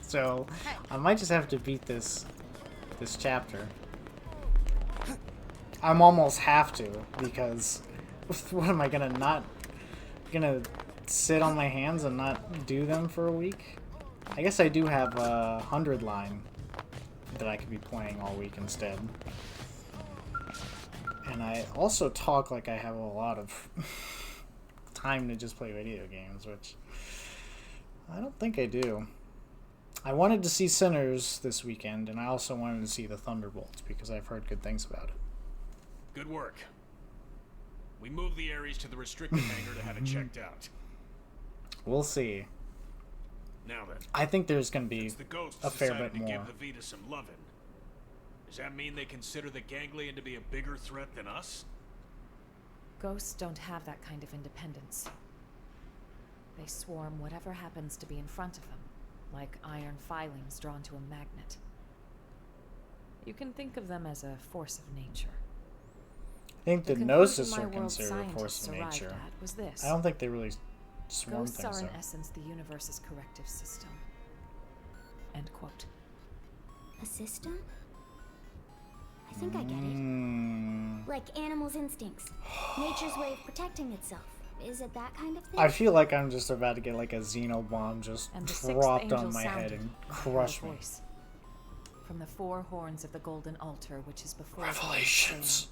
So, I might just have to beat this chapter. I'm almost have to, because what am I gonna sit on my hands and not do them for a week? I guess I do have a 100 line that I could be playing all week instead. And I also talk like I have a lot of time to just play video games, which I don't think I do. I wanted to see Sinners this weekend, and I also wanted to see the Thunderbolts because I've heard good things about it.
Good work. We moved the Ares to the restricted hangar to have it checked out.
We'll see.
Now then,
I think there's going to be a fair bit
to
more.
give the Vita some lovin'. Does that mean they consider the Ganglion to be a bigger threat than us?
Ghosts don't have that kind of independence. They swarm whatever happens to be in front of them, like iron filings drawn to a magnet. You can think of them as a force of nature.
I think the Gnosis are considered a force of nature.
Was this.
I don't think they really swarm
Ghosts
things.
are in essence the universe's corrective system. End quote.
A system? I think I get it. Like animals' instincts. Nature's way of protecting itself. Is it that kind of thing?
I feel like I'm just about to get like a Xenobomb just dropped on my head and crush me.
From the 4 horns of the golden altar, which is before
Revelations.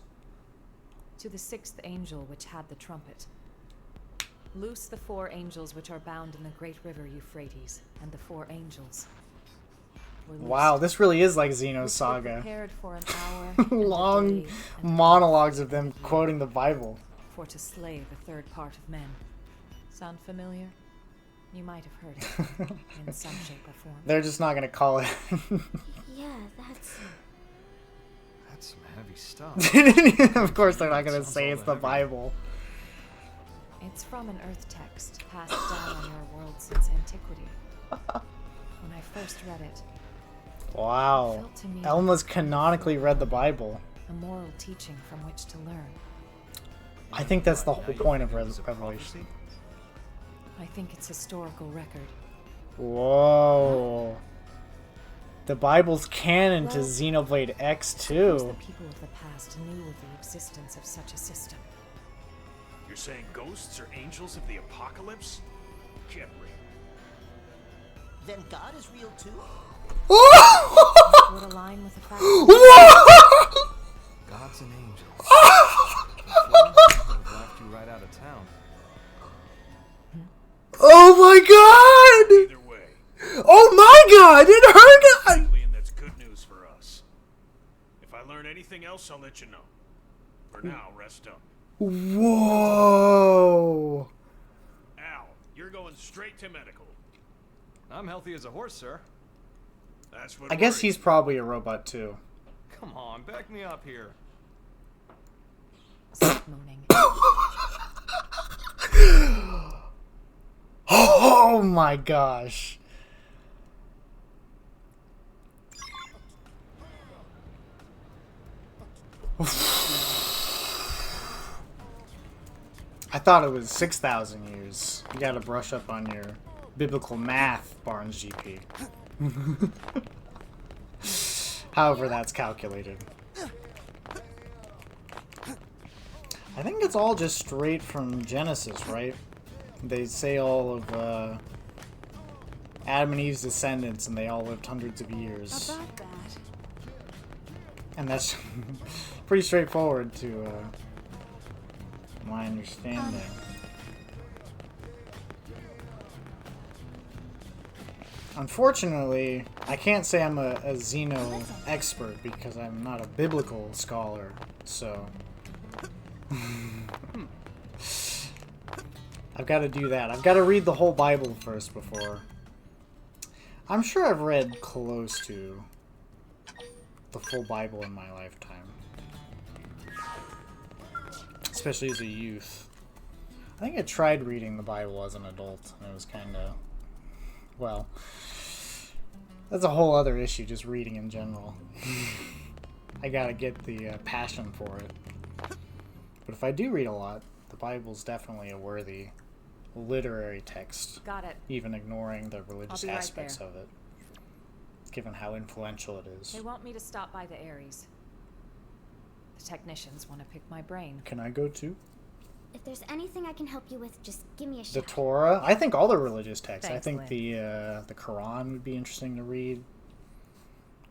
To the 6th angel, which had the trumpet. Loose the 4 angels which are bound in the great river Euphrates, and the 4 angels.
Wow, this really is like Xeno's Saga.
Prepared for an hour
long monologues of them quoting the Bible.
For to slay the 3rd part of men. Sound familiar? You might have heard it in some shape or form.
They're just not gonna call it.
Yeah, that's
some heavy stuff.
Of course they're not gonna say it's the Bible.
It's from an Earth text passed down on our world since antiquity. When I first read it,
wow.
it felt to me
Elma's canonically read the Bible.
a moral teaching from which to learn.
I think that's the whole point of Revelation.
I think it's historical record.
Whoa. The Bible's canon to Xenoblade X too.
The people of the past knew of the existence of such a system.
You're saying ghosts are angels of the apocalypse? Get real.
Then God is real too?
Would align with the fact
Gods and angels. Before, I would have laughed you right out of town.
Oh my god!
Either way.
Oh my god! It hurt!
And that's good news for us. If I learn anything else, I'll let you know. For now, rest up.
Whoa!
Al, you're going straight to medical.
I'm healthy as a horse, sir.
That's what
I guess he's probably a robot too.
Come on, back me up here.
Stop mooning.
Oh my gosh. I thought it was 6,000 years. You gotta brush up on your biblical math, Barnes GP. However that's calculated. I think it's all just straight from Genesis, right? They say all of Adam and Eve's descendants, and they all lived hundreds of years.
About that.
And that's pretty straightforward to my understanding. Unfortunately, I can't say I'm a Xeno expert because I'm not a biblical scholar, so... I've got to do that. I've got to read the whole Bible first before... I'm sure I've read close to the full Bible in my lifetime. Especially as a youth. I think I tried reading the Bible as an adult, and it was kind of... Well, that's a whole other issue, just reading in general. I gotta get the passion for it. But if I do read a lot, the Bible's definitely a worthy literary text.
Got it.
Even ignoring the religious
I'll be right
aspects
there.
of it. Given how influential it is.
They want me to stop by the Ares. The technicians want to pick my brain.
Can I go too?
If there's anything I can help you with, just give me a
The
shout.
Torah? I think all the religious texts.
Thanks,
I think
Lynn.
the Quran would be interesting to read.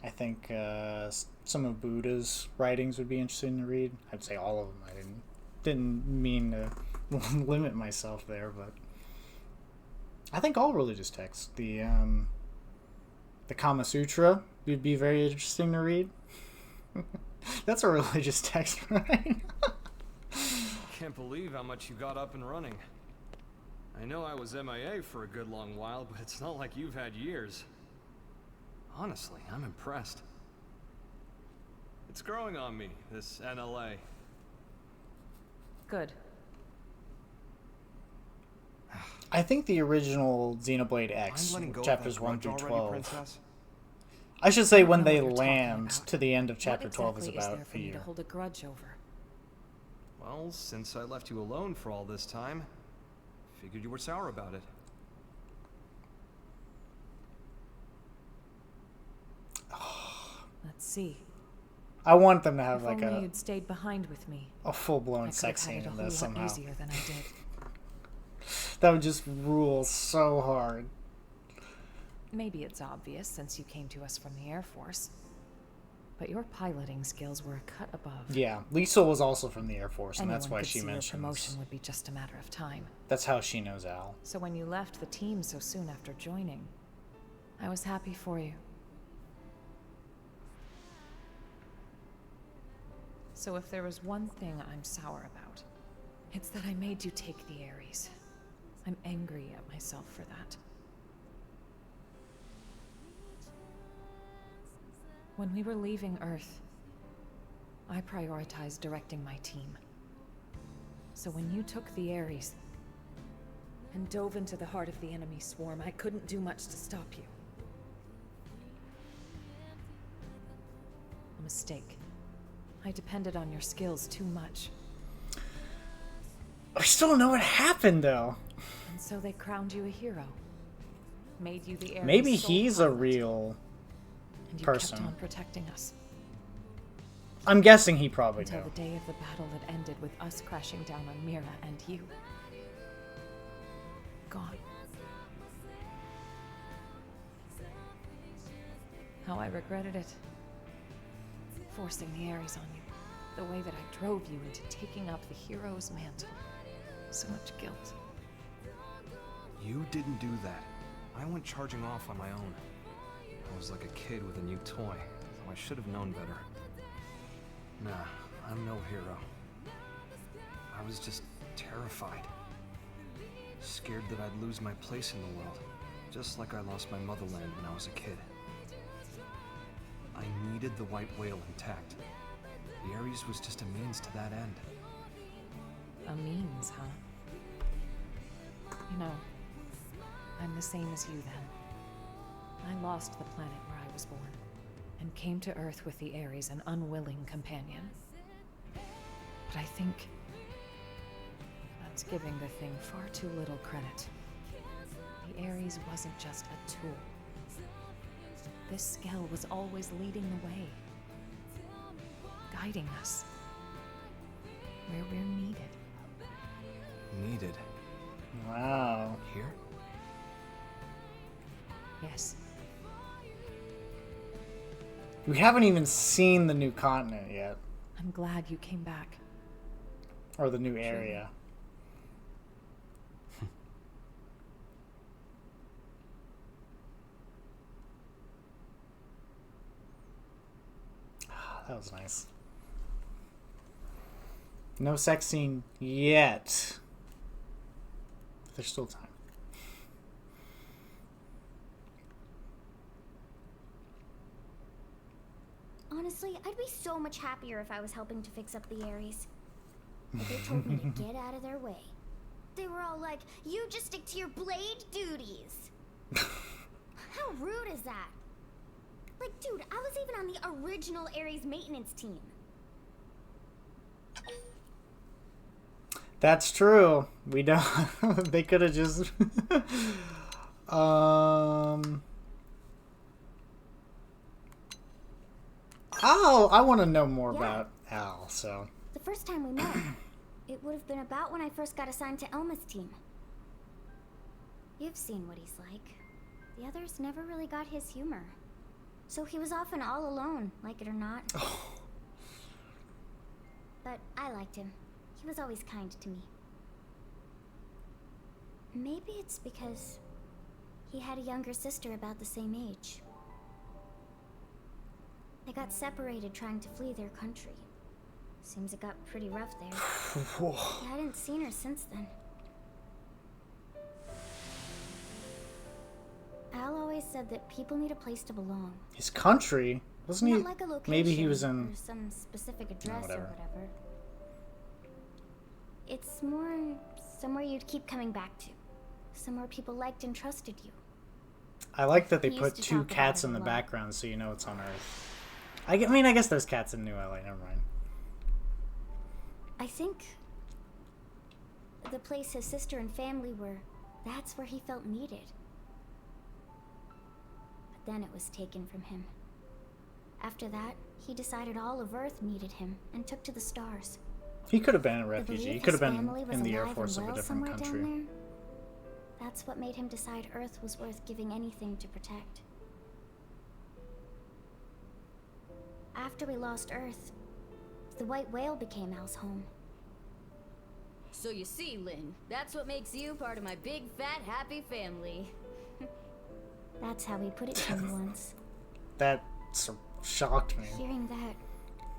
I think some of Buddha's writings would be interesting to read. I'd say all of them. I didn't mean to limit myself there, but I think all religious texts. The Kama Sutra would be very interesting to read. That's a religious text, right?
Can't believe how much you got up and running. I know I was MIA for a good long while, but it's not like you've had years. Honestly, I'm impressed. It's growing on me, this NLA.
Good.
I think the original Xenoblade
I'm
X,
letting go of
chapters
that
1 through
grudge
12.
already, Princess?
I should say
I don't
when
know
they
what you're talking
land
about.
to the end of chapter
What
12 is
exactly
about
there for
a
me
year.
to hold a grudge over?
Well, since I left you alone for all this time, figured you were sour about it.
Let's see.
I want them to have
If
like
only
a
you'd stayed behind with me.
full-blown
I could
sex
have
scene
had it a
in
whole
this
lot
somehow.
easier than I did.
That would just rule so hard.
Maybe it's obvious since you came to us from the Air Force. But your piloting skills were a cut above.
Yeah, Lisa was also from the Air Force, and that's
Anyone
why
could
she
see your
mentions.
promotion would be just a matter of time.
That's how she knows Al.
So when you left the team so soon after joining, I was happy for you. So if there was one thing I'm sour about, it's that I made you take the Ares. I'm angry at myself for that. When we were leaving Earth, I prioritized directing my team. So when you took the Ares and dove into the heart of the enemy swarm, I couldn't do much to stop you. A mistake. I depended on your skills too much.
I still don't know what happened, though.
And so they crowned you a hero. Made you the Ares'
Maybe
sole
he's a
pilot.
real
And you
person.
kept on protecting us.
I'm guessing he probably
Until
knew.
the day of the battle that ended with us crashing down on Mira and you. Gone. How I regretted it. Forcing the Ares on you. The way that I drove you into taking up the hero's mantle. So much guilt.
You didn't do that. I went charging off on my own. I was like a kid with a new toy, so I should have known better. Nah, I'm no hero. I was just terrified. Scared that I'd lose my place in the world, just like I lost my motherland when I was a kid. I needed the white whale intact. The Ares was just a means to that end.
A means, huh? You know, I'm the same as you then. I lost the planet where I was born, and came to Earth with the Ares, an unwilling companion. But I think that's giving the thing far too little credit. The Ares wasn't just a tool. This Skell was always leading the way, guiding us where we're needed.
Needed?
Wow.
Here?
Yes.
We haven't even seen the new continent yet.
I'm glad you came back.
Or the new area. That was nice. No sex scene yet. There's still time.
Honestly, I'd be so much happier if I was helping to fix up the Ares. But they told me to get out of their way. They were all like, you just stick to your blade duties. How rude is that? Like, dude, I was even on the original Ares maintenance team.
That's true. We don't. They could have just. Oh, I want to know more about Al. So.
The first time we met, it would have been about when I first got assigned to Elma's team. You've seen what he's like. The others never really got his humor. So he was often all alone, like it or not. But I liked him. He was always kind to me. Maybe it's because he had a younger sister about the same age. They got separated trying to flee their country. Seems it got pretty rough there. I hadn't seen her since then. Al always said that people need a place to belong.
His country? Wasn't he?
Not like a location,
maybe he was in
or some specific address or
whatever.
It's more somewhere you'd keep coming back to. Somewhere people liked and trusted you.
I like that they
He
put
used to
two
talk about
cats
it
in
a
the
lot.
background so you know it's on Earth. I mean, I guess there's cats in New LA. Never mind.
I think the place his sister and family were, that's where he felt needed. But then it was taken from him. After that, he decided all of Earth needed him and took to the stars.
He could have been a
The
refugee.
belief
He could have
his
been
family was
in the Air
alive
Force
and
of a
well
different
somewhere
country.
down there. That's what made him decide Earth was worth giving anything to protect. After we lost Earth, the white whale became Al's home.
So you see, Lynn, that's what makes you part of my big, fat, happy family.
That's how he put it to me once.
That shocked me.
Hearing that,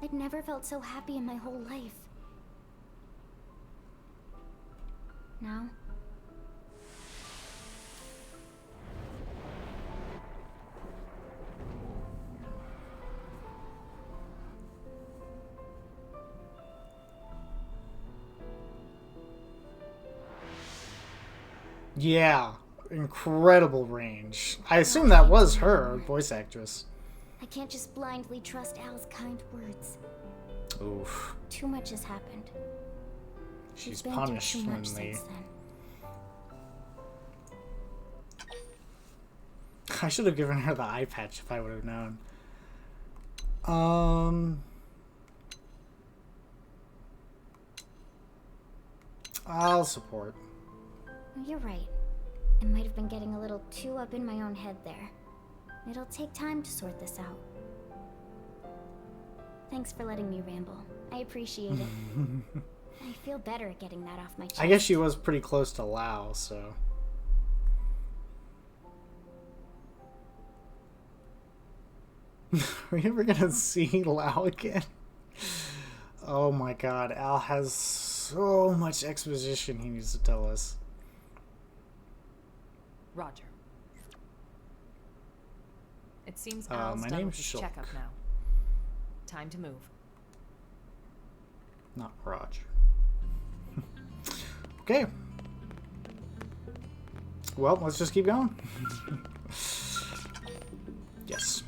I'd never felt so happy in my whole life. Now,
Yeah, incredible range. I assume that was her voice actress.
I can't just blindly trust Al's kind words.
Oof.
Too much has happened.
She's
He's been through
punished
too
when
much
they.
since then.
I should have given her the eye patch if I would have known. I'll support.
You're right. I might have been getting a little too up in my own head there. It'll take time to sort this out. Thanks for letting me ramble. I appreciate it. I feel better at getting that off my chest.
I guess she was pretty close to Lao, so... Are we ever gonna see Lao again? Oh my god, Al has so much exposition he needs to tell us.
Roger. It seems Al's
my
done
name's
with his
Shulk.
checkup now. Time to move.
Not Roger. Okay. Well, let's just keep going. Yes.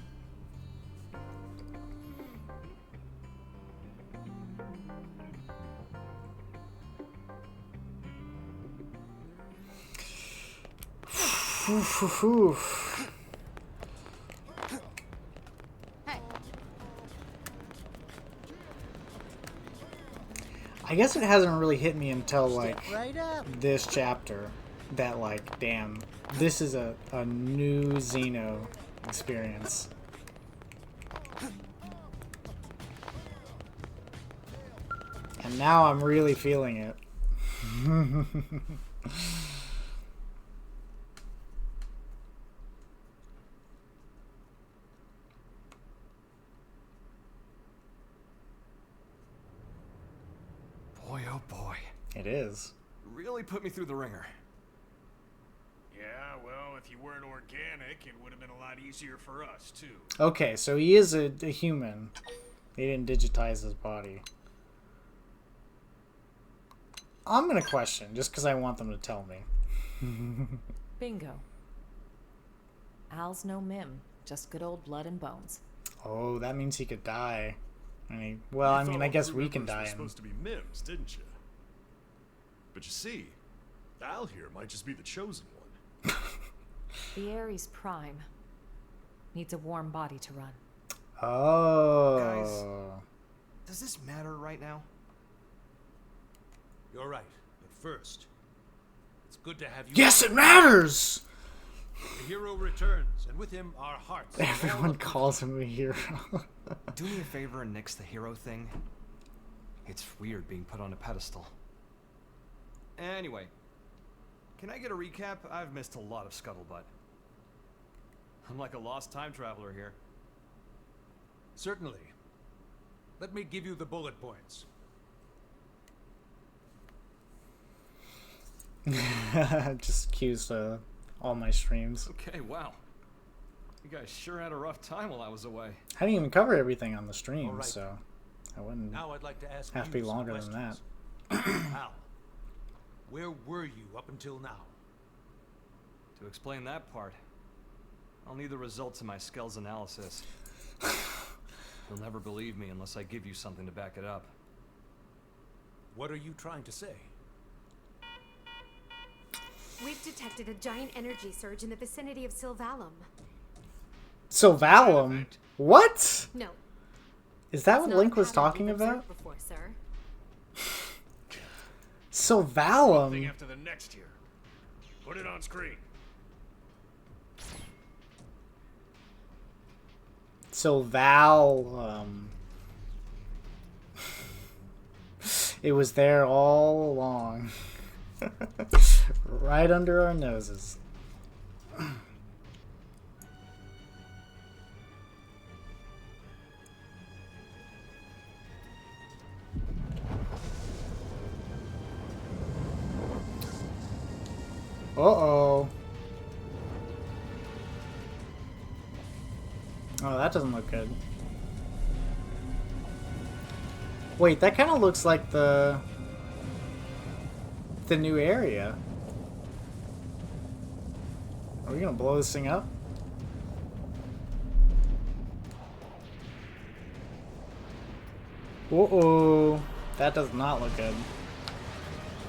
I guess it hasn't really hit me until like this chapter that like, damn, this is a new Xeno experience. And now I'm really feeling it.
Boy, oh boy.
It is.
Really put me through the ringer.
Yeah, well, if you weren't organic, it would have been a lot easier for us, too.
Okay, so he is a human. They didn't digitize his body. I'm gonna question, just because I want them to tell me.
Bingo. Al's no mim, just good old blood and bones.
Oh, that means he could die. Well, I mean, I guess we can die.
Were supposed to be Mims, didn't you? But you see, Al here might just be the chosen one.
The Ares Prime needs a warm body to run.
Oh.
Guys, does this matter right now?
You're right. But first, it's good to have you.
Yes, it matters!
The hero returns, and with him our hearts.
Everyone calls him a hero.
Do me a favor and nix the hero thing. It's weird being put on a pedestal. Anyway, can I get a recap? I've missed a lot of scuttlebutt. I'm like a lost time traveler here.
Certainly. Let me give you the bullet points.
Just cues to all my streams.
Okay, wow. You guys sure had a rough time while I was away.
I didn't even cover everything on the stream,
All right.
so I wouldn't
Now I'd like to ask
have to
you
be
some
longer than that.
questions. Al, where were you up until now?
To explain that part, I'll need the results of my Skell's analysis. You'll never believe me unless I give you something to back it up.
What are you trying to say?
We've detected a giant energy surge in the vicinity of Sylvalum.
Sylvalum? What?
No.
Is that
It's
what
not
Link
a
was
pattern
talking
we've
about?
observed before, sir.
Something
Sylvalum?
after the next here. Put it on screen.
Sylvalum. It was there all along. Right under our noses. Uh-oh. Oh, that doesn't look good. Wait, that kind of looks like the new area. Are we gonna blow this thing up? Uh-oh. That does not look good.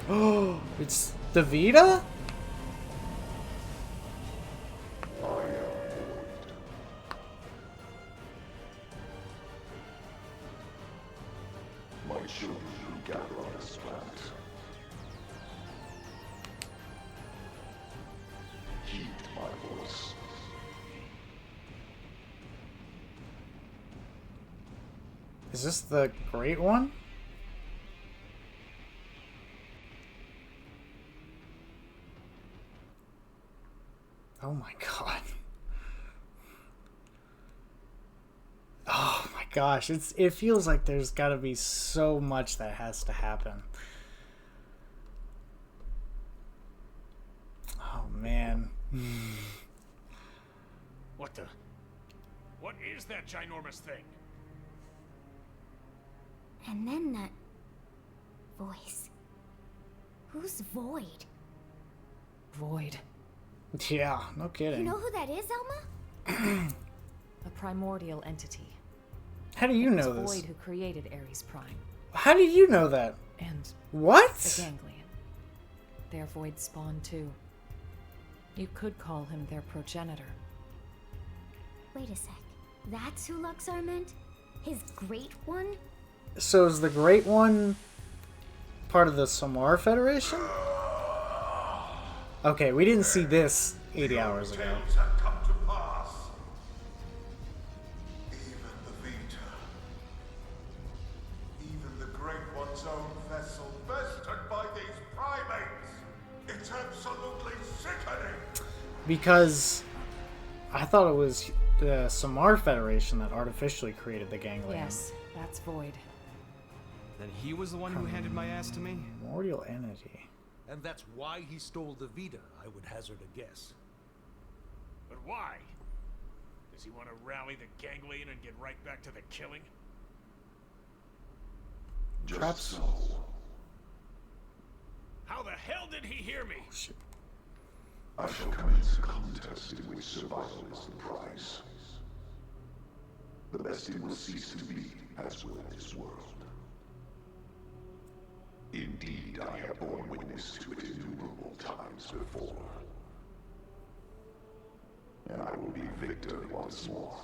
Oh, it's the Vita?
My children who gather on this planet. Heed my voice.
Is this the great one? Oh my god. Oh my gosh, it feels like there's got to be so much that has to happen. Oh man.
What the? What is that ginormous thing?
And then that voice. Who's Void?
Void.
Yeah, no kidding.
You know who that is, Elma?
A primordial entity.
How do you
It was
know this?
Void who created Ares Prime.
How do you know that?
And
what?
The Ganglion. They're Void spawn too. You could call him their progenitor.
Wait a sec. That's who Luxar meant? His Great One?
So is the Great One part of the Samar Federation? Okay, we didn't see this 80 hours ago.
Tales have come to pass. Even the Vita. Even the Great One's own vessel bested by these primates. It's absolutely sickening.
Because I thought it was the Samar Federation that artificially created the Ganglion.
Yes, that's Void.
Then he was the one who handed my ass to me?
Primordial entity.
And that's why he stole the Vita, I would hazard a guess. But why? Does he want to rally the Ganglion and get right back to the killing?
Just so.
How the hell did he hear me?
I shall commence a contest in which survival is the prize. The best it will cease to be, as will this world. Indeed, I have borne witness to it innumerable times before. And I will be victor once more.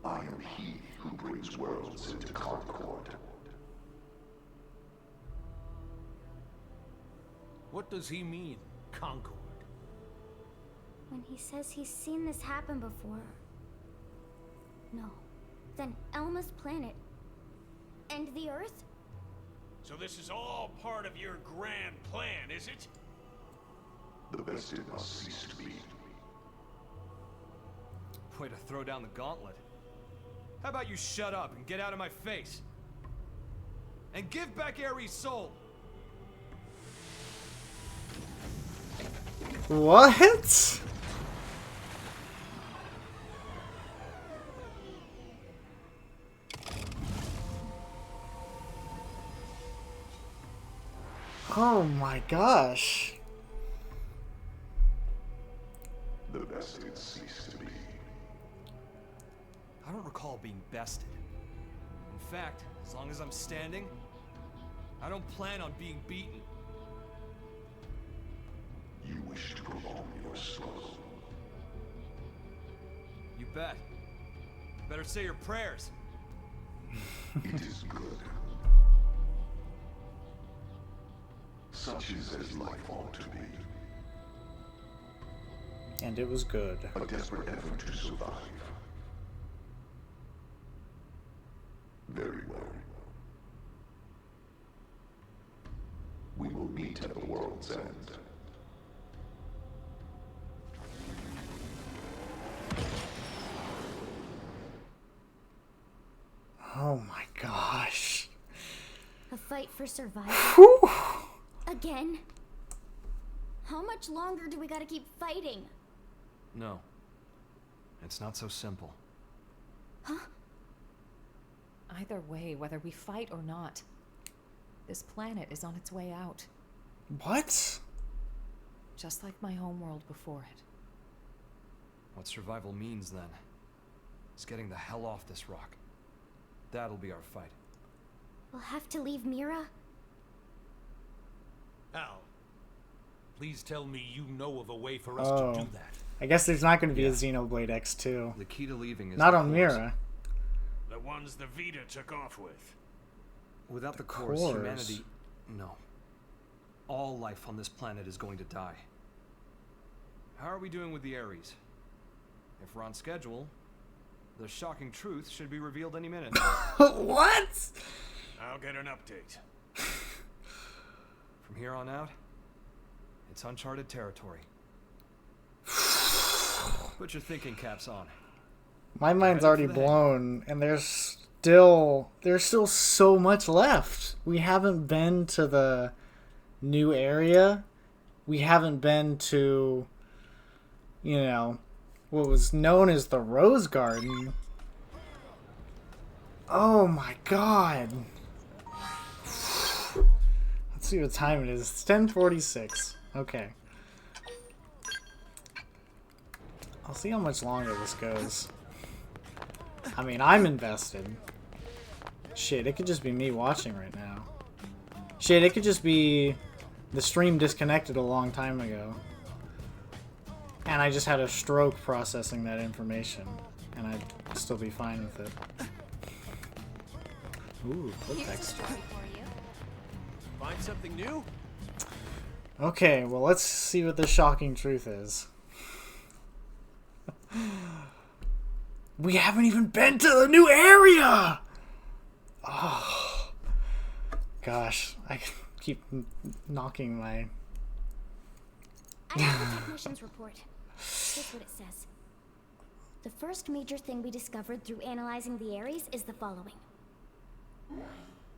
I am he who brings worlds into concord.
What does he mean, Concord?
When he says he's seen this happen before. No. Then Elma's planet. And the Earth?
So this is all part of your grand plan, is it?
The best it must cease to be.
Way to throw down the gauntlet. How about you shut up and get out of my face? And give back Ares' soul!
What? Oh my gosh.
The best it cease to be.
I don't recall being bested. In fact, as long as I'm standing, I don't plan on being beaten.
You wish to prolong your struggle.
You bet. Better say your prayers.
It is good. Such is as life ought to be.
And it was good.
A desperate effort to survive. Very well. We will meet at the world's end.
Oh my gosh.
A fight for survival?
Whew.
Again? How much longer do we gotta keep fighting?
No. It's not so simple.
Huh?
Either way, whether we fight or not, this planet is on its way out.
What?
Just like my homeworld before it.
What survival means, then, is getting the hell off this rock. That'll be our fight.
We'll have to leave Mira?
Al, please tell me you know of a way for us to do that.
I guess there's not going to be a Xenoblade X2.
The key to leaving is
not
the
on
cores.
Mira.
The ones the Vita took off with.
Without the cores, humanity... No. All life on this planet is going to die. How are we doing with the Ares? If we're on schedule, The shocking truth should be revealed any minute.
What?
I'll get an update.
From here on out, it's uncharted territory. Put your thinking caps on.
My mind's already blown, and there's still so much left. We haven't been to the new area. We haven't been to, you know, what was known as the Rose Garden. Oh my god. Let's see what time it is. It's 10:46. Okay. I'll see how much longer this goes. I mean, I'm invested. Shit, it could just be me watching right now. Shit, it could just be the stream disconnected a long time ago. And I just had a stroke processing that information. And I'd still be fine with it. Ooh, clip texture.
Find something new?
Okay, well, let's see what the shocking truth is. We haven't even been to the new area! Oh. Gosh, I keep knocking my...
I have the technician's report. Here's what it says. The first major thing we discovered through analyzing the Ares is the following.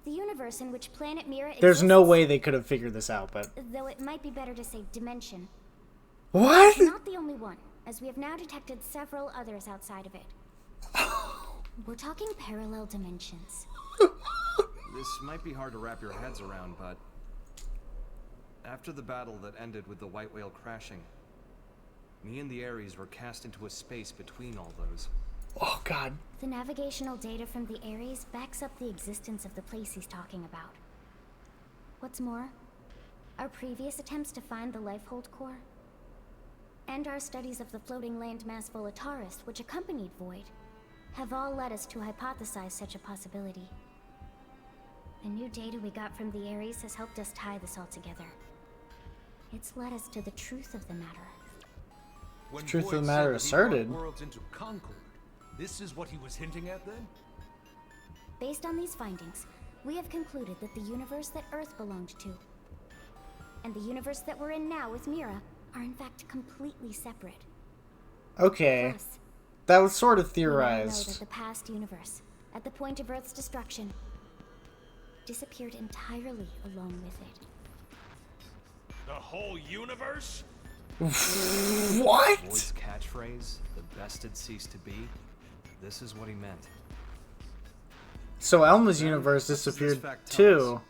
The universe in which planet Mira exists...
There's no way they could have figured this out, but...
Though it might be better to say dimension.
What?
It's not the only one, as we have now detected several others outside of it. We're talking parallel dimensions.
This might be hard to wrap your heads around, but... After the battle that ended with the White Whale crashing, me and the Ares were cast into a space between all those.
Oh, God.
The navigational data from the Ares backs up the existence of the place he's talking about. What's more, our previous attempts to find the Lifehold core, and our studies of the floating landmass Volataris, which accompanied Void, have all led us to hypothesize such a possibility. The new data we got from the Ares has helped us tie this all together. It's led us to the truth of the matter.
When
Truth of the
Boyd
matter
said that he
asserted.
brought worlds into concord, this is what he was hinting at then?
Based on these findings, we have concluded that the universe that Earth belonged to, and the universe that we're in now with Mira, are in fact completely separate.
Okay.
Plus,
That was sort of
we now know
theorized.
that the past universe, at the point of Earth's destruction, disappeared entirely along with it.
The whole universe?
What?
Void's catchphrase, the best had ceased to be, this is what he meant.
So Elma's universe disappeared too.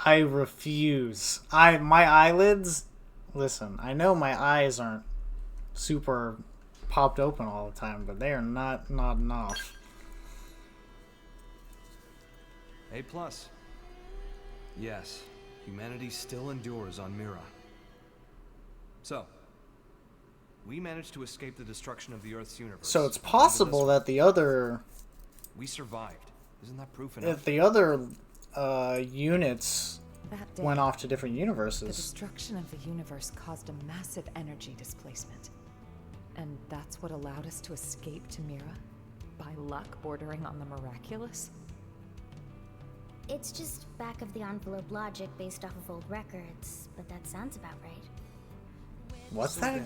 I refuse. My eyelids. Listen, I know my eyes aren't super popped open all the time, but they are not nodding off.
A+. Yes, humanity still endures on Mira. So, we managed to escape the destruction of the Earth's universe.
So it's possible that the other...
We survived. Isn't that proof enough?
If the other units
That day,
went off to different
the
universes.
destruction of the universe caused a massive energy displacement. And that's what allowed us to escape to Mira? By luck bordering on the miraculous?
It's just back-of-the-envelope logic based off of old records, but that sounds about right.
What's
So
that
then,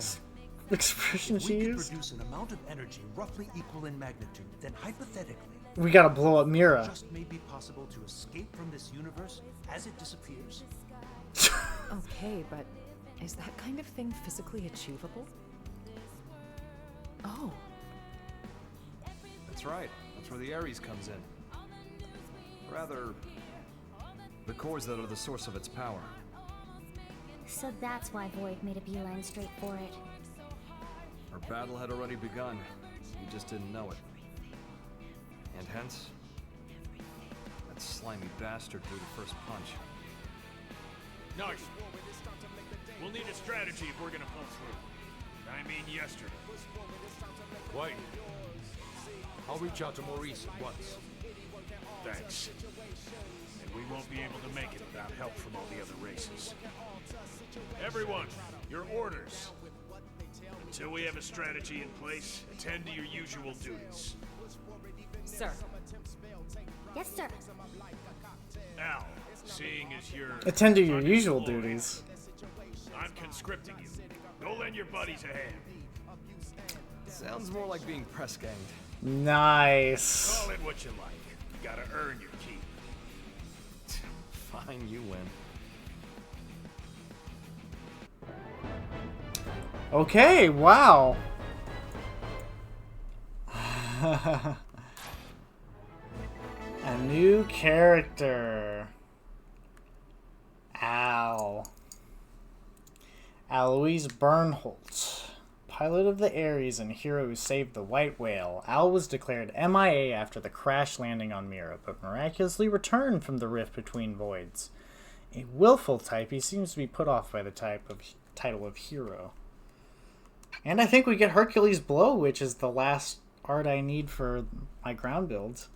expression
if
she
we could
used?
produce an amount of energy roughly equal in magnitude, then hypothetically,
We gotta blow up
it
Mira.
just may be possible to escape from this universe as it disappears.
Okay, but is that kind of thing physically achievable? Oh.
That's right. That's where the Ares comes in. Rather, the cores that are the source of its power.
So that's why Void made a beeline straight for it.
Our battle had already begun. We just didn't know it. And hence, that slimy bastard drew the first punch.
Nice. We'll need a strategy if we're gonna pull through. I mean yesterday.
Quite. I'll reach out to Maurice at once.
Thanks. And We won't be able to make it without help from all the other races. Everyone, your orders. Until we have a strategy in place, attend to your usual duties.
Sir.
Yes, sir.
Al, seeing as you're...
Attend to your usual duties.
I'm conscripting you. Go lend your buddies a hand.
Sounds more like being press ganged.
Nice.
Call it what you like. You gotta earn your keep.
Fine, you win.
Okay, wow. A new character. Al. Alois Bernholt. Pilot of the Ares and hero who saved the White Whale, Al was declared MIA after the crash landing on Mira, but miraculously returned from the rift between voids. A willful type, he seems to be put off by the title of hero. And I think we get Hercules Blow, which is the last art I need for my ground builds.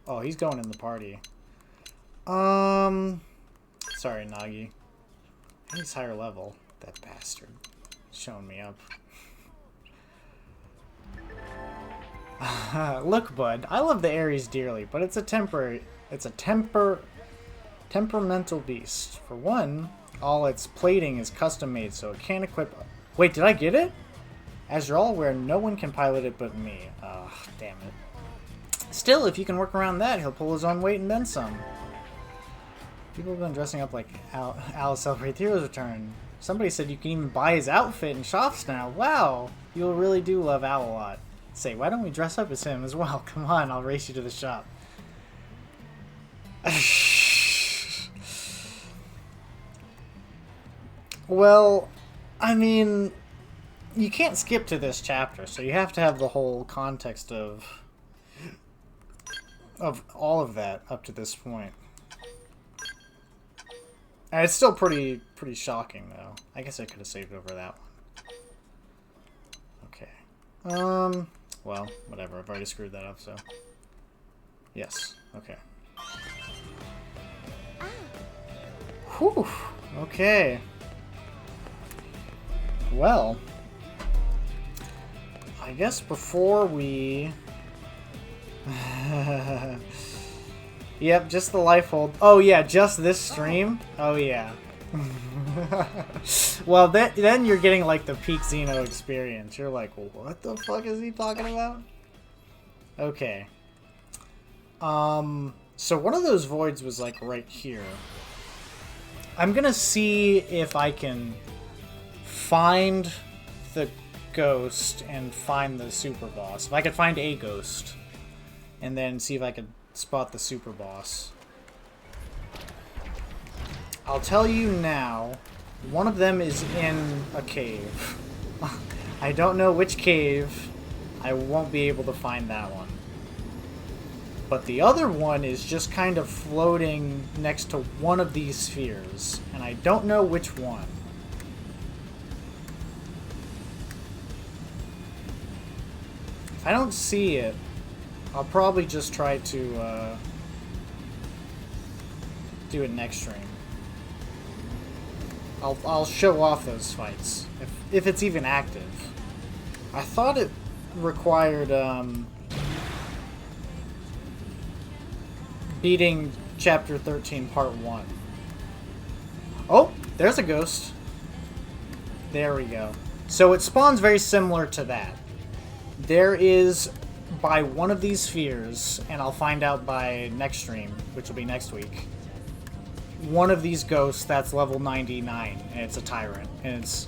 Oh, he's going in the party. Sorry, Nagi. He's higher level. That bastard. Showing me up. Look, bud, I love the Ares dearly, but it's a temperamental beast. For one, all its plating is custom made, so it can't equip... Wait, did I get it? As you're all aware, no one can pilot it but me. Ugh, damn it. Still, if you can work around that, he'll pull his own weight and then some. People have been dressing up like Al celebrate Hero's return. Somebody said you can even buy his outfit in shops now. Wow, you really do love Al a lot. Say, why don't we dress up as him as well? Come on, I'll race you to the shop. Well, I mean, you can't skip to this chapter, so you have to have the whole context of all of that up to this point. And it's still pretty shocking, though. I guess I could have saved over that one. Okay. Well, whatever. I've already screwed that up, so... Yes. Okay. Whew. Okay. Well... I guess before we... Yep, just the life hold. Oh yeah, just this stream? Oh yeah. Well, then you're getting like the peak Xeno experience. You're like, what the fuck is he talking about? Okay. So one of those voids was like right here. I'm gonna see if I can find the ghost and find the super boss. If I could find a ghost. And then see if I could spot the super boss. I'll tell you now, one of them is in a cave. I don't know which cave. I won't be able to find that one. But the other one is just kind of floating next to one of these spheres. And I don't know which one. If I don't see it, I'll probably just try to do it next stream. I'll show off those fights if it's even active. I thought it required beating chapter 13 part 1. Oh, there's a ghost. There we go. So it spawns very similar to that. There is by one of these spheres, and I'll find out by next stream, which will be next week, one of these ghosts that's level 99, and it's a tyrant, and it's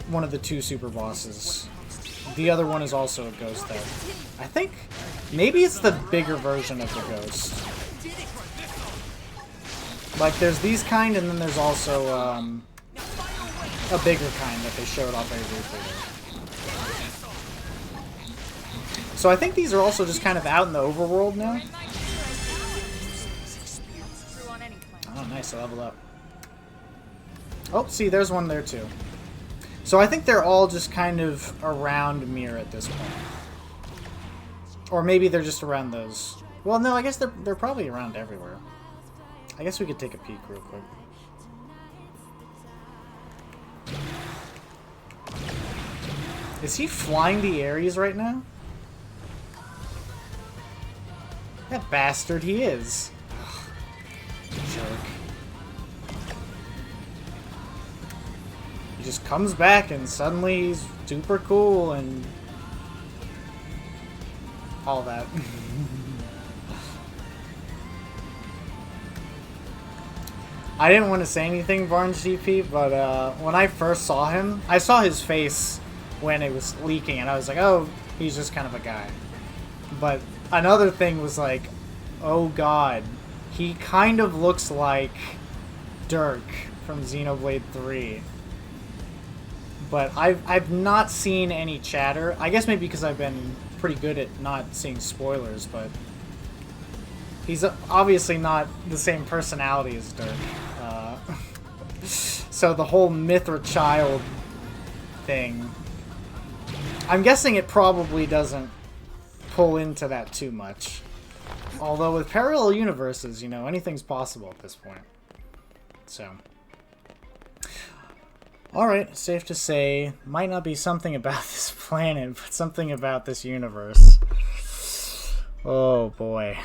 one of the 2 super bosses. The other one is also a ghost, though. I think maybe it's the bigger version of the ghost. Like, there's these kind, and then there's also a bigger kind that they showed off very briefly there. So I think these are also just kind of out in the overworld now. Oh, nice, I leveled up. Oh, see, there's one there too. So I think they're all just kind of around Mir at this point. Or maybe they're just around those. Well, no, I guess they're probably around everywhere. I guess we could take a peek real quick. Is he flying the Ares right now? That bastard he is. Jerk. He just comes back and suddenly he's super cool and all that. I didn't want to say anything, Barnes GP, but when I first saw him, I saw his face when it was leaking, and I was like, oh, he's just kind of a guy. But another thing was like, oh god, he kind of looks like Dirk from Xenoblade 3. But I've not seen any chatter. I guess maybe because I've been pretty good at not seeing spoilers, but he's obviously not the same personality as Dirk. So the whole Mithra child thing, I'm guessing it probably doesn't pull into that too much. Although with parallel universes, you know, anything's possible at this point. So, alright, safe to say, might not be something about this planet, but something about this universe. Oh boy.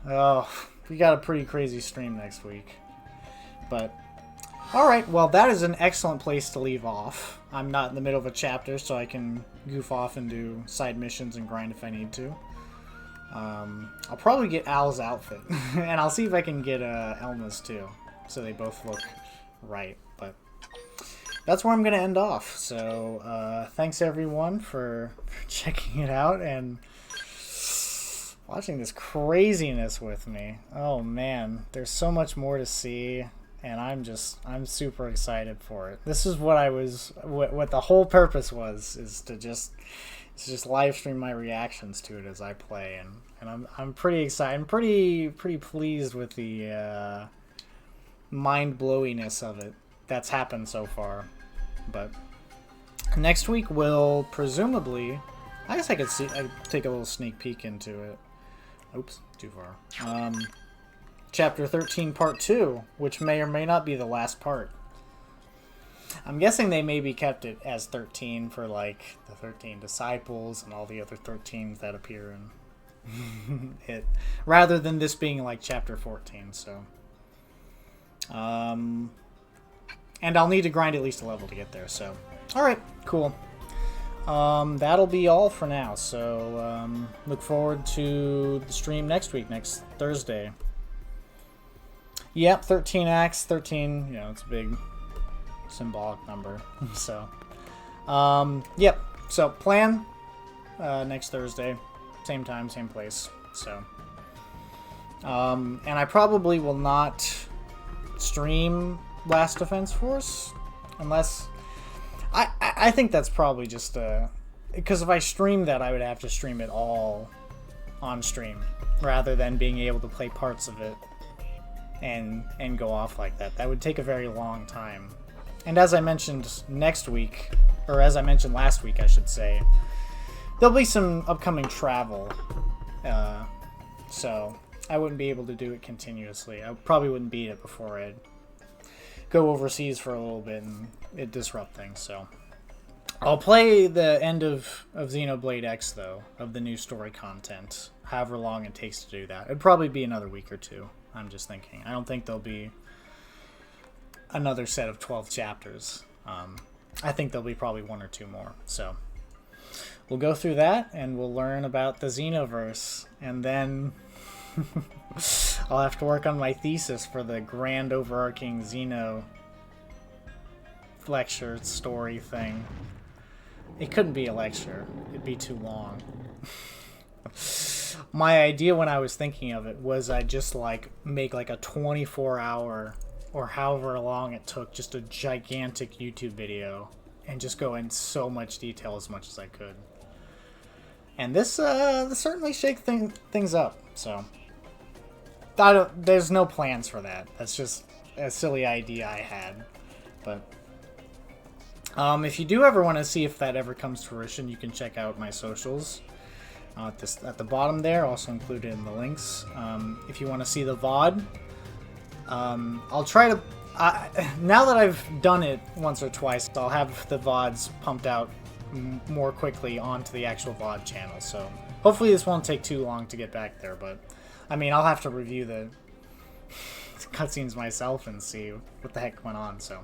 Oh, we got a pretty crazy stream next week. But, alright, well that is an excellent place to leave off. I'm not in the middle of a chapter, so I can goof off and do side missions and grind if I need to. I'll probably get Al's outfit, and I'll see if I can get Elma's too, so they both look right. But that's where I'm going to end off. So thanks everyone for checking it out and watching this craziness with me. Oh man, there's so much more to see, and I'm super excited for it. This is what the whole purpose was, is to just live stream my reactions to it as I play, and I'm pretty excited. I'm pretty pleased with the mind-blowiness of it that's happened so far. But next week will presumably, I guess I'd take a little sneak peek into it. Oops, too far. Chapter 13 Part 2, which may or may not be the last part. I'm guessing they maybe kept it as 13 for like the 13 disciples and all the other 13s that appear in it, rather than this being like chapter 14. So, and I'll need to grind at least a level to get there. So, all right, cool. That'll be all for now. So, look forward to the stream next week, next Thursday. Yep, 13 acts, 13. You know, it's a big symbolic number. So, yep. So plan next Thursday, same time, same place. So, and I probably will not stream Last Defense Force unless I think that's probably just because if I stream that, I would have to stream it all on stream rather than being able to play parts of it and go off like that. That would take a very long time. And as I mentioned next week, or as I mentioned last week, I should say, there'll be some upcoming travel, so I wouldn't be able to do it continuously. I probably wouldn't beat it before I'd go overseas for a little bit and it'd disrupt things. So I'll play the end of Xenoblade X, though, of the new story content, however long it takes to do that. It'd probably be another week or two, I'm just thinking. I don't think there'll be another set of 12 chapters. I think there'll be probably one or two more. So we'll go through that and we'll learn about the Xenoverse, and then I'll have to work on my thesis for the grand overarching Xeno lecture story thing. It couldn't be a lecture. It'd be too long. My idea when I was thinking of it was I'd just like make like a 24-hour or however long it took, just a gigantic YouTube video and just go in so much detail as much as I could. And this certainly shake things up. So there's no plans for that. That's just a silly idea I had. But if you do ever want to see if that ever comes to fruition, you can check out my socials. at the bottom there, also included in the links. If you want to see the VOD, I'll try to... now that I've done it once or twice, I'll have the VODs pumped out more quickly onto the actual VOD channel, so hopefully this won't take too long to get back there, but I mean, I'll have to review the cutscenes myself and see what the heck went on, so.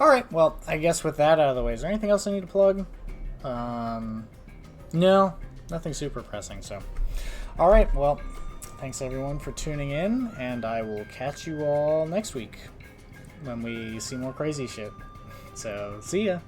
Alright, well, I guess with that out of the way, is there anything else I need to plug? No, nothing super pressing, so. Alright, well, thanks everyone for tuning in, and I will catch you all next week when we see more crazy shit. So, see ya!